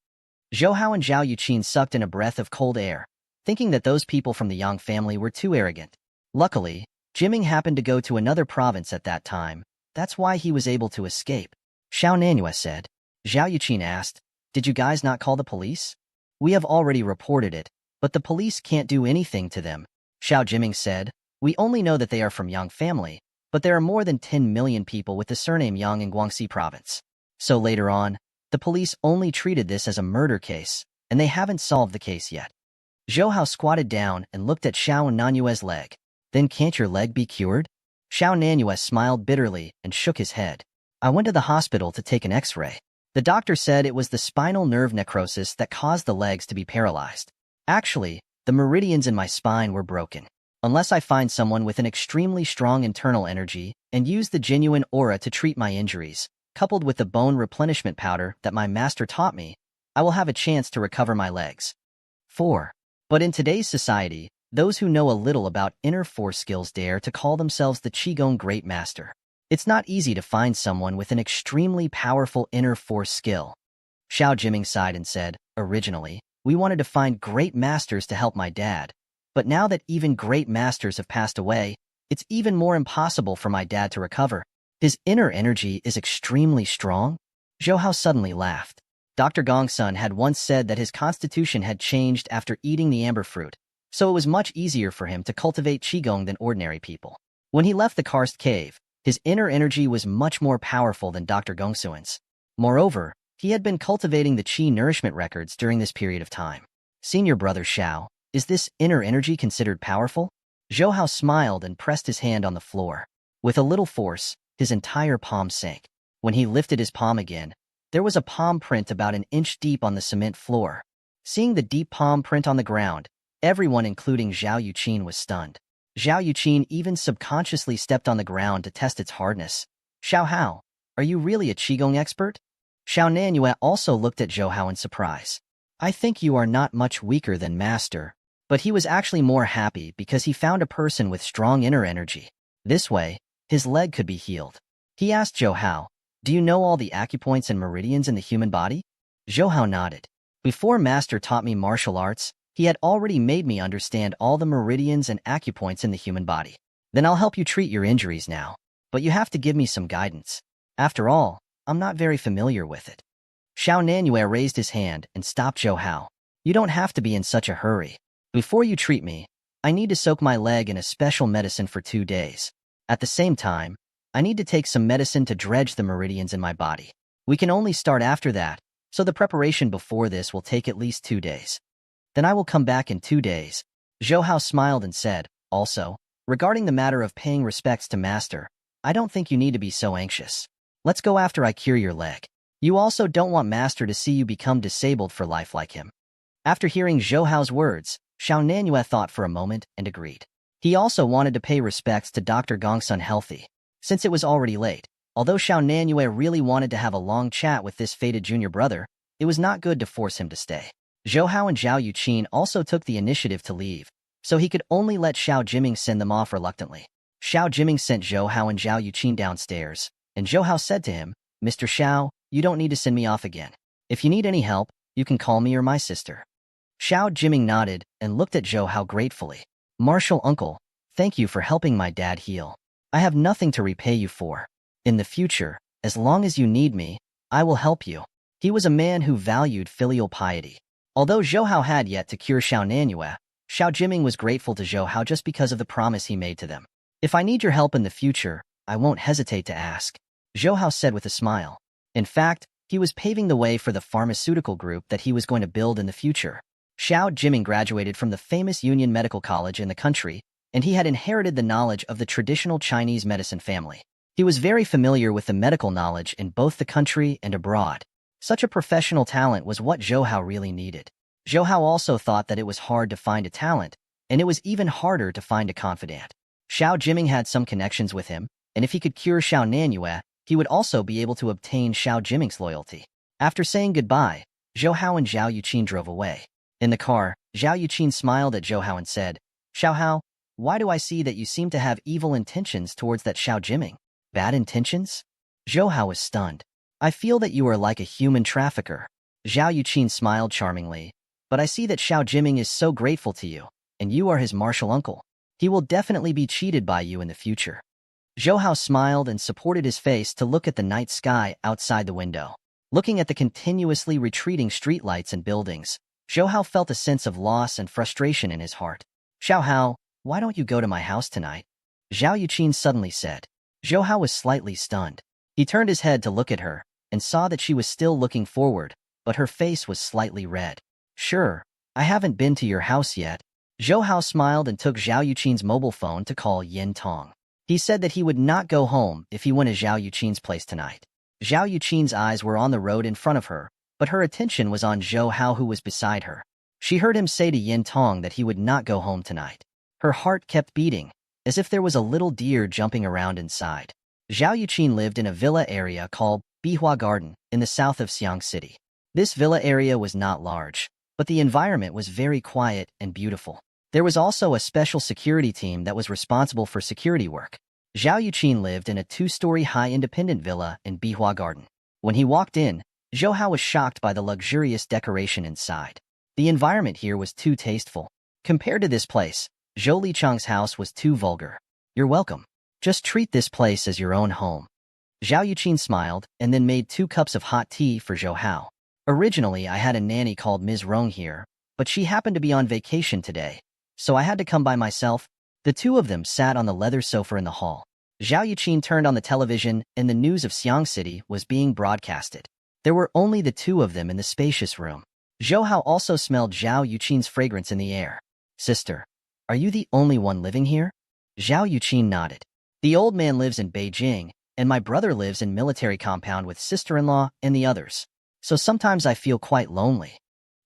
Zhou Hao and Zhao Yuqin sucked in a breath of cold air, thinking that those people from the Yang family were too arrogant. Luckily, Jiming happened to go to another province at that time. That's why he was able to escape. Xiao Nanyue said. Zhao Yuqin asked, "Did you guys not call the police?" "We have already reported it, but the police can't do anything to them." Xiao Jiming said, "We only know that they are from Yang family, but there are more than 10 million people with the surname Yang in Guangxi province. So later on, The police only treated this as a murder case, and they haven't solved the case yet. Zhou Hao squatted down and looked at Xiao Nanyue's leg. Then can't your leg be cured? Xiao Nanyue smiled bitterly and shook his head. I went to the hospital to take an x-ray. The doctor said it was the spinal nerve necrosis that caused the legs to be paralyzed. Actually, the meridians in my spine were broken. Unless I find someone with an extremely strong internal energy and use the genuine aura to treat my injuries, coupled with the bone replenishment powder that my master taught me, I will have a chance to recover my legs. 4. But in today's society, those who know a little about inner force skills dare to call themselves the Qigong Great Master. It's not easy to find someone with an extremely powerful inner force skill. Xiao Jiming sighed and said, originally, we wanted to find great masters to help my dad. But now that even great masters have passed away, it's even more impossible for my dad to recover. His inner energy is extremely strong? Zhou Hao suddenly laughed. Dr. Gongsun had once said that his constitution had changed after eating the amber fruit, so it was much easier for him to cultivate Qigong than ordinary people. When he left the karst cave, his inner energy was much more powerful than Dr. Gongsun's. Moreover, he had been cultivating the Qi nourishment records during this period of time. Senior brother Xiao, is this inner energy considered powerful? Zhou Hao smiled and pressed his hand on the floor. With a little force, his entire palm sank. When he lifted his palm again, there was a palm print about an inch deep on the cement floor. Seeing the deep palm print on the ground, everyone including Zhao Yuqin was stunned. Zhao Yuqin even subconsciously stepped on the ground to test its hardness. Xiao Hao, are you really a Qigong expert? Xiao Nanyue also looked at Zhou Hao in surprise. I think you are not much weaker than Master. But he was actually more happy because he found a person with strong inner energy. This way, his leg could be healed. He asked Zhou Hao, do you know all the acupoints and meridians in the human body? Zhou Hao nodded. Before Master taught me martial arts, he had already made me understand all the meridians and acupoints in the human body. Then I'll help you treat your injuries now. But you have to give me some guidance. After all, I'm not very familiar with it. Xiao Nanyue raised his hand and stopped Zhou Hao. You don't have to be in such a hurry. Before you treat me, I need to soak my leg in a special medicine for 2 days. At the same time, I need to take some medicine to dredge the meridians in my body. We can only start after that, so the preparation before this will take at least 2 days. Then I will come back in 2 days. Zhou Hao smiled and said, also, regarding the matter of paying respects to Master, I don't think you need to be so anxious. Let's go after I cure your leg. You also don't want Master to see you become disabled for life like him. After hearing Zhou Hao's words, Xiao Nanyue thought for a moment and agreed. He also wanted to pay respects to Dr. Gongsun Healthy. Since it was already late, although Xiao Nanyue really wanted to have a long chat with this fated junior brother, it was not good to force him to stay. Zhou Hao and Zhao Yuqin also took the initiative to leave, so he could only let Xiao Jiming send them off reluctantly. Xiao Jiming sent Zhou Hao and Zhao Yuqin downstairs, and Zhou Hao said to him, Mr. Xiao, you don't need to send me off again. If you need any help, you can call me or my sister. Xiao Jiming nodded and looked at Zhou Hao gratefully. Martial uncle, thank you for helping my dad heal. I have nothing to repay you for. In the future, as long as you need me, I will help you. He was a man who valued filial piety. Although Zhou Hao had yet to cure Xiao Nanyue, Xiao Jiming was grateful to Zhou Hao just because of the promise he made to them. If I need your help in the future, I won't hesitate to ask, Zhou Hao said with a smile. In fact, he was paving the way for the pharmaceutical group that he was going to build in the future. Xiao Jiming graduated from the famous Union Medical College in the country, and he had inherited the knowledge of the traditional Chinese medicine family. He was very familiar with the medical knowledge in both the country and abroad. Such a professional talent was what Zhou Hao really needed. Zhou Hao also thought that it was hard to find a talent, and it was even harder to find a confidant. Xiao Jiming had some connections with him, and if he could cure Xiao Nanyue, he would also be able to obtain Xiao Jiming's loyalty. After saying goodbye, Zhou Hao and Zhao Yuqin drove away. In the car, Zhao Yuqin smiled at Zhou Hao and said, Xiao Hao, why do I see that you seem to have evil intentions towards that Xiao Jiming? Bad intentions? Zhou Hao was stunned. I feel that you are like a human trafficker. Zhao Yuqin smiled charmingly, but I see that Xiao Jiming is so grateful to you, and you are his martial uncle. He will definitely be cheated by you in the future. Zhou Hao smiled and supported his face to look at the night sky outside the window. Looking at the continuously retreating streetlights and buildings, Zhou Hao felt a sense of loss and frustration in his heart. Xiao Hao, why don't you go to my house tonight? Zhao Yuqin suddenly said. Zhou Hao was slightly stunned. He turned his head to look at her, and saw that she was still looking forward, but her face was slightly red. Sure, I haven't been to your house yet. Zhou Hao smiled and took Zhao Yuqin's mobile phone to call Yin Tong. He said that he would not go home if he went to Zhao Yuqin's place tonight. Zhao Yuqin's eyes were on the road in front of her, but her attention was on Zhou Hao, who was beside her. She heard him say to Yin Tong that he would not go home tonight. Her heart kept beating, as if there was a little deer jumping around inside. Zhao Yuqin lived in a villa area called Bihua Garden in the south of Xiang City. This villa area was not large, but the environment was very quiet and beautiful. There was also a special security team that was responsible for security work. Zhao Yuqin lived in a 2-story high independent villa in Bihua Garden. When he walked in, Zhou Hao was shocked by the luxurious decoration inside. The environment here was too tasteful. Compared to this place, Zhou Lichang's house was too vulgar. You're welcome. Just treat this place as your own home. Zhao Yuqin smiled and then made 2 cups of hot tea for Zhou Hao. Originally, I had a nanny called Ms. Rong here, but she happened to be on vacation today, so I had to come by myself. The 2 of them sat on the leather sofa in the hall. Zhao Yuqin turned on the television and the news of Xiang City was being broadcasted. There were only the 2 of them in the spacious room. Zhou Hao also smelled Zhao Yuqin's fragrance in the air. Sister, are you the only one living here? Zhao Yuqin nodded. The old man lives in Beijing, and my brother lives in military compound with sister-in-law and the others. So sometimes I feel quite lonely.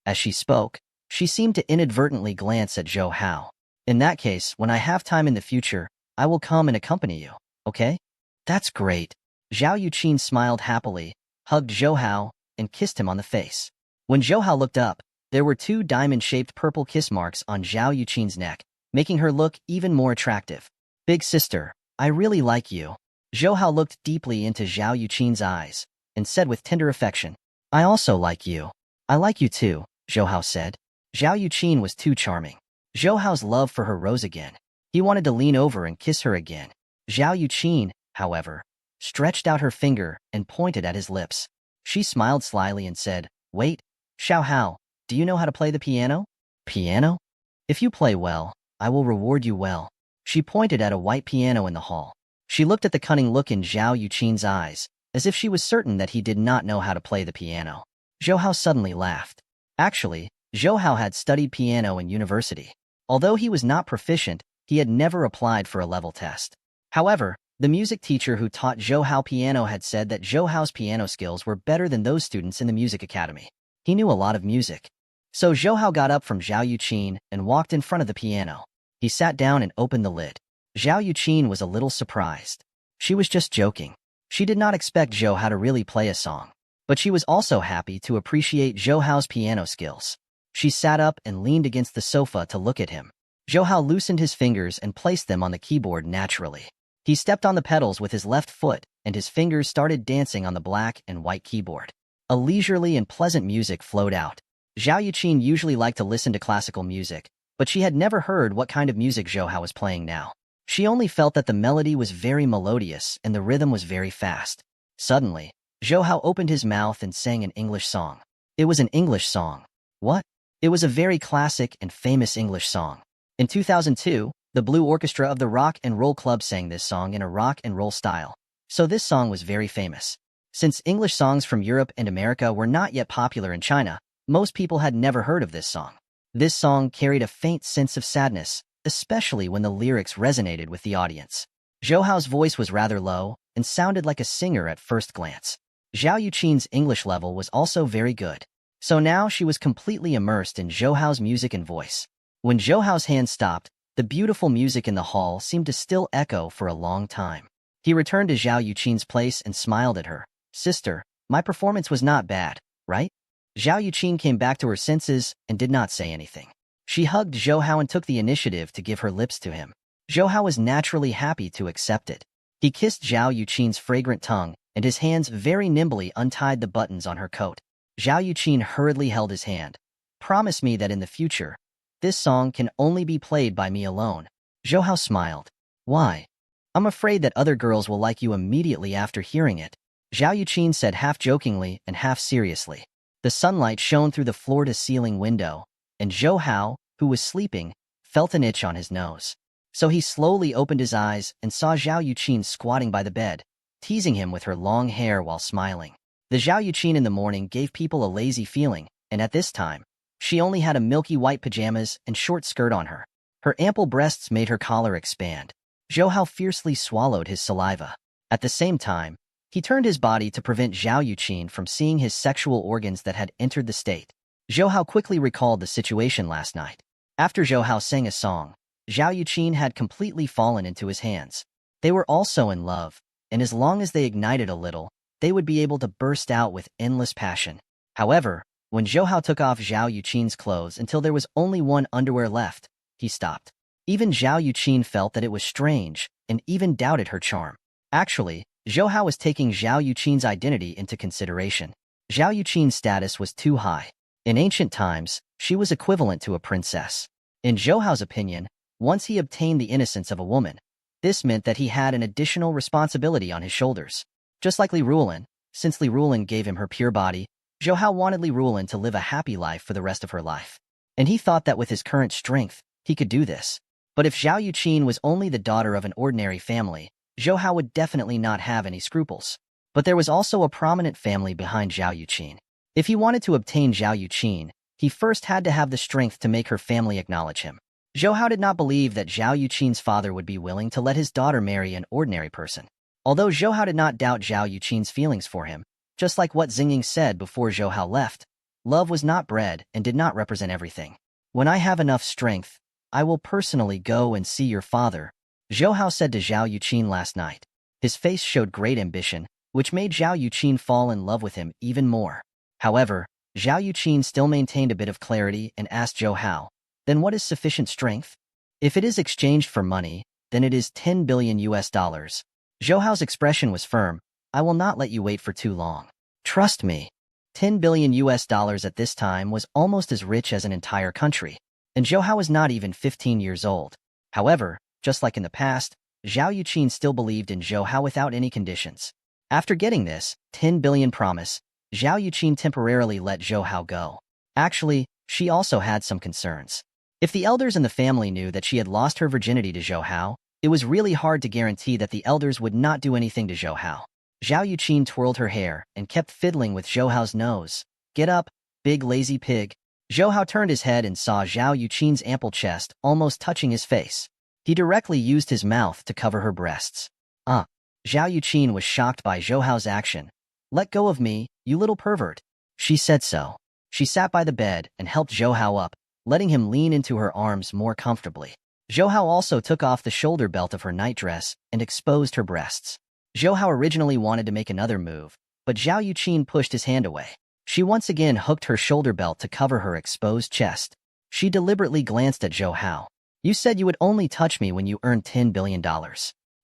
As she spoke, she seemed to inadvertently glance at Zhou Hao. In that case, when I have time in the future, I will come and accompany you, okay? That's great. Zhao Yuqin smiled happily, hugged Zhou Hao, and kissed him on the face. When Zhou Hao looked up, there were 2 diamond-shaped purple kiss marks on Zhao Yuqin's neck, making her look even more attractive. Big sister, I really like you. Zhou Hao looked deeply into Zhao Yuqin's eyes and said with tender affection, I also like you. I like you too, Zhou Hao said. Zhao Yuqin was too charming. Zhou Hao's love for her rose again. He wanted to lean over and kiss her again. Zhao Yuqin, however, stretched out her finger and pointed at his lips. She smiled slyly and said, Wait, Xiao Hao, do you know how to play the piano? Piano? If you play well, I will reward you well. She pointed at a white piano in the hall. She looked at the cunning look in Zhao Yuqin's eyes, as if she was certain that he did not know how to play the piano. Zhou Hao suddenly laughed. Actually, Zhou Hao had studied piano in university. Although he was not proficient, he had never applied for a level test. However, the music teacher who taught Zhou Hao piano had said that Zhou Hao's piano skills were better than those students in the music academy. He knew a lot of music. So Zhou Hao got up from Zhao Yuqin and walked in front of the piano. He sat down and opened the lid. Zhao Yuqin was a little surprised. She was just joking. She did not expect Zhou Hao to really play a song. But she was also happy to appreciate Zhou Hao's piano skills. She sat up and leaned against the sofa to look at him. Zhou Hao loosened his fingers and placed them on the keyboard naturally. He stepped on the pedals with his left foot, and his fingers started dancing on the black and white keyboard. A leisurely and pleasant music flowed out. Zhao Yuqin usually liked to listen to classical music, but she had never heard what kind of music Zhou Hao was playing now. She only felt that the melody was very melodious and the rhythm was very fast. Suddenly, Zhou Hao opened his mouth and sang an English song. It was an English song. What? It was a very classic and famous English song. In 2002, the Blue Orchestra of the Rock and Roll Club sang this song in a rock and roll style. So this song was very famous. Since English songs from Europe and America were not yet popular in China, most people had never heard of this song. This song carried a faint sense of sadness, especially when the lyrics resonated with the audience. Zhou Hao's voice was rather low and sounded like a singer at first glance. Zhao Yuqin's English level was also very good. So now she was completely immersed in Zhou Hao's music and voice. When Zhou Hao's hand stopped, the beautiful music in the hall seemed to still echo for a long time. He returned to Zhao Yuqin's place and smiled at her. Sister, my performance was not bad, right? Zhao Yuqin came back to her senses and did not say anything. She hugged Zhou Hao and took the initiative to give her lips to him. Zhou Hao was naturally happy to accept it. He kissed Zhao Yuqin's fragrant tongue, and his hands very nimbly untied the buttons on her coat. Zhao Yuqin hurriedly held his hand. Promise me that in the future, this song can only be played by me alone. Zhou Hao smiled. Why? I'm afraid that other girls will like you immediately after hearing it. Zhao Yuqin said half jokingly and half seriously. The sunlight shone through the floor-to-ceiling window, and Zhou Hao, who was sleeping, felt an itch on his nose. So he slowly opened his eyes and saw Zhao Yuqin squatting by the bed, teasing him with her long hair while smiling. The Zhao Yuqin in the morning gave people a lazy feeling, and at this time, she only had a milky white pajamas and short skirt on her. Her ample breasts made her collar expand. Zhou Hao fiercely swallowed his saliva. At the same time, he turned his body to prevent Zhao Yuqin from seeing his sexual organs that had entered the state. Zhou Hao quickly recalled the situation last night. After Zhou Hao sang a song, Zhao Yuqin had completely fallen into his hands. They were also in love, and as long as they ignited a little, they would be able to burst out with endless passion. However, when Zhou Hao took off Zhao Yuqin's clothes until there was only one underwear left, he stopped. Even Zhao Yuqin felt that it was strange, and even doubted her charm. Actually, Zhou Hao was taking Zhao Yuqin's identity into consideration. Zhao Yuqin's status was too high. In ancient times, she was equivalent to a princess. In Zhou Hao's opinion, once he obtained the innocence of a woman, this meant that he had an additional responsibility on his shoulders. Just like Li Ruolin, since Li Ruolin gave him her pure body, Zhou Hao wanted Li Ruolin to live a happy life for the rest of her life. And he thought that with his current strength, he could do this. But if Zhao Yuqin was only the daughter of an ordinary family, Zhou Hao would definitely not have any scruples. But there was also a prominent family behind Zhao Yuqin. If he wanted to obtain Zhao Yuqin, he first had to have the strength to make her family acknowledge him. Zhou Hao did not believe that Zhao Yuqin's father would be willing to let his daughter marry an ordinary person. Although Zhou Hao did not doubt Zhao Yuqin's feelings for him, just like what Xingying said before Zhou Hao left, love was not bred and did not represent everything. When I have enough strength, I will personally go and see your father, Zhou Hao said to Zhao Yuqin last night. His face showed great ambition, which made Zhao Yuqin fall in love with him even more. However, Zhao Yuqin still maintained a bit of clarity and asked Zhou Hao, then what is sufficient strength? If it is exchanged for money, then it is 10 billion US dollars. Zhou Hao's expression was firm. I will not let you wait for too long. Trust me. 10 billion US dollars at this time was almost as rich as an entire country. And Zhou Hao was not even 15 years old. However, just like in the past, Zhao Yuqin still believed in Zhou Hao without any conditions. After getting this 10 billion promise, Zhao Yuqin temporarily let Zhou Hao go. Actually, she also had some concerns. If the elders in the family knew that she had lost her virginity to Zhou Hao, it was really hard to guarantee that the elders would not do anything to Zhou Hao. Zhao Yuqin twirled her hair and kept fiddling with Zhou Hao's nose. Get up, big lazy pig. Zhou Hao turned his head and saw Zhao Yuqin's ample chest almost touching his face. He directly used his mouth to cover her breasts. Zhao Yuqin was shocked by Zhou Hao's action. Let go of me, you little pervert. She said so. She sat by the bed and helped Zhou Hao up, letting him lean into her arms more comfortably. Zhou Hao also took off the shoulder belt of her nightdress and exposed her breasts. Zhou Hao originally wanted to make another move, but Zhao Yuqin pushed his hand away. She once again hooked her shoulder belt to cover her exposed chest. She deliberately glanced at Zhou Hao. You said you would only touch me when you earned $10 billion.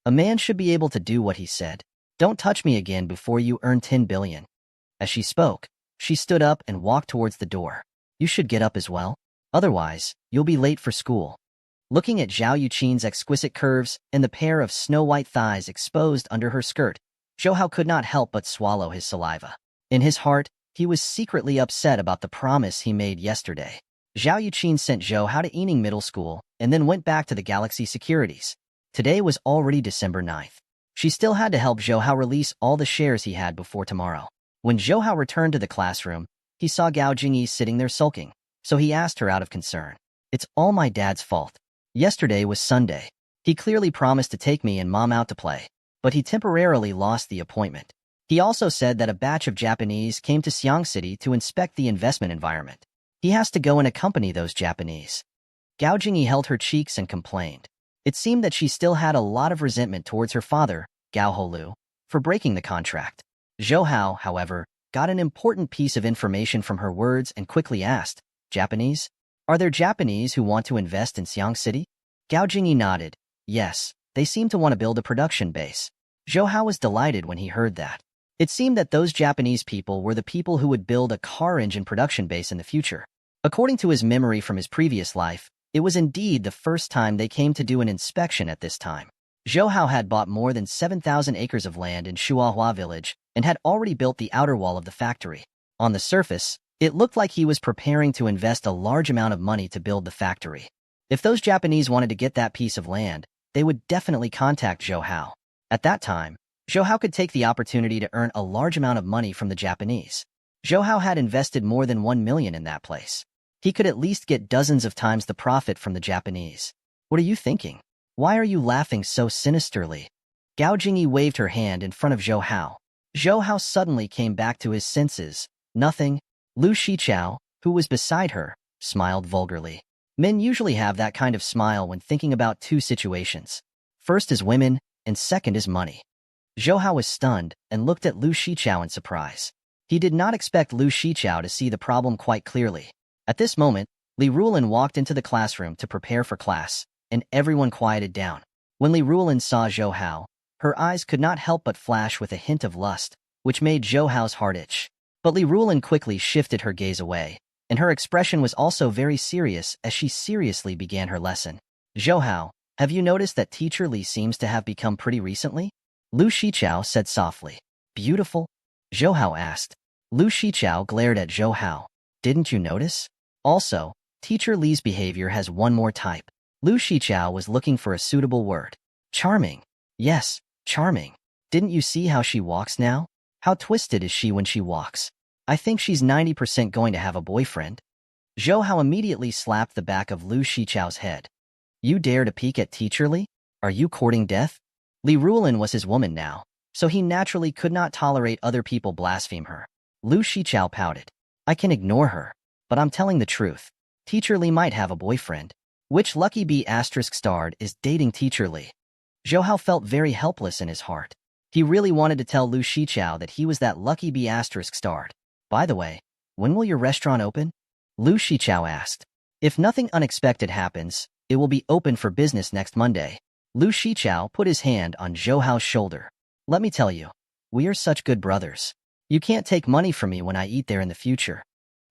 A man should be able to do what he said. Don't touch me again before you earn 10 billion. As she spoke, she stood up and walked towards the door. You should get up as well. Otherwise, you'll be late for school. Looking at Zhao Yuqin's exquisite curves and the pair of snow-white thighs exposed under her skirt, Zhou Hao could not help but swallow his saliva. In his heart, he was secretly upset about the promise he made yesterday. Zhao Yuqin sent Zhou Hao to Yining Middle School and then went back to the Galaxy Securities. Today was already December 9th. She still had to help Zhou Hao release all the shares he had before tomorrow. When Zhou Hao returned to the classroom, he saw Gao Jingyi sitting there sulking, so he asked her out of concern. It's all my dad's fault. Yesterday was Sunday. He clearly promised to take me and Mom out to play, but he temporarily lost the appointment. He also said that a batch of Japanese came to Xiang City to inspect the investment environment. He has to go and accompany those Japanese. Gao Jingyi held her cheeks and complained. It seemed that she still had a lot of resentment towards her father, Gao Holu, for breaking the contract. Zhou Hao, however, got an important piece of information from her words and quickly asked, Japanese? Are there Japanese who want to invest in Xiang City? Gao Jingyi nodded. Yes, they seem to want to build a production base. Zhou Hao was delighted when he heard that. It seemed that those Japanese people were the people who would build a car engine production base in the future. According to his memory from his previous life, it was indeed the first time they came to do an inspection at this time. Zhou Hao had bought more than 7,000 acres of land in Shuahua village and had already built the outer wall of the factory. On the surface, it looked like he was preparing to invest a large amount of money to build the factory. If those Japanese wanted to get that piece of land, they would definitely contact Zhou Hao. At that time, Zhou Hao could take the opportunity to earn a large amount of money from the Japanese. Zhou Hao had invested more than 1 million in that place. He could at least get dozens of times the profit from the Japanese. What are you thinking? Why are you laughing so sinisterly? Gao Jingyi waved her hand in front of Zhou Hao. Zhou Hao suddenly came back to his senses. Nothing. Lu Shichao, who was beside her, smiled vulgarly. Men usually have that kind of smile when thinking about two situations. First is women, and second is money. Zhou Hao was stunned and looked at Lu Shichao in surprise. He did not expect Lu Shichao to see the problem quite clearly. At this moment, Li Rulin walked into the classroom to prepare for class, and everyone quieted down. When Li Rulin saw Zhou Hao, her eyes could not help but flash with a hint of lust, which made Zhou Hao's heart itch. But Li Rulin quickly shifted her gaze away, and her expression was also very serious as she seriously began her lesson. Zhou Hao, have you noticed that Teacher Li seems to have become pretty recently? Lu Shichao said softly. Beautiful? Zhou Hao asked. Lu Shichao glared at Zhou Hao. Didn't you notice? Also, Teacher Li's behavior has one more type. Lu Shichao was looking for a suitable word. Charming. Yes, charming. Didn't you see how she walks now? How twisted is she when she walks? I think she's 90% going to have a boyfriend. Zhou Hao immediately slapped the back of Lu Shichao's head. You dare to peek at Teacher Li? Are you courting death? Li Rulin was his woman now, so he naturally could not tolerate other people blaspheme her. Lu Shichao pouted. I can ignore her, but I'm telling the truth. Teacher Li might have a boyfriend. Which lucky bee asterisk starred is dating Teacher Li? Zhou Hao felt very helpless in his heart. He really wanted to tell Lu Shichao that he was that lucky bee asterisk starred. By the way, when will your restaurant open? Lu Shichao asked. If nothing unexpected happens, it will be open for business next Monday. Lu Shichao put his hand on Zhou Hao's shoulder. Let me tell you, we are such good brothers. You can't take money from me when I eat there in the future.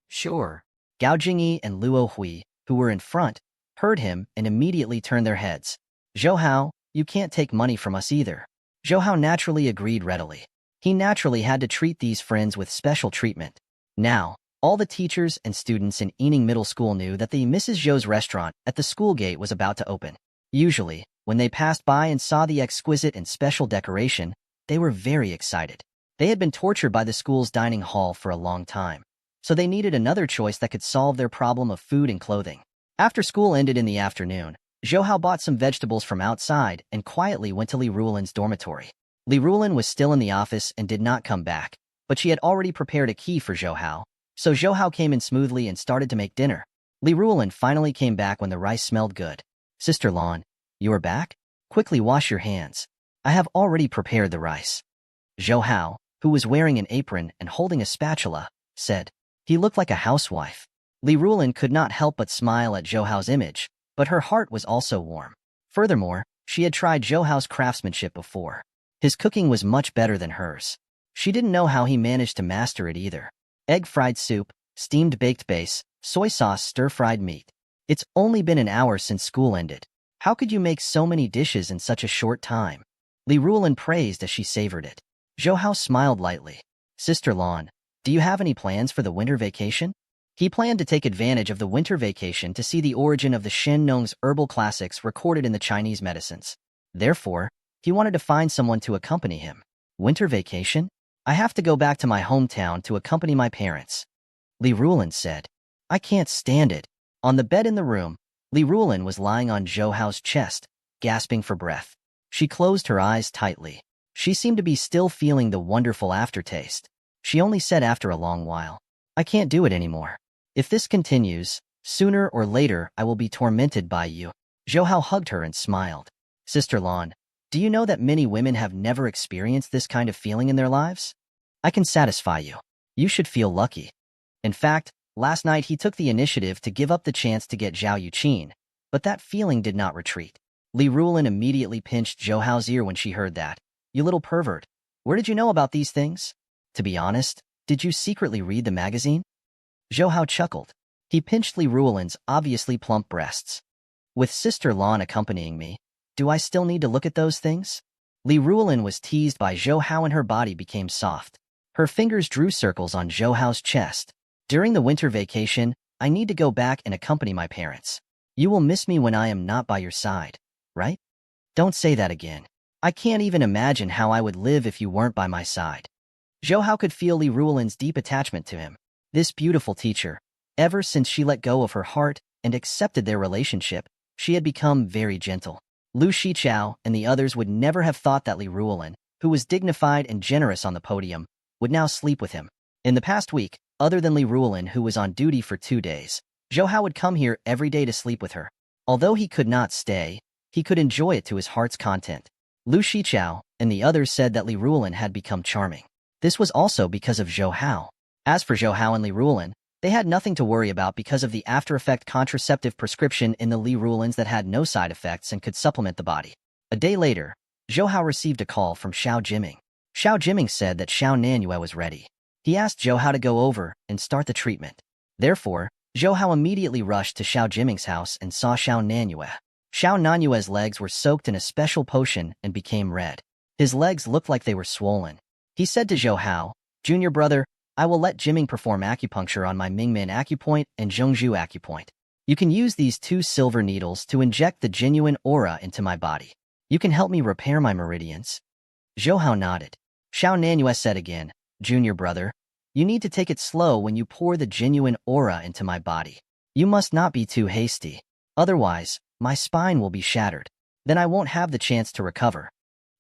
Sure. Gao Jingyi and Luo Hui, who were in front, heard him and immediately turned their heads. Zhou Hao, you can't take money from us either. Zhou Hao naturally agreed readily. He naturally had to treat these friends with special treatment. Now, all the teachers and students in Yining Middle School knew that the Mrs. Zhou's restaurant at the school gate was about to open. Usually, when they passed by and saw the exquisite and special decoration, they were very excited. They had been tortured by the school's dining hall for a long time, so they needed another choice that could solve their problem of food and clothing. After school ended in the afternoon, Zhou Hao bought some vegetables from outside and quietly went to Li Rulin's dormitory. Li Rulin was still in the office and did not come back, but she had already prepared a key for Zhou Hao, so Zhou Hao came in smoothly and started to make dinner. Li Rulin finally came back when the rice smelled good. Sister Lan, you are back? Quickly wash your hands. I have already prepared the rice. Zhou Hao, who was wearing an apron and holding a spatula, said. He looked like a housewife. Li Rulin could not help but smile at Zhou Hao's image, but her heart was also warm. Furthermore, she had tried Zhou Hao's craftsmanship before. His cooking was much better than hers. She didn't know how he managed to master it either. Egg fried soup, steamed baked base, soy sauce stir-fried meat. It's only been an hour since school ended. How could you make so many dishes in such a short time? Li Rulin praised as she savored it. Zhou Hao smiled lightly. Sister Lan, do you have any plans for the winter vacation? He planned to take advantage of the winter vacation to see the origin of the Shen Nong's herbal classics recorded in the Chinese medicines. Therefore, he wanted to find someone to accompany him. Winter vacation? I have to go back to my hometown to accompany my parents. Li Rulin said. I can't stand it. On the bed in the room, Li Rulin was lying on Zhou Hao's chest, gasping for breath. She closed her eyes tightly. She seemed to be still feeling the wonderful aftertaste. She only said after a long while, I can't do it anymore. If this continues, sooner or later I will be tormented by you. Zhou Hao hugged her and smiled. Sister Lan, do you know that many women have never experienced this kind of feeling in their lives? I can satisfy you. You should feel lucky. In fact, last night he took the initiative to give up the chance to get Zhao Yuqin, but that feeling did not retreat. Li Rulin immediately pinched Zhou Hao's ear when she heard that. You little pervert. Where did you know about these things? To be honest, did you secretly read the magazine? Zhou Hao chuckled. He pinched Li Rulin's obviously plump breasts. With Sister Lan accompanying me, do I still need to look at those things? Li Rulin was teased by Zhou Hao and her body became soft. Her fingers drew circles on Zhou Hao's chest. During the winter vacation, I need to go back and accompany my parents. You will miss me when I am not by your side, right? Don't say that again. I can't even imagine how I would live if you weren't by my side. Zhou Hao could feel Li Ruolin's deep attachment to him. This beautiful teacher, ever since she let go of her heart and accepted their relationship, she had become very gentle. Lu Shichao and the others would never have thought that Li Ruolin, who was dignified and generous on the podium, would now sleep with him. In the past week, other than Li Ruolin, who was on duty for 2 days, Zhou Hao would come here every day to sleep with her. Although he could not stay, he could enjoy it to his heart's content. Lu Shichao and the others said that Li Ruolin had become charming. This was also because of Zhou Hao. As for Zhou Hao and Li Ruolin, they had nothing to worry about because of the after-effect contraceptive prescription in the Li Ruolins that had no side effects and could supplement the body. A day later, Zhou Hao received a call from Xiao Jiming. Xiao Jiming said that Xiao Nanyue was ready. He asked Zhou Hao to go over and start the treatment. Therefore, Zhou Hao immediately rushed to Xiao Jiming's house and saw Xiao Nanyue. Xiao Nanyue's legs were soaked in a special potion and became red. His legs looked like they were swollen. He said to Zhou Hao, "Junior brother, I will let Jiming perform acupuncture on my Mingmen acupoint and Zhongzhu acupoint. You can use these 2 silver needles to inject the genuine aura into my body. You can help me repair my meridians." Zhou Hao nodded. Xiao Nanyue said again, "Junior brother, you need to take it slow when you pour the genuine aura into my body. You must not be too hasty. Otherwise, my spine will be shattered. Then I won't have the chance to recover."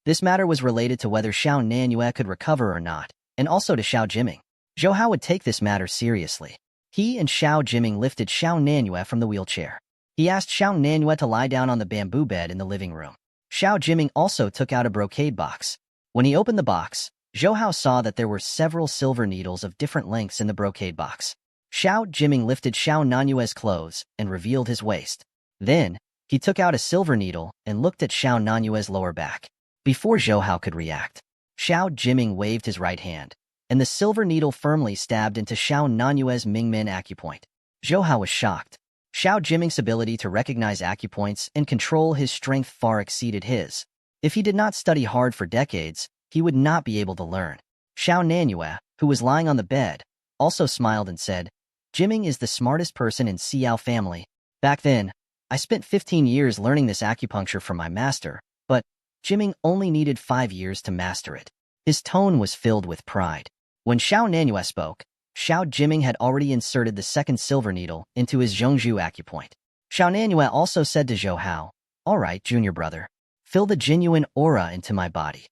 This matter was related to whether Xiao Nanyue could recover or not, and also to Xiao Jiming. Zhou Hao would take this matter seriously. He and Xiao Jiming lifted Xiao Nanyue from the wheelchair. He asked Xiao Nanyue to lie down on the bamboo bed in the living room. Xiao Jiming also took out a brocade box. When he opened the box, Zhou Hao saw that there were several silver needles of different lengths in the brocade box. Xiao Jiming lifted Xiao Nanyue's clothes and revealed his waist. Then, he took out a silver needle and looked at Xiao Nanyue's lower back. Before Zhou Hao could react, Xiao Jiming waved his right hand, and the silver needle firmly stabbed into Xiao Nanyue's Mingmen acupoint. Zhou Hao was shocked. Xiao Jiming's ability to recognize acupoints and control his strength far exceeded his. If he did not study hard for decades, he would not be able to learn. Xiao Nanyue, who was lying on the bed, also smiled and said, "Jiming is the smartest person in Xiao family. Back then, I spent 15 years learning this acupuncture from my master, but Jiming only needed 5 years to master it." His tone was filled with pride. When Xiao Nanyue spoke, Xiao Jiming had already inserted the second silver needle into his Zhongzhu acupoint. Xiao Nanyue also said to Zhou Hao, "All right, junior brother, fill the genuine aura into my body."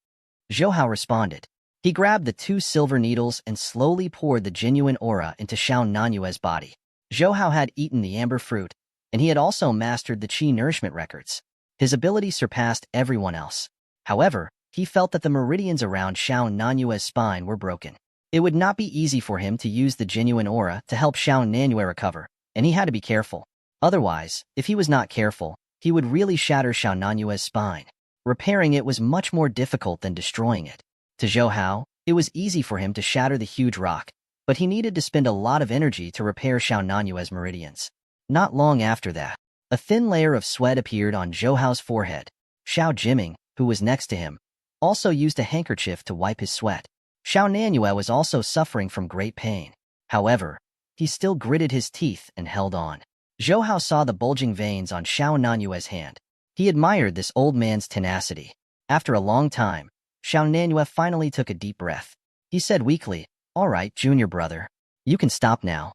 Zhou Hao responded. He grabbed the 2 silver needles and slowly poured the genuine aura into Xiao Nanyue's body. Zhou Hao had eaten the amber fruit, and he had also mastered the qi nourishment records. His ability surpassed everyone else. However, he felt that the meridians around Xiao Nanyue's spine were broken. It would not be easy for him to use the genuine aura to help Xiao Nanyue recover, and he had to be careful. Otherwise, if he was not careful, he would really shatter Xiao Nanyue's spine. Repairing it was much more difficult than destroying it. To Zhou Hao, it was easy for him to shatter the huge rock, but he needed to spend a lot of energy to repair Xiao Nanyue's meridians. Not long after that, a thin layer of sweat appeared on Zhou Hao's forehead. Xiao Jiming, who was next to him, also used a handkerchief to wipe his sweat. Xiao Nanyue was also suffering from great pain. However, he still gritted his teeth and held on. Zhou Hao saw the bulging veins on Xiao Nanyue's hand. He admired this old man's tenacity. After a long time, Xiao Nanyue finally took a deep breath. He said weakly, "All right, junior brother. You can stop now."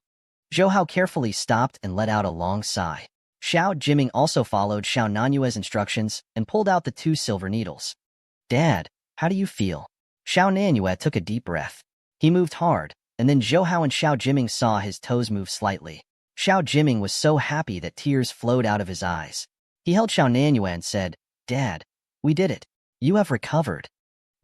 Zhou Hao carefully stopped and let out a long sigh. Xiao Jiming also followed Xiao Nanyue's instructions and pulled out the 2 silver needles. "Dad, how do you feel?" Xiao Nanyue took a deep breath. He moved hard, and then Zhou Hao and Xiao Jiming saw his toes move slightly. Xiao Jiming was so happy that tears flowed out of his eyes. He held Xiao Nanyue and said, "Dad, we did it. You have recovered."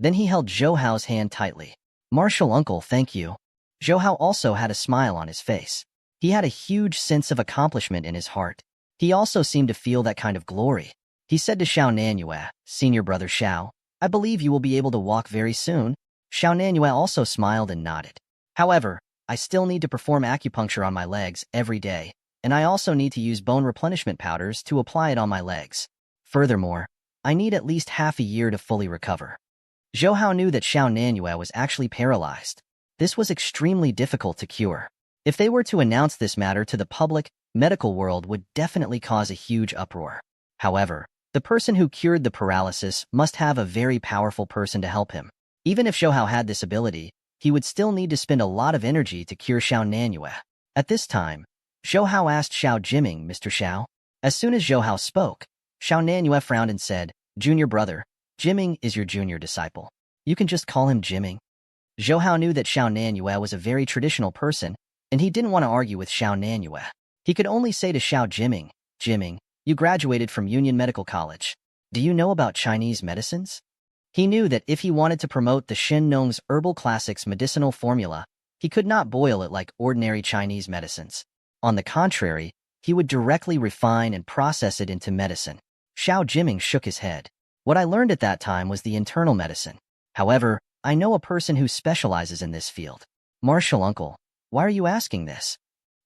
Then he held Zhou Hao's hand tightly. "Martial uncle, thank you." Zhou Hao also had a smile on his face. He had a huge sense of accomplishment in his heart. He also seemed to feel that kind of glory. He said to Xiao Nanyue, "Senior brother Xiao, I believe you will be able to walk very soon." Xiao Nanyue also smiled and nodded. "However, I still need to perform acupuncture on my legs every day, and I also need to use bone replenishment powders to apply it on my legs. Furthermore, I need at least half a year to fully recover." Zhou Hao knew that Xiao Nanyue was actually paralyzed. This was extremely difficult to cure. If they were to announce this matter to the public, medical world would definitely cause a huge uproar. However, The person who cured the paralysis must have a very powerful person to help him. Even if Zhou Hao had this ability, he would still need to spend a lot of energy to cure Xiao Nanyue. At this time, Zhou Hao asked Xiao Jiming, Mr. Xiao. As soon as Zhou Hao spoke, Xiao Nanyue frowned and said, Junior brother, Jiming is your junior disciple. You can just call him Jiming. Zhou Hao knew that Xiao Nanyue was a very traditional person, and he didn't want to argue with Xiao Nanyue. He could only say to Xiao Jiming, Jiming, you graduated from Union Medical College. Do you know about Chinese medicines? He knew that if he wanted to promote the Shen Nong's Herbal Classics medicinal formula, he could not boil it like ordinary Chinese medicines. On the contrary, he would directly refine and process it into medicine. Xiao Jiming shook his head. What I learned at that time was the internal medicine. However, I know a person who specializes in this field. Marshal uncle, why are you asking this?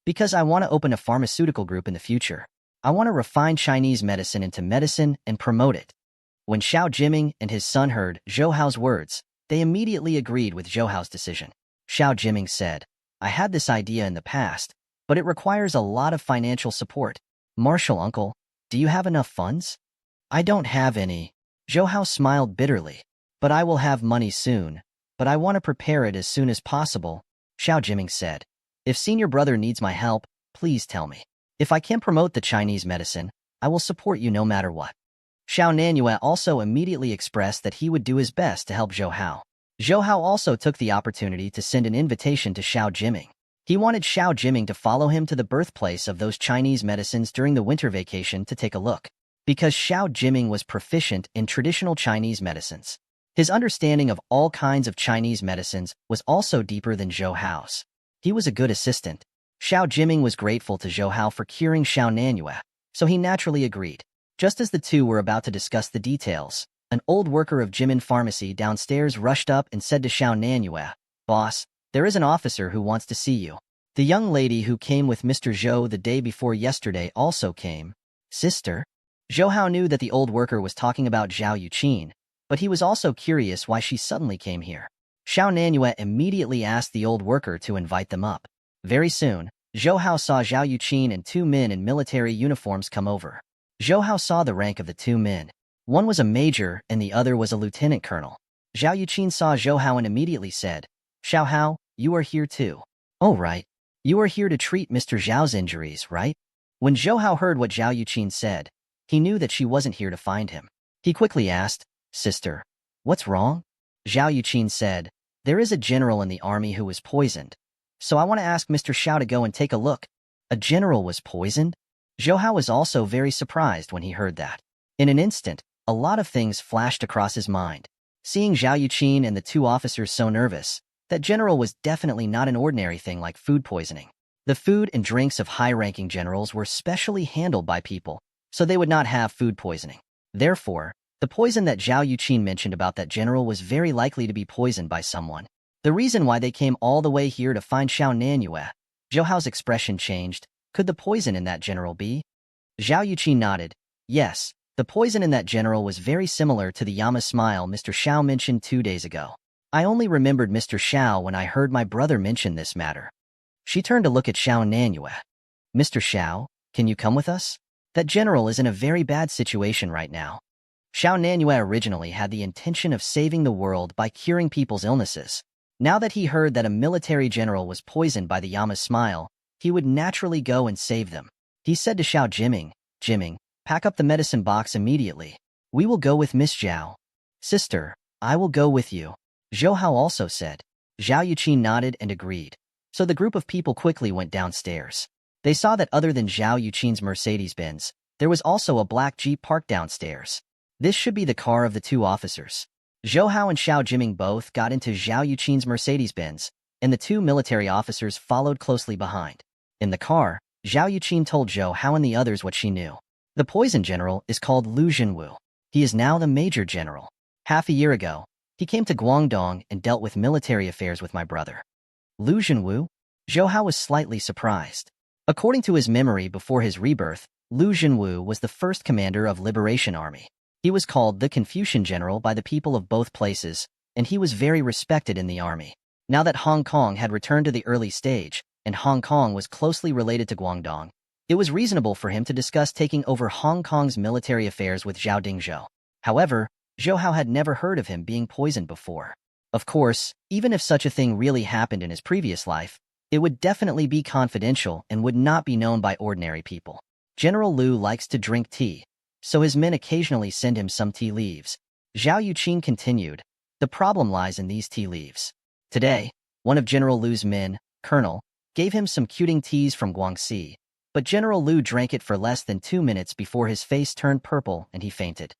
Because I want to open a pharmaceutical group in the future. I want to refine Chinese medicine into medicine and promote it. When Xiao Jiming and his son heard Zhou Hao's words, they immediately agreed with Zhou Hao's decision. Xiao Jiming said, I had this idea in the past, but it requires a lot of financial support. Marshal uncle, do you have enough funds? I don't have any. Zhou Hao smiled bitterly. But I will have money soon, but I want to prepare it as soon as possible, Xiao Jiming said. If senior brother needs my help, please tell me. If I can promote the Chinese medicine, I will support you no matter what. Xiao Nanyue also immediately expressed that he would do his best to help Zhou Hao. Zhou Hao also took the opportunity to send an invitation to Xiao Jiming. He wanted Xiao Jiming to follow him to the birthplace of those Chinese medicines during the winter vacation to take a look. Because Xiao Jiming was proficient in traditional Chinese medicines, his understanding of all kinds of Chinese medicines was also deeper than Zhou Hao's. He was a good assistant. Xiao Jiming was grateful to Zhou Hao for curing Xiao Nanyue, so he naturally agreed. Just as the two were about to discuss the details, an old worker of Jimin Pharmacy downstairs rushed up and said to Xiao Nanyue, Boss, there is an officer who wants to see you. The young lady who came with Mr. Zhou the day before yesterday also came. Sister? Zhou Hao knew that the old worker was talking about Zhao Yuqin, but he was also curious why she suddenly came here. Xiao Nanyue immediately asked the old worker to invite them up. Very soon, Zhou Hao saw Zhao Yuqin and two men in military uniforms come over. Zhou Hao saw the rank of the two men. One was a major and the other was a lieutenant colonel. Zhao Yuqin saw Zhou Hao and immediately said, Xiao Hao, you are here too. Oh right. You are here to treat Mr. Zhao's injuries, right? When Zhou Hao heard what Zhao Yuqin said, he knew that she wasn't here to find him. He quickly asked, Sister, what's wrong? Zhao Yuqin said, there is a general in the army who was poisoned. So I want to ask Mr. Xiao to go and take a look. A general was poisoned? Zhou Hao was also very surprised when he heard that. In an instant, a lot of things flashed across his mind. Seeing Zhao Yuqin and the two officers so nervous, that general was definitely not an ordinary thing like food poisoning. The food and drinks of high-ranking generals were specially handled by people, so they would not have food poisoning. Therefore, the poison that Zhao Yuqin mentioned about that general was very likely to be poisoned by someone. The reason why they came all the way here to find Xiao Nanyue. Zhou Hao's expression changed. Could the poison in that general be? Zhao Yuqin nodded. Yes, the poison in that general was very similar to the Yama smile Mr. Xiao mentioned 2 days ago. I only remembered Mr. Xiao when I heard my brother mention this matter. She turned to look at Xiao Nanyue. Mr. Xiao, can you come with us? That general is in a very bad situation right now. Xiao Nanyue originally had the intention of saving the world by curing people's illnesses. Now that he heard that a military general was poisoned by the Yama's smile, he would naturally go and save them. He said to Xiao Jiming, Jiming, pack up the medicine box immediately. We will go with Miss Zhao. Sister, I will go with you. Zhou Hao also said. Zhao Yuqin nodded and agreed. So the group of people quickly went downstairs. They saw that other than Zhao Yuqin's Mercedes-Benz, there was also a black Jeep parked downstairs. This should be the car of the two officers. Zhou Hao and Xiao Jiming both got into Zhao Yuqin's Mercedes-Benz, and the two military officers followed closely behind. In the car, Zhao Yuqin told Zhou Hao and the others what she knew. The poison general is called Lu Zhenwu. He is now the major general. Half a year ago, he came to Guangdong and dealt with military affairs with my brother. Lu Zhenwu? Zhou Hao was slightly surprised. According to his memory before his rebirth, Lu Zhenwu was the first commander of Liberation Army. He was called the Confucian General by the people of both places, and he was very respected in the army. Now that Hong Kong had returned to the early stage, and Hong Kong was closely related to Guangdong, It was reasonable for him to discuss taking over Hong Kong's military affairs with Zhao Dingzhou. However, Zhou Hao had never heard of him being poisoned before. Of course, even if such a thing really happened in his previous life, it would definitely be confidential and would not be known by ordinary people. General Liu likes to drink tea, so his men occasionally send him some tea leaves. Zhao Yuqin continued, "The problem lies in these tea leaves. Today, one of General Liu's men, Colonel, gave him some cuting teas from Guangxi, but General Liu drank it for less than 2 minutes before his face turned purple and he fainted."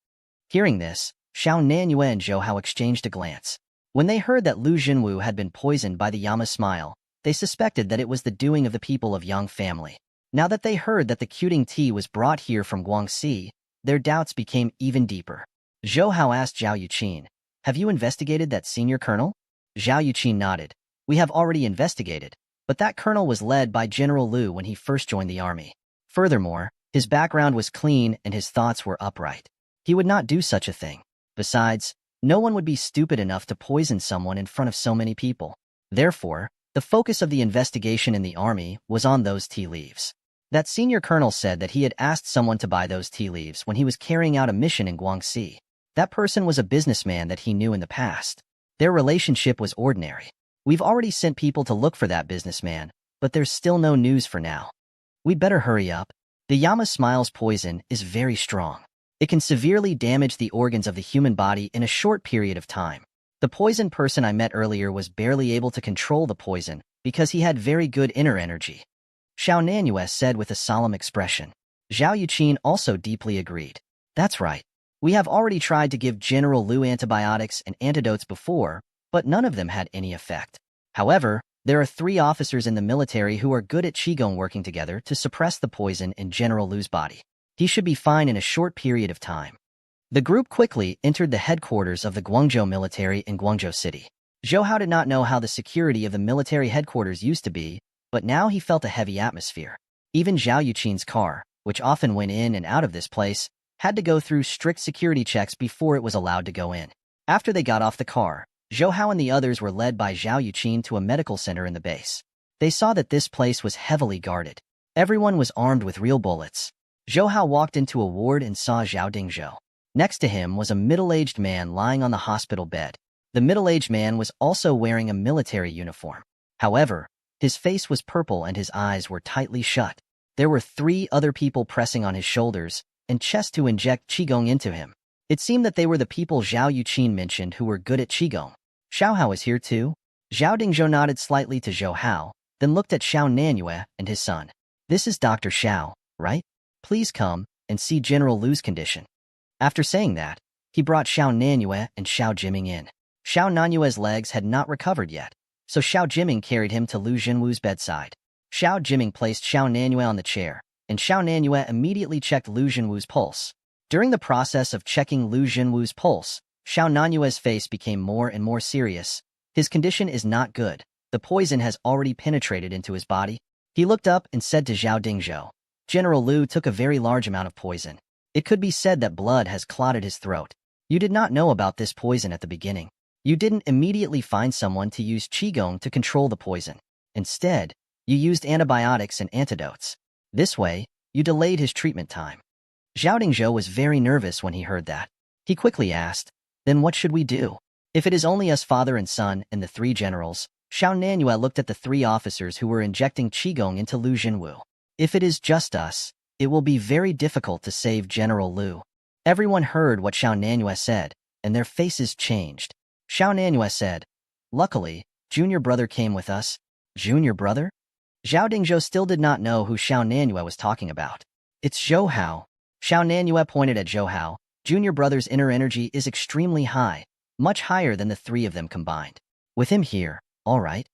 Hearing this, Xiao Nanyue and Zhou Hao exchanged a glance. When they heard that Lu Jinwu had been poisoned by the Yama smile, they suspected that it was the doing of the people of Yang family. Now that they heard that the cuting tea was brought here from Guangxi, their doubts became even deeper. Zhou Hao asked Zhao Yuqin, "Have you investigated that senior colonel?" Zhao Yuqin nodded. "We have already investigated, but that colonel was led by General Liu when he first joined the army. Furthermore, his background was clean and his thoughts were upright. He would not do such a thing. Besides, no one would be stupid enough to poison someone in front of so many people. Therefore, the focus of the investigation in the army was on those tea leaves. That senior colonel said that he had asked someone to buy those tea leaves when he was carrying out a mission in Guangxi. That person was a businessman that he knew in the past. Their relationship was ordinary. We've already sent people to look for that businessman, but there's still no news for now. We'd better hurry up. The Yama Smile's poison is very strong. It can severely damage the organs of the human body in a short period of time. The poison person I met earlier was barely able to control the poison because he had very good inner energy." Xiao Nanyue said with a solemn expression. Zhao Yuqin also deeply agreed. "That's right. We have already tried to give General Liu antibiotics and antidotes before, but none of them had any effect. However, there are 3 officers in the military who are good at Qigong working together to suppress the poison in General Liu's body. He should be fine in a short period of time." The group quickly entered the headquarters of the Guangzhou military in Guangzhou City. Zhou Hao did not know how the security of the military headquarters used to be, but now he felt a heavy atmosphere. Even Zhao Yuqin's car, which often went in and out of this place, had to go through strict security checks before it was allowed to go in. After they got off the car, Zhou Hao and the others were led by Zhao Yuqin to a medical center in the base. They saw that this place was heavily guarded. Everyone was armed with real bullets. Zhou Hao walked into a ward and saw Zhao Dingzhou. Next to him was a middle-aged man lying on the hospital bed. The middle-aged man was also wearing a military uniform. However, his face was purple and his eyes were tightly shut. There were 3 other people pressing on his shoulders and chest to inject Qigong into him. It seemed that they were the people Zhao Yuqin mentioned who were good at Qigong. Xiao Hao is here too? Zhao Dingzhou nodded slightly to Zhou Hao, then looked at Xiao Nanyue and his son. "This is Dr. Xiao, right? Please come and see General Liu's condition." After saying that, he brought Xiao Nanyue and Xiao Jiming in. Xiao Nanyue's legs had not recovered yet, so Xiao Jiming carried him to Lu Jinwu's bedside. Xiao Jiming placed Xiao Nanyue on the chair, and Xiao Nanyue immediately checked Lu Jinwu's pulse. During the process of checking Lu Jinwu's pulse, Xiao Nanyue's face became more and more serious. His condition is not good. The poison has already penetrated into his body. He looked up and said to Zhao Dingzhou, "General Liu took a very large amount of poison. It could be said that blood has clotted his throat. You did not know about this poison at the beginning. You didn't immediately find someone to use Qigong to control the poison. Instead, you used antibiotics and antidotes. This way, you delayed his treatment time." Zhao Dingzhou was very nervous when he heard that. He quickly asked, "Then what should we do? If it is only us father and son and the 3 generals," Xiao Nanyue looked at the 3 officers who were injecting Qigong into Lu Jinwu. "If it is just us, it will be very difficult to save General Liu." Everyone heard what Xiao Nanyue said, and their faces changed. Xiao Nanyue said, "Luckily, junior brother came with us." "Junior brother?" Zhao Dingzhou still did not know who Xiao Nanyue was talking about. "It's Zhou Hao." Xiao Nanyue pointed at Zhou Hao. Junior brother's inner energy is extremely high, much higher than the 3 of them combined. With him here, all right.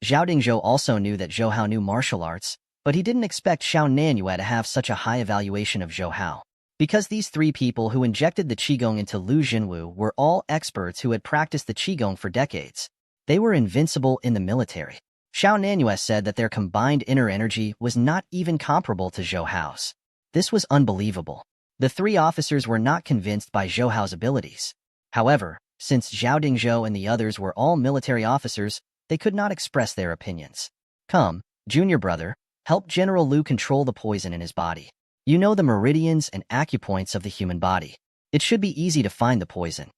Zhao Dingzhou also knew that Zhou Hao knew martial arts, but he didn't expect Xiao Nanyue to have such a high evaluation of Zhou Hao. Because these 3 people who injected the Qigong into Lu Jinwu were all experts who had practiced the Qigong for decades. They were invincible in the military. Xiao Nanyue said that their combined inner energy was not even comparable to Zhou Hao's. This was unbelievable. The 3 officers were not convinced by Zhou Hao's abilities. However, since Zhao Dingzhou and the others were all military officers, they could not express their opinions. "Come, junior brother, Help General Lu control the poison in his body. You know the meridians and acupoints of the human body. It should be easy to find the poison.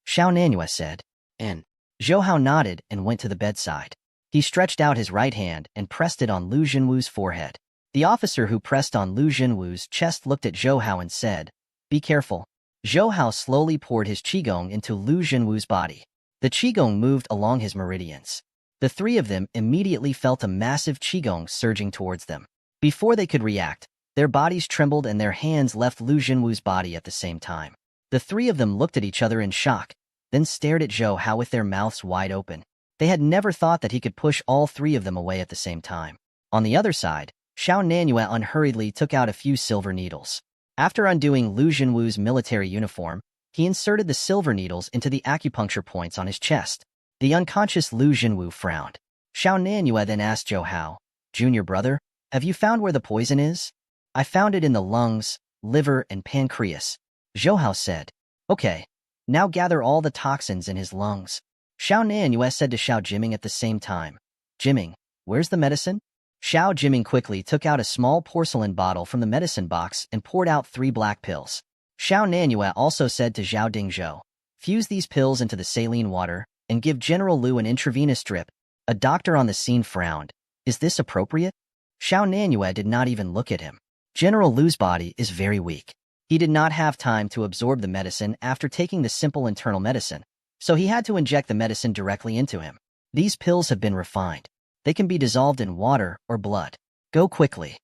Xiao Nanyue said, and Zhou Hao nodded and went to the bedside. He stretched out his right hand and pressed it on Lu Jinwu's forehead. The officer who pressed on Lu Jinwu's chest looked at Zhou Hao and said, "Be careful." Zhou Hao slowly poured his qigong into Lu Jinwu's body. The qigong moved along his meridians. The three of them immediately felt a massive qigong surging towards them. Before they could react, their bodies trembled and their hands left Lu Jinwu's body at the same time. The three of them looked at each other in shock, then stared at Zhou Hao with their mouths wide open. They had never thought that he could push all three of them away at the same time. On the other side, Xiao Nanyue unhurriedly took out a few silver needles. After undoing Lu Jinwu's military uniform, he inserted the silver needles into the acupuncture points on his chest. The unconscious Lu Jinwu frowned. Xiao Nanyue then asked Zhou Hao, "Junior brother, have you found where the poison is?" "I found it in the lungs, liver, and pancreas," Zhou Hao said. "Okay, now gather all the toxins in his lungs." Xiao Nanyue said to Xiao Jiming at the same time, "Jiming, where's the medicine?" Xiao Jiming quickly took out a small porcelain bottle from the medicine box and poured out 3 black pills. Xiao Nanyue also said to Zhao Dingzhou, "Fuse these pills into the saline water and give General Lu an intravenous drip." A doctor on the scene frowned. "Is this appropriate?" Xiao Nanyue did not even look at him. General Lu's body is very weak. He did not have time to absorb the medicine after taking the simple internal medicine, so he had to inject the medicine directly into him. These pills have been refined. They can be dissolved in water or blood. Go quickly.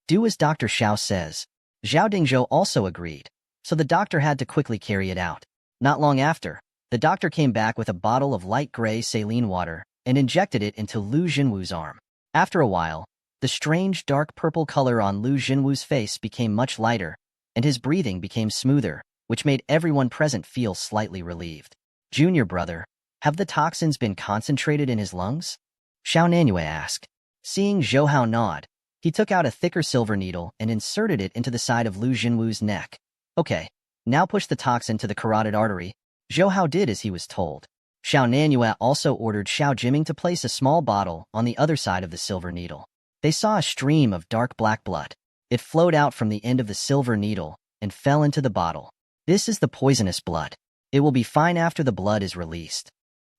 Do as Dr. Xiao says. Zhao Dingzhou also agreed, so the doctor had to quickly carry it out. Not long after, the doctor came back with a bottle of light gray saline water and injected it into Lu Jinwu's arm. After a while, the strange dark purple color on Lu Jinwu's face became much lighter, and his breathing became smoother, which made everyone present feel slightly relieved. "Junior brother, have the toxins been concentrated in his lungs?" Xiao Nanyue asked. Seeing Zhou Hao nod, he took out a thicker silver needle and inserted it into the side of Lu Jinwu's neck. "Okay, now push the toxin to the carotid artery." Zhou Hao did as he was told. Xiao Nanyue also ordered Xiao Jiming to place a small bottle on the other side of the silver needle. They saw a stream of dark black blood. It flowed out from the end of the silver needle and fell into the bottle. "This is the poisonous blood. It will be fine after the blood is released."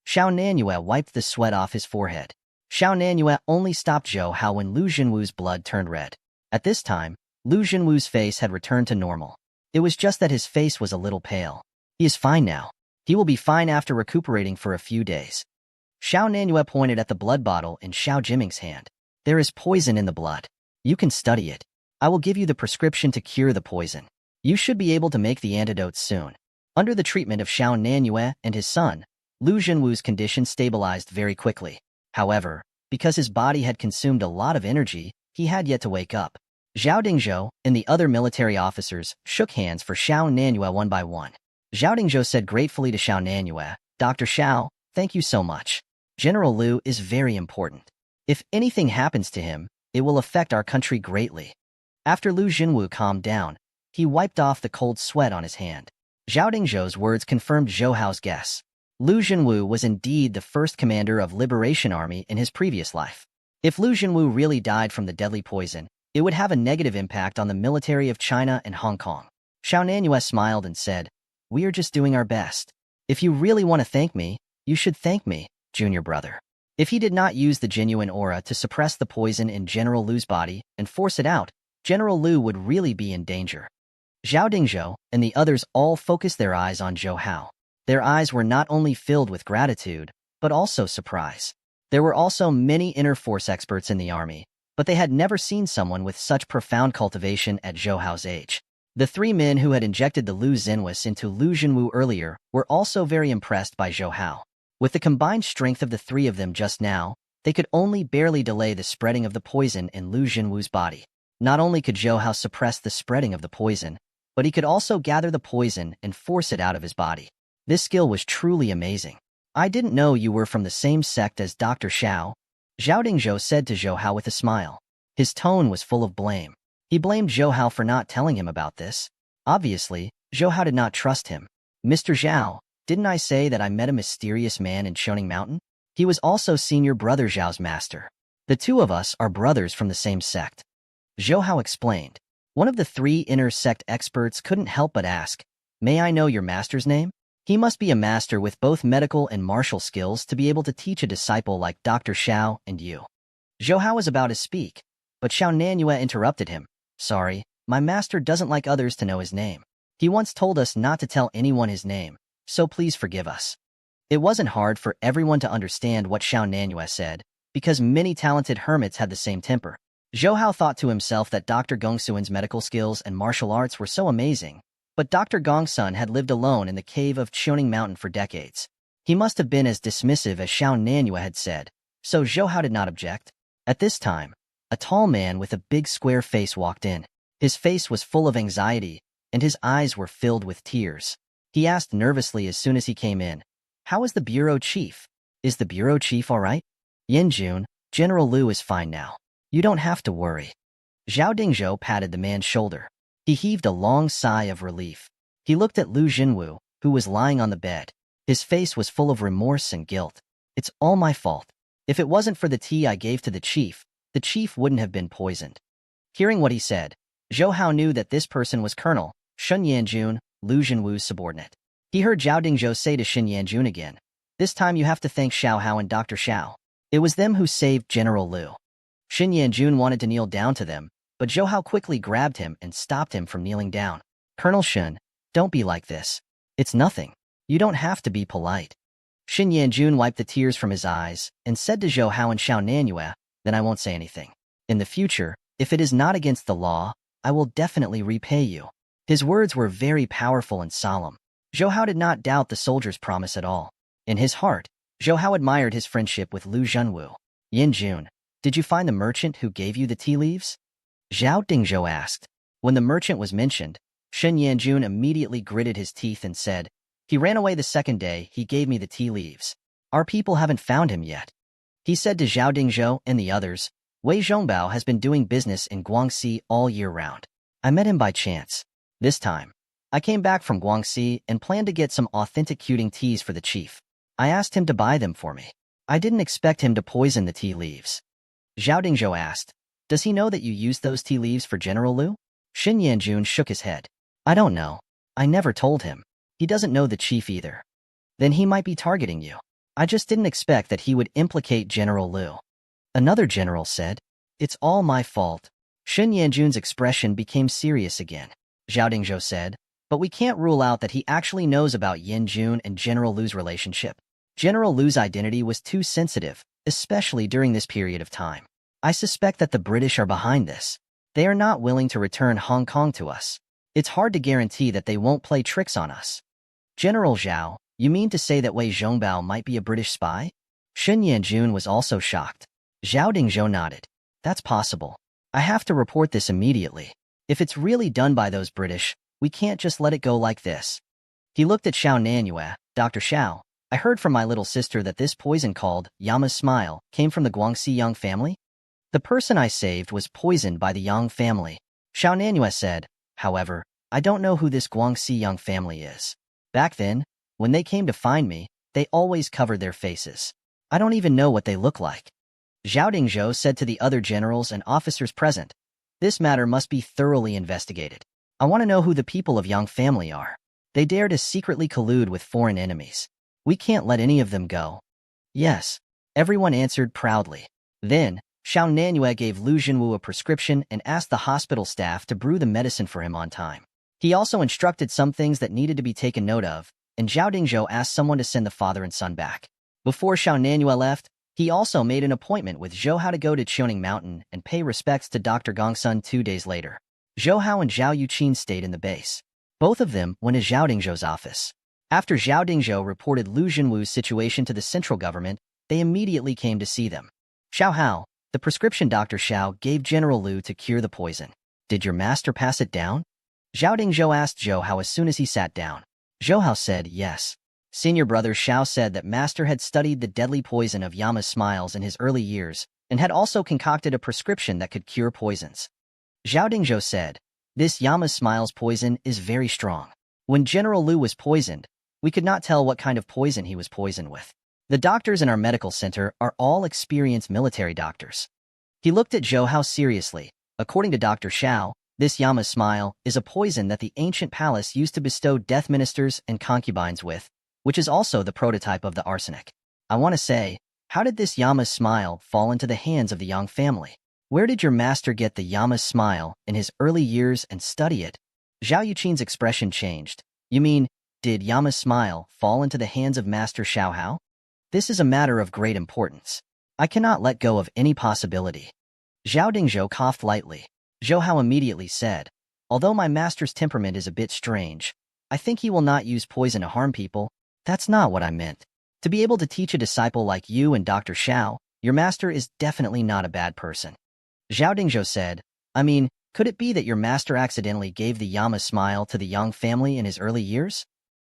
Xiao Nanyue wiped the sweat off his forehead. Xiao Nanyue only stopped Zhou Hao when Lu Jinwu's blood turned red. At this time, Lu Jinwu's face had returned to normal. It was just that his face was a little pale. "He is fine now. He will be fine after recuperating for a few days." Xiao Nanyue pointed at the blood bottle in Xiao Jiming's hand. "There is poison in the blood. You can study it. I will give you the prescription to cure the poison. You should be able to make the antidote soon." Under the treatment of Xiao Nanyue and his son, Lu Jinwu's condition stabilized very quickly. However, because his body had consumed a lot of energy, he had yet to wake up. Zhao Dingzhou and the other military officers shook hands for Xiao Nanyue one by one. Zhao Dingzhou said gratefully to Xiao Nanyue, "Dr. Xiao, thank you so much. General Lu is very important. If anything happens to him, it will affect our country greatly." After Lu Jinwu calmed down, he wiped off the cold sweat on his hand. Zhao Dingzhou's words confirmed Zhou Hao's guess. Lu Jinwu was indeed the first commander of Liberation Army in his previous life. If Lu Jinwu really died from the deadly poison, it would have a negative impact on the military of China and Hong Kong. Xiao Nanyue smiled and said, "We are just doing our best. If you really want to thank me, you should thank me, junior brother." If he did not use the genuine aura to suppress the poison in General Lu's body and force it out, General Lu would really be in danger. Zhao Dingzhou and the others all focused their eyes on Zhou Hao. Their eyes were not only filled with gratitude, but also surprise. There were also many inner force experts in the army, but they had never seen someone with such profound cultivation at Zhou Hao's age. The 3 men who had injected the Lu Zinwis into Lu Jinwu earlier were also very impressed by Zhou Hao. With the combined strength of the 3 of them just now, they could only barely delay the spreading of the poison in Lu Jinwu's body. Not only could Zhou Hao suppress the spreading of the poison, but he could also gather the poison and force it out of his body. This skill was truly amazing. "I didn't know you were from the same sect as Dr. Xiao," Zhao Dingzhou said to Zhou Hao with a smile. His tone was full of blame. He blamed Zhou Hao for not telling him about this. Obviously, Zhou Hao did not trust him. "Mr. Zhao, didn't I say that I met a mysterious man in Shoning Mountain? He was also senior brother Zhao's master." The two of us are brothers from the same sect. Zhou Hao explained. One of the three inner sect experts couldn't help but ask, "May I know your master's name?" He must be a master with both medical and martial skills to be able to teach a disciple like Dr. Xiao and you. Zhou Hao was about to speak, but Xiao Nanyue interrupted him. "Sorry, my master doesn't like others to know his name. He once told us not to tell anyone his name, so please forgive us." It wasn't hard for everyone to understand what Xiao Nanyue said, because many talented hermits had the same temper. Zhou Hao thought to himself that Dr. Gongsuan's medical skills and martial arts were so amazing, but Dr. Gongsun had lived alone in the cave of Qiuning Mountain for decades. He must have been as dismissive as Xiao Nanyue had said, so Zhou Hao did not object. At this time, a tall man with a big square face walked in. His face was full of anxiety, and his eyes were filled with tears. He asked nervously as soon as he came in, "How is the bureau chief? Is the bureau chief all right?" "Yanjun, General Liu is fine now. You don't have to worry." Zhao Dingzhou patted the man's shoulder. He heaved a long sigh of relief. He looked at Lu Jinwu, who was lying on the bed. His face was full of remorse and guilt. "It's all my fault. If it wasn't for the tea I gave to the chief wouldn't have been poisoned." Hearing what he said, Zhou Hao knew that this person was Colonel Shun Yanjun, Lu Jinwu's subordinate. He heard Zhao Dingzhou say to Shin Yanjun again, "This time you have to thank Xiao Hao and Dr. Xiao. It was them who saved General Liu." Shin Yanjun wanted to kneel down to them, but Zhou Hao quickly grabbed him and stopped him from kneeling down. "Colonel Shun, don't be like this. It's nothing. You don't have to be polite." Shin Yanjun wiped the tears from his eyes and said to Zhou Hao and Xiao Nanyue, "Then I won't say anything. In the future, if it is not against the law, I will definitely repay you." His words were very powerful and solemn. Zhou Hao did not doubt the soldier's promise at all. In his heart, Zhou Hao admired his friendship with Lu Junwu. "Yanjun, did you find the merchant who gave you the tea leaves?" Zhao Dingzhou asked. When the merchant was mentioned, Shen Yanjun immediately gritted his teeth and said, "He ran away the second day he gave me the tea leaves. Our people haven't found him yet." He said to Zhao Dingzhou and the others, "Wei Zhongbao has been doing business in Guangxi all year round. I met him by chance. This time, I came back from Guangxi and planned to get some authentic cuting teas for the chief. I asked him to buy them for me. I didn't expect him to poison the tea leaves." Zhao Dingzhou asked, "Does he know that you used those tea leaves for General Liu?" Shin Yanjun shook his head. "I don't know. I never told him. He doesn't know the chief either." "Then he might be targeting you. I just didn't expect that he would implicate General Liu." Another general said, "It's all my fault." Shin Yanjun's expression became serious again. Zhao Dingzhou said, "But we can't rule out that he actually knows about Yanjun and General Liu's relationship. General Liu's identity was too sensitive, especially during this period of time. I suspect that the British are behind this. They are not willing to return Hong Kong to us. It's hard to guarantee that they won't play tricks on us." "General Zhao, you mean to say that Wei Zhongbao might be a British spy?" Shin Yanjun was also shocked. Zhao Dingzhou nodded. "That's possible. I have to report this immediately. If it's really done by those British, we can't just let it go like this." He looked at Xiao Nanyue. "Dr. Xiao, I heard from my little sister that this poison called Yama's Smile came from the Guangxi Yang family. The person I saved was poisoned by the Yang family." Xiao Nanyue said, "However, I don't know who this Guangxi Yang family is. Back then, when they came to find me, they always covered their faces. I don't even know what they look like." Zhao Dingzhou said to the other generals and officers present, "This matter must be thoroughly investigated. I want to know who the people of Yang family are. They dare to secretly collude with foreign enemies. We can't let any of them go." "Yes," everyone answered proudly. Then, Xiao Nanyue gave Lu Jinwu a prescription and asked the hospital staff to brew the medicine for him on time. He also instructed some things that needed to be taken note of, and Zhao Dingzhou asked someone to send the father and son back. Before Xiao Nanyue left, he also made an appointment with Zhou Hao to go to Qiuning Mountain and pay respects to Dr. Gongsun 2 days later. Zhou Hao and Zhao Yuqin stayed in the base. Both of them went to Zhao Dingzhou's office. After Zhao Dingzhou reported Lu Jinwu's situation to the central government, they immediately came to see them. "Xiao Hao, the prescription Dr. Xiao gave General Liu to cure the poison. Did your master pass it down?" Zhao Dingzhou asked Zhou Hao as soon as he sat down. Zhou Hao said yes. Senior brother Xiao said that master had studied the deadly poison of Yama's Smiles in his early years and had also concocted a prescription that could cure poisons. Zhao Dingzhou said, "This Yama's Smiles poison is very strong. When General Liu was poisoned, we could not tell what kind of poison he was poisoned with. The doctors in our medical center are all experienced military doctors. He looked at Zhou Hao seriously. According to Dr. Xiao, this Yama's smile is a poison that the ancient palace used to bestow death ministers and concubines with, which is also the prototype of the arsenic. I want to say, how did this Yama's smile fall into the hands of the Yang family? Where did your master get the Yama's smile in his early years and study it? Zhao Yuqin's expression changed. You mean, did Yama's smile fall into the hands of Master Xiao Hao? This is a matter of great importance. I cannot let go of any possibility. Zhao Dingzhou coughed lightly. Zhou Hao immediately said, although my master's temperament is a bit strange, I think he will not use poison to harm people. That's not what I meant. To be able to teach a disciple like you and Dr. Xiao, your master is definitely not a bad person. Zhao Dingzhou said, I mean, could it be that your master accidentally gave the Yama smile to the Yang family in his early years?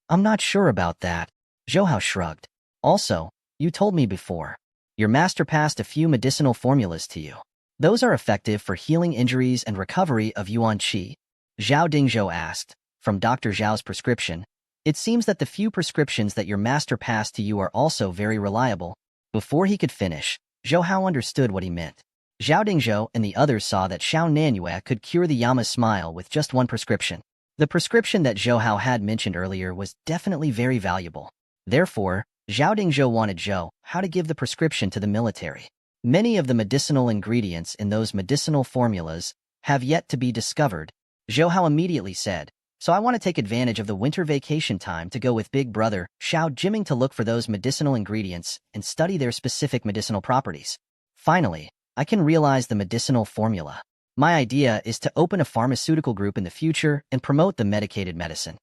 I'm not sure about that. Zhou Hao shrugged. Also, you told me before. Your master passed a few medicinal formulas to you. Those are effective for healing injuries and recovery of Yuan Qi. Zhao Dingzhou asked, from Dr. Zhao's prescription, it seems that the few prescriptions that your master passed to you are also very reliable. Before he could finish, Zhou Hao understood what he meant. Zhao Dingzhou and the others saw that Xiao Nanyue could cure the Yama's smile with just one prescription. The prescription that Zhou Hao had mentioned earlier was definitely very valuable. Therefore, Zhao Dingzhou wanted Zhou Hao to give the prescription to the military. Many of the medicinal ingredients in those medicinal formulas have yet to be discovered. Zhou Hao immediately said, so I want to take advantage of the winter vacation time to go with Big Brother Xiao Jiming to look for those medicinal ingredients and study their specific medicinal properties. Finally, I can realize the medicinal formula. My idea is to open a pharmaceutical group in the future and promote the medicated medicine.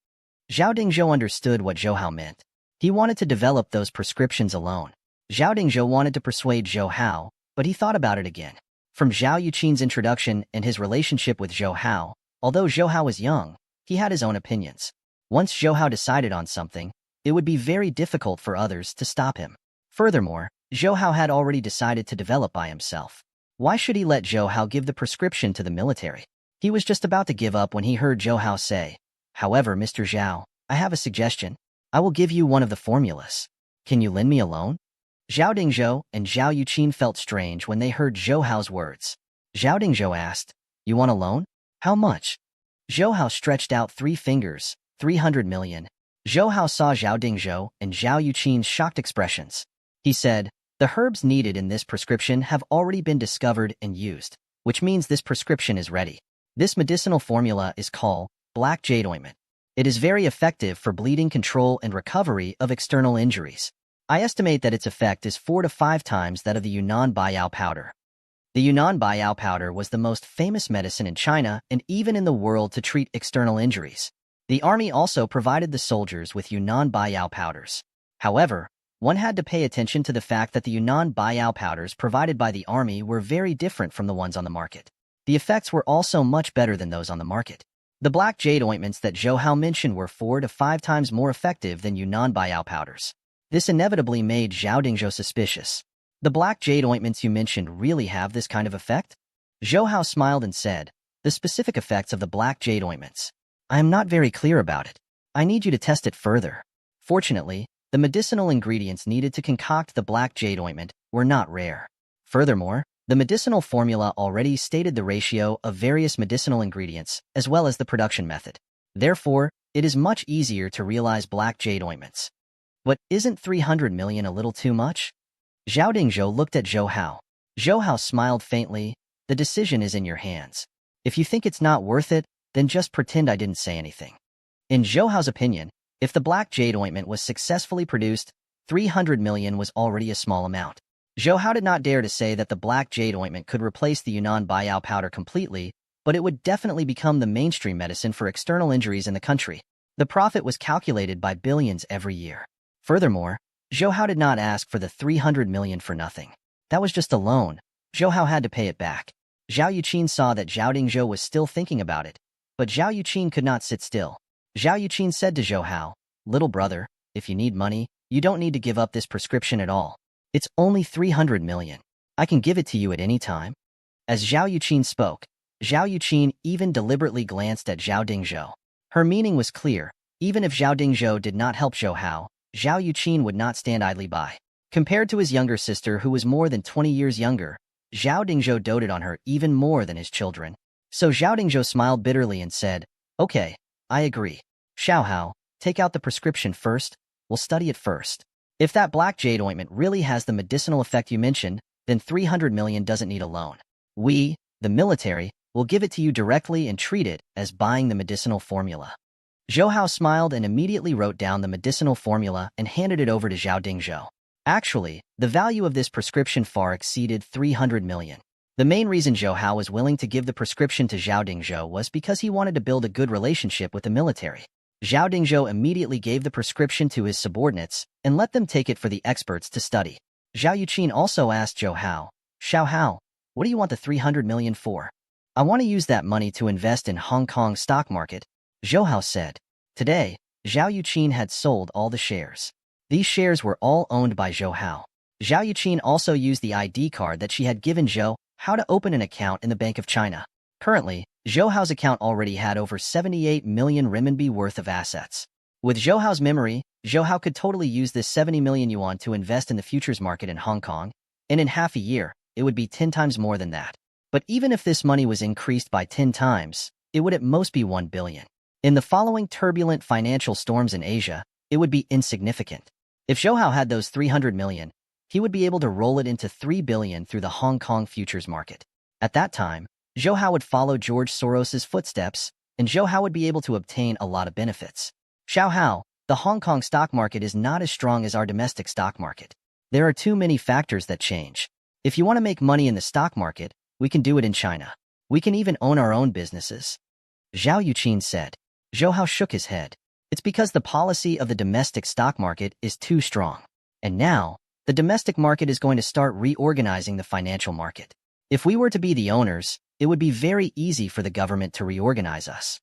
Zhao Dingzhou understood what Zhou Hao meant. He wanted to develop those prescriptions alone. Zhao Dingzhou wanted to persuade Zhou Hao, but he thought about it again. From Zhao Yuqin's introduction and his relationship with Zhou Hao, although Zhou Hao was young, he had his own opinions. Once Zhou Hao decided on something, it would be very difficult for others to stop him. Furthermore, Zhou Hao had already decided to develop by himself. Why should he let Zhou Hao give the prescription to the military? He was just about to give up when he heard Zhou Hao say, however, Mr. Zhao, I have a suggestion. I will give you one of the formulas. Can you lend me a loan? Zhao Dingzhou and Zhao Yuqin felt strange when they heard Zhou Hao's words. Zhao Dingzhou asked, you want a loan? How much? Zhou Hao stretched out 3 fingers, 300 million. Zhou Hao saw Zhao Dingzhou and Zhao Yuqin's shocked expressions. He said, the herbs needed in this prescription have already been discovered and used, which means this prescription is ready. This medicinal formula is called Black Jade Ointment. It is very effective for bleeding control and recovery of external injuries. I estimate that its effect is 4 to 5 times that of the Yunnan Baiyao powder. The Yunnan Baiyao powder was the most famous medicine in China and even in the world to treat external injuries. The army also provided the soldiers with Yunnan Baiyao powders. However, one had to pay attention to the fact that the Yunnan Baiyao powders provided by the army were very different from the ones on the market. The effects were also much better than those on the market. The black jade ointments that Zhou Hao mentioned were 4 to 5 times more effective than Yunnan Baiyao powders. This inevitably made Zhao Dingzhou suspicious. The black jade ointments you mentioned really have this kind of effect? Zhou Hao smiled and said, the specific effects of the black jade ointments. I am not very clear about it. I need you to test it further. Fortunately, the medicinal ingredients needed to concoct the black jade ointment were not rare. Furthermore, the medicinal formula already stated the ratio of various medicinal ingredients as well as the production method. Therefore, it is much easier to realize black jade ointments. But isn't 300 million a little too much? Zhao Dingzhou looked at Zhou Hao. Zhou Hao smiled faintly. The decision is in your hands. If you think it's not worth it, then just pretend I didn't say anything. In Zhou Hao's opinion, if the black jade ointment was successfully produced, 300 million was already a small amount. Zhou Hao did not dare to say that the black jade ointment could replace the Yunnan Baiyao powder completely, but it would definitely become the mainstream medicine for external injuries in the country. The profit was calculated by billions every year. Furthermore, Zhou Hao did not ask for the 300 million for nothing. That was just a loan. Zhou Hao had to pay it back. Zhao Yuqin saw that Zhao Dingzhou was still thinking about it, but Zhao Yuqin could not sit still. Zhao Yuqin said to Zhou Hao, little brother, if you need money, you don't need to give up this prescription at all. It's only 300 million. I can give it to you at any time. As Zhao Yuqin spoke, Zhao Yuqin even deliberately glanced at Zhao Dingzhou. Her meaning was clear. Even if Zhao Dingzhou did not help Zhou Hao, Zhao Yuqin would not stand idly by. Compared to his younger sister who was more than 20 years younger, Zhao Dingzhou doted on her even more than his children. So Zhao Dingzhou smiled bitterly and said, "Okay, I agree. Xiao Hao, take out the prescription first. We'll study it first. If that black jade ointment really has the medicinal effect you mentioned, then 300 million doesn't need a loan. We, the military, will give it to you directly and treat it as buying the medicinal formula." Zhou Hao smiled and immediately wrote down the medicinal formula and handed it over to Zhao Dingzhou. Actually, the value of this prescription far exceeded 300 million. The main reason Zhou Hao was willing to give the prescription to Zhao Dingzhou was because he wanted to build a good relationship with the military. Zhao Dingzhou immediately gave the prescription to his subordinates and let them take it for the experts to study. Zhao Yuqin also asked Zhou Hao, "Xiao Hao, what do you want the 300 million for?" "I want to use that money to invest in Hong Kong stock market," Zhou Hao said. Today, Zhao Yuqin had sold all the shares. These shares were all owned by Zhou Hao. Zhao Yuqin also used the ID card that she had given Zhou Hao to open an account in the Bank of China. Currently, Zhou Hao's account already had over 78 million renminbi worth of assets. With Zhou Hao's memory, Zhou Hao could totally use this 70 million yuan to invest in the futures market in Hong Kong, and in half a year, it would be 10 times more than that. But even if this money was increased by 10 times, it would at most be 1 billion. In the following turbulent financial storms in Asia, it would be insignificant. If Zhou Hao had those 300 million, he would be able to roll it into 3 billion through the Hong Kong futures market. At that time, Zhou Hao would follow George Soros's footsteps, and Zhou Hao would be able to obtain a lot of benefits. Xiao Hao, the Hong Kong stock market is not as strong as our domestic stock market. There are too many factors that change. If you want to make money in the stock market, we can do it in China. We can even own our own businesses. Zhao Yuqin said. Zhou Hao shook his head. It's because the policy of the domestic stock market is too strong. And now, the domestic market is going to start reorganizing the financial market. If we were to be the owners, it would be very easy for the government to reorganize us.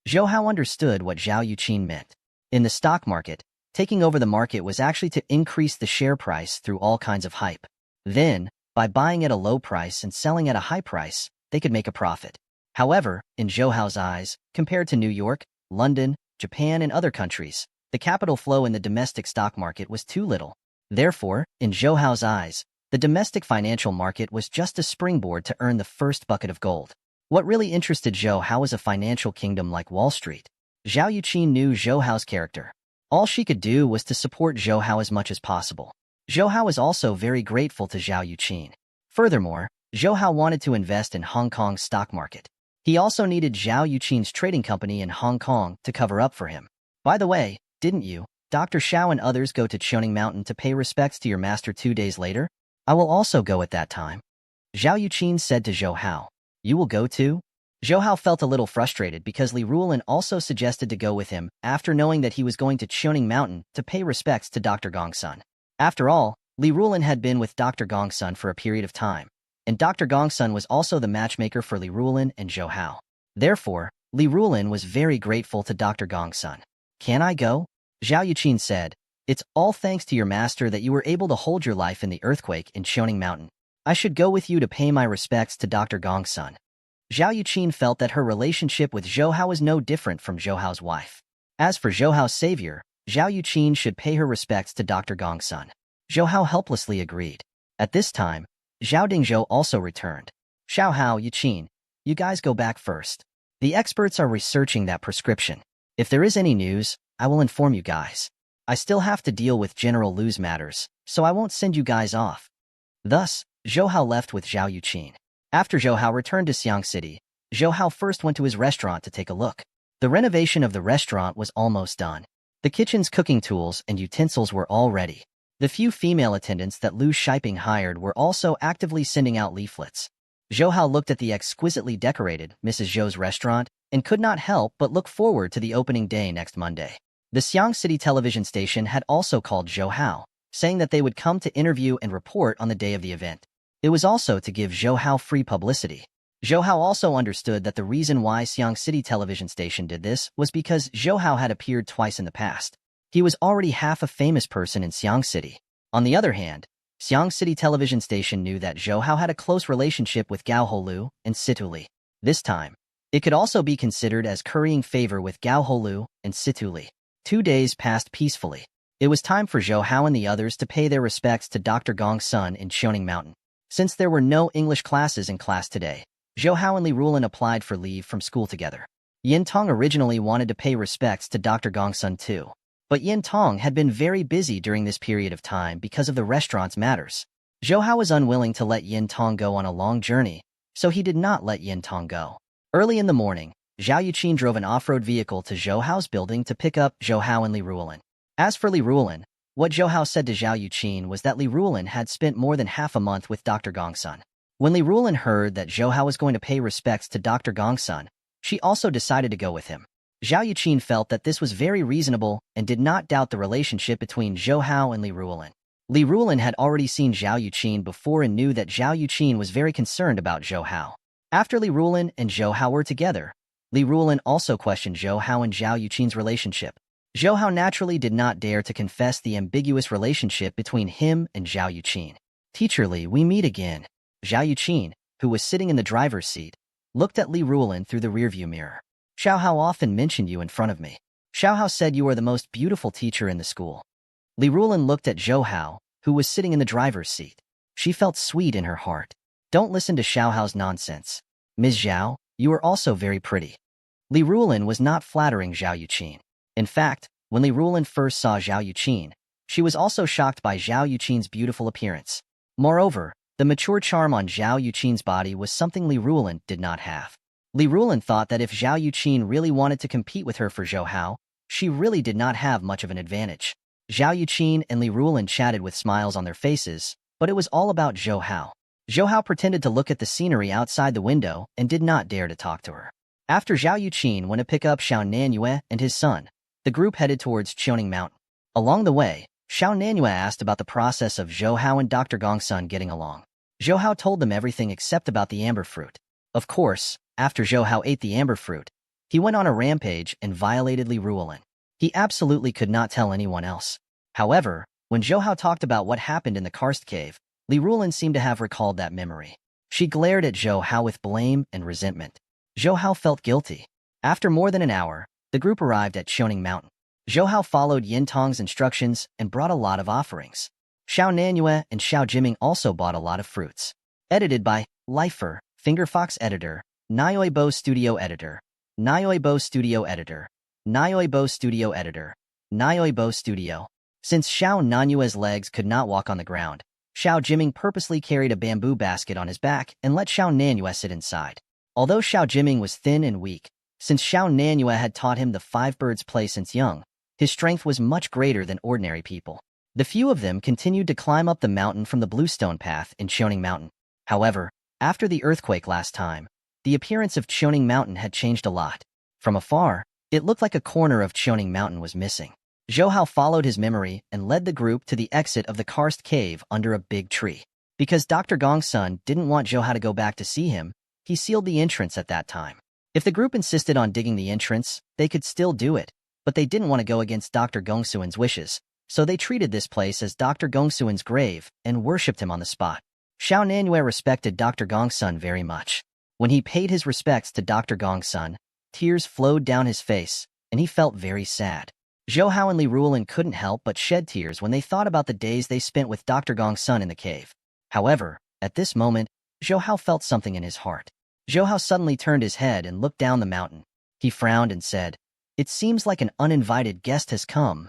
Zhou Hao understood what Zhao Yuqin meant. In the stock market, taking over the market was actually to increase the share price through all kinds of hype. Then, by buying at a low price and selling at a high price, they could make a profit. However, in Zhou Hao's eyes, compared to New York, London, Japan, and other countries, the capital flow in the domestic stock market was too little. Therefore, in Zhou Hao's eyes, the domestic financial market was just a springboard to earn the first bucket of gold. What really interested Zhou Hao was a financial kingdom like Wall Street. Zhao Yuqin knew Zhou Hao's character. All she could do was to support Zhou Hao as much as possible. Zhou Hao was also very grateful to Zhao Yuqin. Furthermore, Zhou Hao wanted to invest in Hong Kong's stock market. He also needed Zhao Yuqin's trading company in Hong Kong to cover up for him. By the way, didn't you, Dr. Xiao and others go to Choning Mountain to pay respects to your master 2 days later? I will also go at that time. Zhao Yuqin said to Zhou Hao. You will go too? Zhou Hao felt a little frustrated because Li Ruolin also suggested to go with him after knowing that he was going to Choning Mountain to pay respects to Dr. Gongsun. After all, Li Ruolin had been with Dr. Gongsun for a period of time, and Dr. Gongsun was also the matchmaker for Li Ruolin and Zhou Hao. Therefore, Li Ruolin was very grateful to Dr. Gongsun. Can I go? Zhao Yuqin said. It's all thanks to your master that you were able to hold your life in the earthquake in Choning Mountain. I should go with you to pay my respects to Dr. Gongsun. Zhao Yuqin felt that her relationship with Zhou Hao was no different from Zhou Hao's wife. As for Zhou Hao's savior, Zhao Yuqin should pay her respects to Dr. Gongsun. Zhou Hao helplessly agreed. At this time, Zhao Dingzhou also returned. Xiao Hao, Yuqin, you guys go back first. The experts are researching that prescription. If there is any news, I will inform you guys. I still have to deal with General Lu's matters, so I won't send you guys off. Thus, Zhou Hao left with Zhao Yuqin. After Zhou Hao returned to Xiang City, Zhou Hao first went to his restaurant to take a look. The renovation of the restaurant was almost done. The kitchen's cooking tools and utensils were all ready. The few female attendants that Lu Shiping hired were also actively sending out leaflets. Zhou Hao looked at the exquisitely decorated Mrs. Zhou's restaurant and could not help but look forward to the opening day next Monday. The Xiang City television station had also called Zhou Hao, saying that they would come to interview and report on the day of the event. It was also to give Zhou Hao free publicity. Zhou Hao also understood that the reason why Xiang City television station did this was because Zhou Hao had appeared twice in the past. He was already half a famous person in Xiang City. On the other hand, Xiang City television station knew that Zhou Hao had a close relationship with Gao Holu and Situ Li. This time, it could also be considered as currying favor with Gao Holu and Situ Li. 2 days passed peacefully. It was time for Zhou Hao and the others to pay their respects to Dr. Gongsun in Choning Mountain. Since there were no English classes in class today, Zhou Hao and Li Rulin applied for leave from school together. Yin Tong originally wanted to pay respects to Dr. Gongsun too, but Yin Tong had been very busy during this period of time because of the restaurant's matters. Zhou Hao was unwilling to let Yin Tong go on a long journey, so he did not let Yin Tong go. Early in the morning, Zhao Yuqin drove an off-road vehicle to Zhou Hao's building to pick up Zhou Hao and Li Rulin. As for Li Rulin, what Zhou Hao said to Zhao Yuqin was that Li Rulin had spent more than half a month with Dr. Gongsun. When Li Rulin heard that Zhou Hao was going to pay respects to Dr. Gongsun, she also decided to go with him. Zhao Yuqin felt that this was very reasonable and did not doubt the relationship between Zhou Hao and Li Rulin. Li Rulin had already seen Zhao Yuqin before and knew that Zhao Yuqin was very concerned about Zhou Hao. After Li Rulin and Zhou Hao were together, Li Rulin also questioned Zhou Hao and Zhao Yuqin's relationship. Zhou Hao naturally did not dare to confess the ambiguous relationship between him and Zhao Yuqin. "Teacher Li, we meet again." Zhao Yuqin, who was sitting in the driver's seat, looked at Li Rulin through the rearview mirror. "Xiao Hao often mentioned you in front of me. Xiao Hao said you are the most beautiful teacher in the school." Li Rulin looked at Zhou Hao, who was sitting in the driver's seat. She felt sweet in her heart. "Don't listen to Xiao Hao's nonsense. Ms. Zhao, you are also very pretty." Li Rulin was not flattering Zhao Yuqin. In fact, when Li Rulin first saw Zhao Yuqin, she was also shocked by Zhao Yuqin's beautiful appearance. Moreover, the mature charm on Zhao Yuqin's body was something Li Rulin did not have. Li Rulin thought that if Zhao Yuqin really wanted to compete with her for Zhou Hao, she really did not have much of an advantage. Zhao Yuqin and Li Rulin chatted with smiles on their faces, but it was all about Zhou Hao. Zhou Hao pretended to look at the scenery outside the window and did not dare to talk to her. After Zhao Yuqin went to pick up Xiao Nanyue and his son, the group headed towards Qiuning Mountain. Along the way, Xiao Nanyue asked about the process of Zhou Hao and Dr. Gongsun getting along. Zhou Hao told them everything except about the amber fruit. Of course, after Zhou Hao ate the amber fruit, he went on a rampage and violated Li Rulin. He absolutely could not tell anyone else. However, when Zhou Hao talked about what happened in the karst cave, Li Rulin seemed to have recalled that memory. She glared at Zhou Hao with blame and resentment. Zhou Hao felt guilty. After more than an hour, the group arrived at Qiuning Mountain. Zhou Hao followed Yin Tong's instructions and brought a lot of offerings. Xiao Nanyue and Xiao Jiming also bought a lot of fruits. Edited by Lifer, Fingerfox Editor, Nioibo Studio Editor, Nioibo Studio Editor, Nioibo Studio Editor, Nioibo Studio. Since Xiao Nanyue's legs could not walk on the ground, Xiao Jiming purposely carried a bamboo basket on his back and let Xiao Nanyue sit inside. Although Xiao Jiming was thin and weak, since Xiao Nanyue had taught him the 5 birds play since young, his strength was much greater than ordinary people. The few of them continued to climb up the mountain from the Bluestone Path in Qiuning Mountain. However, after the earthquake last time, the appearance of Qiuning Mountain had changed a lot. From afar, it looked like a corner of Qiuning Mountain was missing. Zhou Hao followed his memory and led the group to the exit of the karst cave under a big tree. Because Dr. Gongsun didn't want Zhou Hao to go back to see him, he sealed the entrance at that time. If the group insisted on digging the entrance, they could still do it, but they didn't want to go against Dr. Gongsun's wishes, so they treated this place as Dr. Gongsun's grave and worshipped him on the spot. Xiao Nanyue respected Dr. Gongsun very much. When he paid his respects to Dr. Gongsun, tears flowed down his face, and he felt very sad. Zhou Hao and Li Rulin couldn't help but shed tears when they thought about the days they spent with Dr. Gongsun in the cave. However, at this moment, Zhou Hao felt something in his heart. Zhou Hao suddenly turned his head and looked down the mountain. He frowned and said, "It seems like an uninvited guest has come."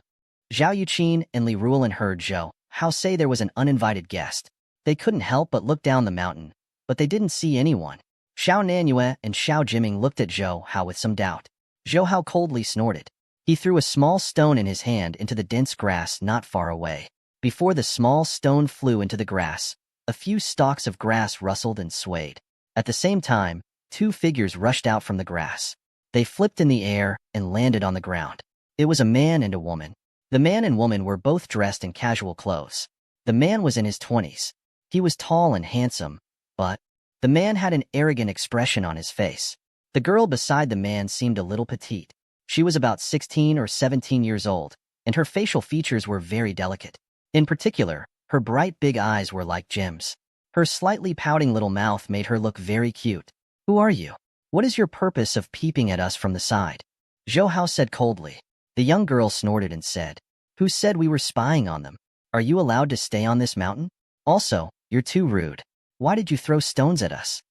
Zhao Yuqin and Li Rulin heard Zhou Hao say there was an uninvited guest. They couldn't help but look down the mountain, but they didn't see anyone. Xiao Nanyue and Xiao Jiming looked at Zhou Hao with some doubt. Zhou Hao coldly snorted. He threw a small stone in his hand into the dense grass not far away. Before the small stone flew into the grass, a few stalks of grass rustled and swayed. At the same time, 2 figures rushed out from the grass. They flipped in the air and landed on the ground. It was a man and a woman. The man and woman were both dressed in casual clothes. The man was in his 20s. He was tall and handsome, but the man had an arrogant expression on his face. The girl beside the man seemed a little petite. She was about 16 or 17 years old, and her facial features were very delicate. In particular, her bright big eyes were like gems. Her slightly pouting little mouth made her look very cute. "Who are you? What is your purpose of peeping at us from the side?" Zhou Hao said coldly. The young girl snorted and said, "Who said we were spying on them? Are you allowed to stay on this mountain? Also, you're too rude." Why did you throw stones at us?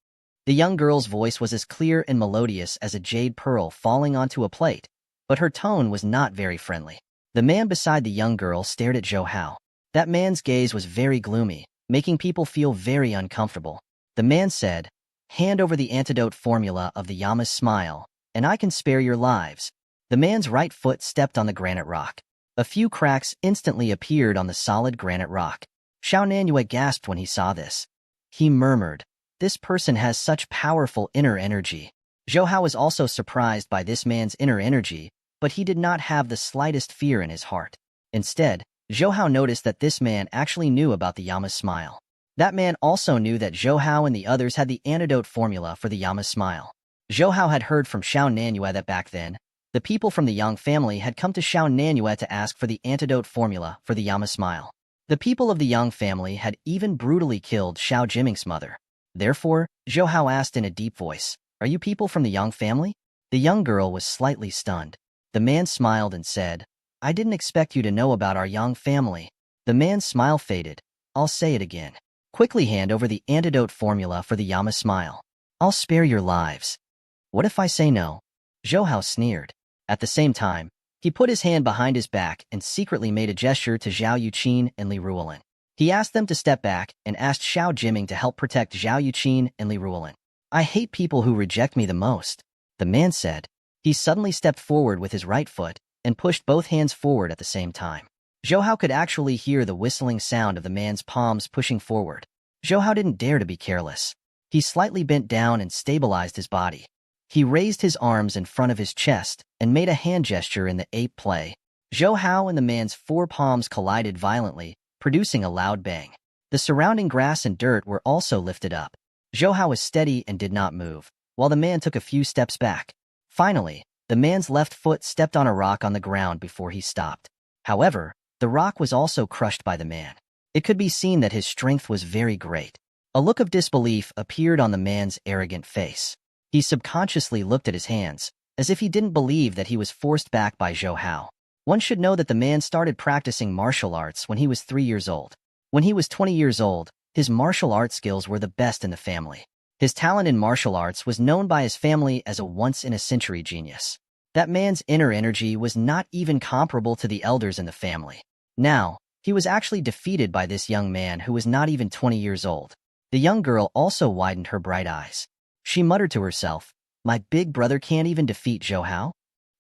The young girl's voice was as clear and melodious as a jade pearl falling onto a plate, but her tone was not very friendly. The man beside the young girl stared at Zhou Hao. That man's gaze was very gloomy, making people feel very uncomfortable. The man said, "Hand over the antidote formula of the Yama's smile, and I can spare your lives." The man's right foot stepped on the granite rock. A few cracks instantly appeared on the solid granite rock. Xiao Nanyue gasped when he saw this. He murmured, "This person has such powerful inner energy." Zhou Hao was also surprised by this man's inner energy, but he did not have the slightest fear in his heart. Instead, Zhou Hao noticed that this man actually knew about the Yama's smile. That man also knew that Zhou Hao and the others had the antidote formula for the Yama's smile. Zhou Hao had heard from Xiao Nanyue that back then, the people from the Yang family had come to Xiao Nanyue to ask for the antidote formula for the Yama's smile. The people of the Yang family had even brutally killed Xiao Jiming's mother. Therefore, Zhou Hao asked in a deep voice, "Are you people from the Yang family?" The young girl was slightly stunned. The man smiled and said, "I didn't expect you to know about our Yang family." The man's smile faded. "I'll say it again. Quickly hand over the antidote formula for the Yama smile. I'll spare your lives." "What if I say no?" Zhou Hao sneered. At the same time, he put his hand behind his back and secretly made a gesture to Zhao Yuqin and Li Ruolin. He asked them to step back and asked Xiao Jiming to help protect Zhao Yuqin and Li Ruolin. "I hate people who reject me the most," the man said. He suddenly stepped forward with his right foot and pushed both hands forward at the same time. Zhou Hao could actually hear the whistling sound of the man's palms pushing forward. Zhou Hao didn't dare to be careless. He slightly bent down and stabilized his body. He raised his arms in front of his chest and made a hand gesture in the ape play. Zhou Hao and the man's four palms collided violently, producing a loud bang. The surrounding grass and dirt were also lifted up. Zhou Hao was steady and did not move, while the man took a few steps back. Finally, the man's left foot stepped on a rock on the ground before he stopped. However, the rock was also crushed by the man. It could be seen that his strength was very great. A look of disbelief appeared on the man's arrogant face. He subconsciously looked at his hands, as if he didn't believe that he was forced back by Zhou Hao. One should know that the man started practicing martial arts when he was 3 years old. When he was 20 years old, his martial arts skills were the best in the family. His talent in martial arts was known by his family as a once-in-a-century genius. That man's inner energy was not even comparable to the elders in the family. Now, he was actually defeated by this young man who was not even 20 years old. The young girl also widened her bright eyes. She muttered to herself, "My big brother can't even defeat Zhou Hao?"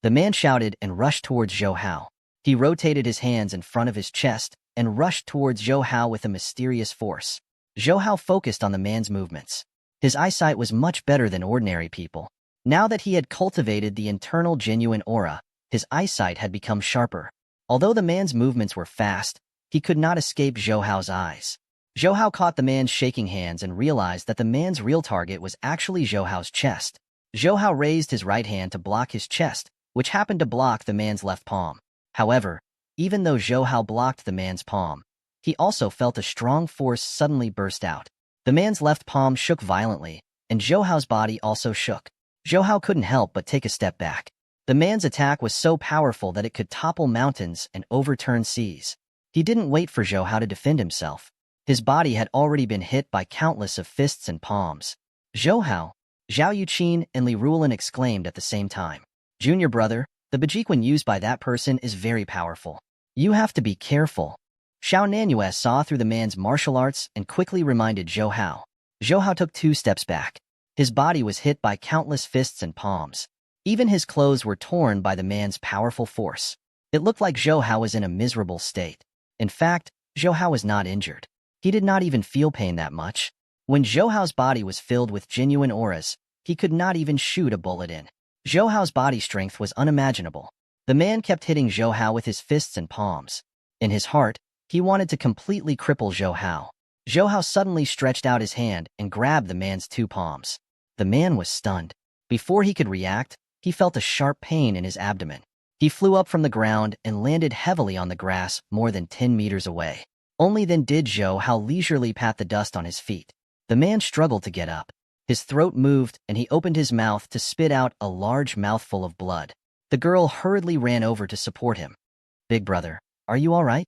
The man shouted and rushed towards Zhou Hao. He rotated his hands in front of his chest and rushed towards Zhou Hao with a mysterious force. Zhou Hao focused on the man's movements. His eyesight was much better than ordinary people. Now that he had cultivated the internal genuine aura, his eyesight had become sharper. Although the man's movements were fast, he could not escape Zhou Hao's eyes. Zhou Hao caught the man's shaking hands and realized that the man's real target was actually Zhou Hao's chest. Zhou Hao raised his right hand to block his chest, which happened to block the man's left palm. However, even though Zhou Hao blocked the man's palm, he also felt a strong force suddenly burst out. The man's left palm shook violently, and Zhou Hao's body also shook. Zhou Hao couldn't help but take a step back. The man's attack was so powerful that it could topple mountains and overturn seas. He didn't wait for Zhou Hao to defend himself. His body had already been hit by countless of fists and palms. "Zhou Hao!" Zhao Yuqin and Li Ruolin exclaimed at the same time. "Junior brother, the Bajiquan used by that person is very powerful. You have to be careful." Xiao Nanyue saw through the man's martial arts and quickly reminded Zhou Hao. Zhou Hao took 2 steps back. His body was hit by countless fists and palms. Even his clothes were torn by the man's powerful force. It looked like Zhou Hao was in a miserable state. In fact, Zhou Hao was not injured. He did not even feel pain that much. When Zhou Hao's body was filled with genuine auras, he could not even shoot a bullet in. Zhou Hao's body strength was unimaginable. The man kept hitting Zhou Hao with his fists and palms. In his heart, he wanted to completely cripple Zhou Hao. Zhou Hao suddenly stretched out his hand and grabbed the man's 2 palms. The man was stunned. Before he could react, he felt a sharp pain in his abdomen. He flew up from the ground and landed heavily on the grass more than 10 meters away. Only then did Zhou Hao leisurely pat the dust on his feet. The man struggled to get up. His throat moved and he opened his mouth to spit out a large mouthful of blood. The girl hurriedly ran over to support him. "Big brother, are you all right?"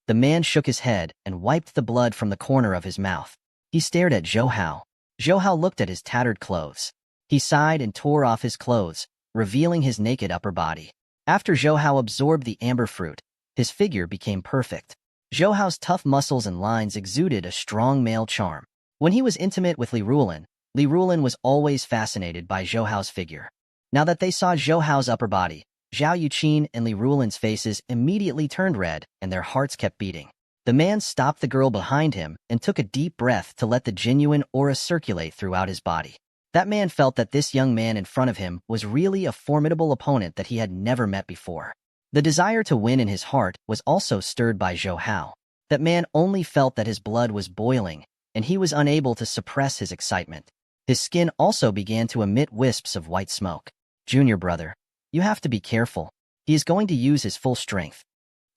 The man shook his head and wiped the blood from the corner of his mouth. He stared at Zhou Hao. Zhou Hao looked at his tattered clothes. He sighed and tore off his clothes, revealing his naked upper body. After Zhou Hao absorbed the amber fruit, his figure became perfect. Zhou Hao's tough muscles and lines exuded a strong male charm. When he was intimate with Li Rulin was always fascinated by Zhou Hao's figure. Now that they saw Zhou Hao's upper body, Zhao Yuqin and Li Rulin's faces immediately turned red and their hearts kept beating. The man stopped the girl behind him and took a deep breath to let the genuine aura circulate throughout his body. That man felt that this young man in front of him was really a formidable opponent that he had never met before. The desire to win in his heart was also stirred by Zhou Hao. That man only felt that his blood was boiling, and he was unable to suppress his excitement. His skin also began to emit wisps of white smoke. Junior brother, you have to be careful. He is going to use his full strength.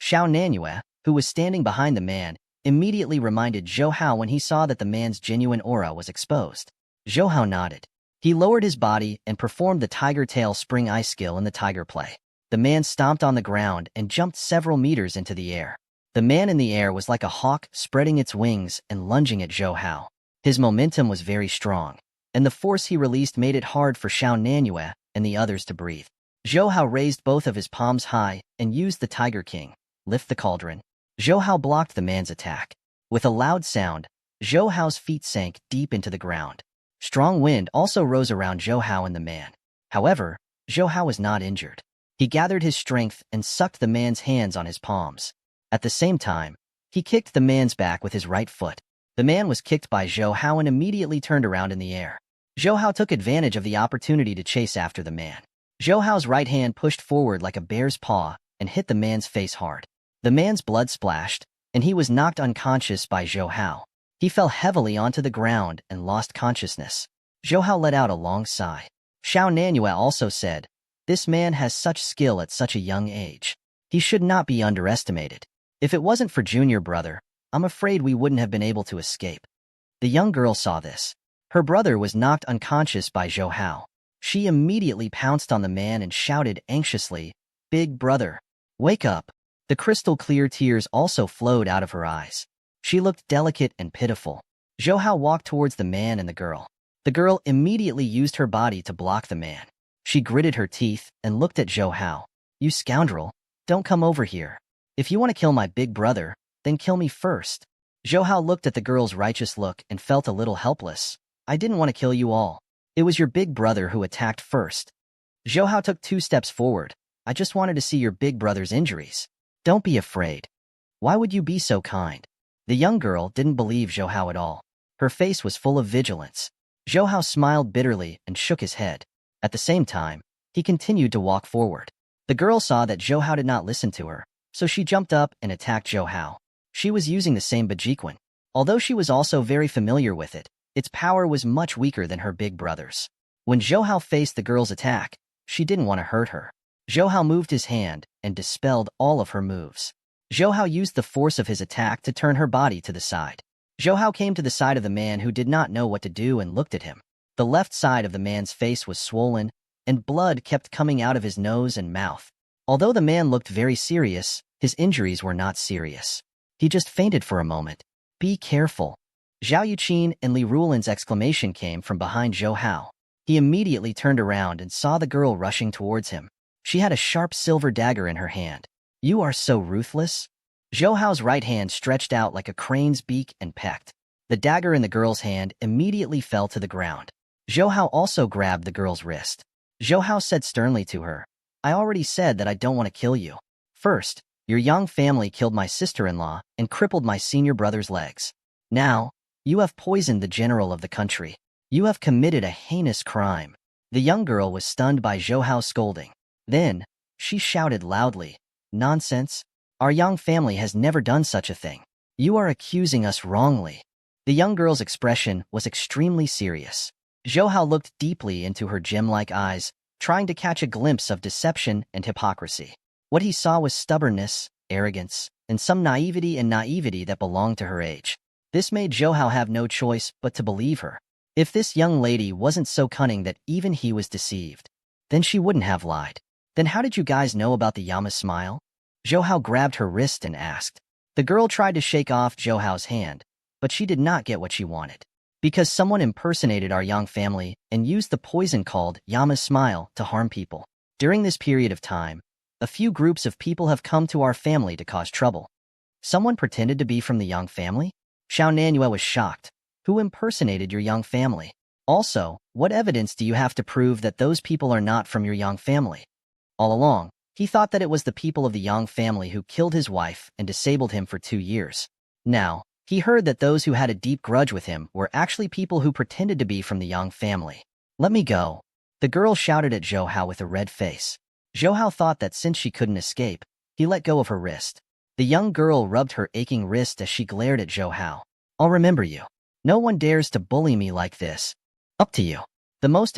Xiao Nanyue, who was standing behind the man, immediately reminded Zhou Hao when he saw that the man's genuine aura was exposed. Zhou Hao nodded. He lowered his body and performed the tiger tail spring eye skill in the tiger play. The man stomped on the ground and jumped several meters into the air. The man in the air was like a hawk spreading its wings and lunging at Zhou Hao. His momentum was very strong, and the force he released made it hard for Xiao Nanyue and the others to breathe. Zhou Hao raised both of his palms high and used the Tiger King, lift the cauldron. Zhou Hao blocked the man's attack. With a loud sound, Zhou Hao's feet sank deep into the ground. Strong wind also rose around Zhou Hao and the man. However, Zhou Hao was not injured. He gathered his strength and sucked the man's hands on his palms. At the same time, he kicked the man's back with his right foot. The man was kicked by Zhou Hao and immediately turned around in the air. Zhou Hao took advantage of the opportunity to chase after the man. Zhou Hao's right hand pushed forward like a bear's paw and hit the man's face hard. The man's blood splashed, and he was knocked unconscious by Zhou Hao. He fell heavily onto the ground and lost consciousness. Zhou Hao let out a long sigh. Xiao Nanyue also said, "This man has such skill at such a young age. He should not be underestimated. If it wasn't for Junior brother, I'm afraid we wouldn't have been able to escape." The young girl saw this. Her brother was knocked unconscious by Zhou Hao. She immediately pounced on the man and shouted anxiously, "Big brother, wake up." The crystal-clear tears also flowed out of her eyes. She looked delicate and pitiful. Zhou Hao walked towards the man and the girl. The girl immediately used her body to block the man. She gritted her teeth and looked at Zhou Hao. "You scoundrel, don't come over here. If you want to kill my big brother, then kill me first." Zhou Hao looked at the girl's righteous look and felt a little helpless. "I didn't want to kill you all. It was your big brother who attacked first." Zhou Hao took 2 steps forward. "I just wanted to see your big brother's injuries. Don't be afraid. Why would you be so kind?" The young girl didn't believe Zhou Hao at all. Her face was full of vigilance. Zhou Hao smiled bitterly and shook his head. At the same time, he continued to walk forward. The girl saw that Zhou Hao did not listen to her, so she jumped up and attacked Zhou Hao. She was using the same Bajiquan. Although she was also very familiar with it, its power was much weaker than her big brother's. When Zhou Hao faced the girl's attack, she didn't want to hurt her. Zhou Hao moved his hand and dispelled all of her moves. Zhou Hao used the force of his attack to turn her body to the side. Zhou Hao came to the side of the man who did not know what to do and looked at him. The left side of the man's face was swollen, and blood kept coming out of his nose and mouth. Although the man looked very serious, his injuries were not serious. He just fainted for a moment. "Be careful." Zhao Yuqin and Li Rulin's exclamation came from behind Zhou Hao. He immediately turned around and saw the girl rushing towards him. She had a sharp silver dagger in her hand. "You are so ruthless." Zhou Hao's right hand stretched out like a crane's beak and pecked. The dagger in the girl's hand immediately fell to the ground. Zhou Hao also grabbed the girl's wrist. Zhou Hao said sternly to her, "I already said that I don't want to kill you. First, your young family killed my sister-in-law and crippled my senior brother's legs. Now, you have poisoned the general of the country. You have committed a heinous crime." The young girl was stunned by Zhou Hao's scolding. Then, she shouted loudly, "Nonsense! Our young family has never done such a thing. You are accusing us wrongly." The young girl's expression was extremely serious. Zhou Hao looked deeply into her gem-like eyes, trying to catch a glimpse of deception and hypocrisy. What he saw was stubbornness, arrogance, and some naivety that belonged to her age. This made Zhou Hao have no choice but to believe her. If this young lady wasn't so cunning that even he was deceived, then she wouldn't have lied. "Then how did you guys know about the Yama's smile?" Zhou Hao grabbed her wrist and asked. The girl tried to shake off Zhou Hao's hand, but she did not get what she wanted. Because someone impersonated our Yang family and used the poison called Yama's Smile to harm people. During this period of time, a few groups of people have come to our family to cause trouble. Someone pretended to be from the Yang family? Xiao Nanyue was shocked. Who impersonated your Yang family? Also, what evidence do you have to prove that those people are not from your Yang family? All along, he thought that it was the people of the Yang family who killed his wife and disabled him for 2 years. Now, he heard that those who had a deep grudge with him were actually people who pretended to be from the Yang family. Let me go. The girl shouted at Zhou Hao with a red face. Zhou Hao thought that since she couldn't escape, he let go of her wrist. The young girl rubbed her aching wrist as she glared at Zhou Hao. I'll remember you. No one dares to bully me like this. Up to you. The most important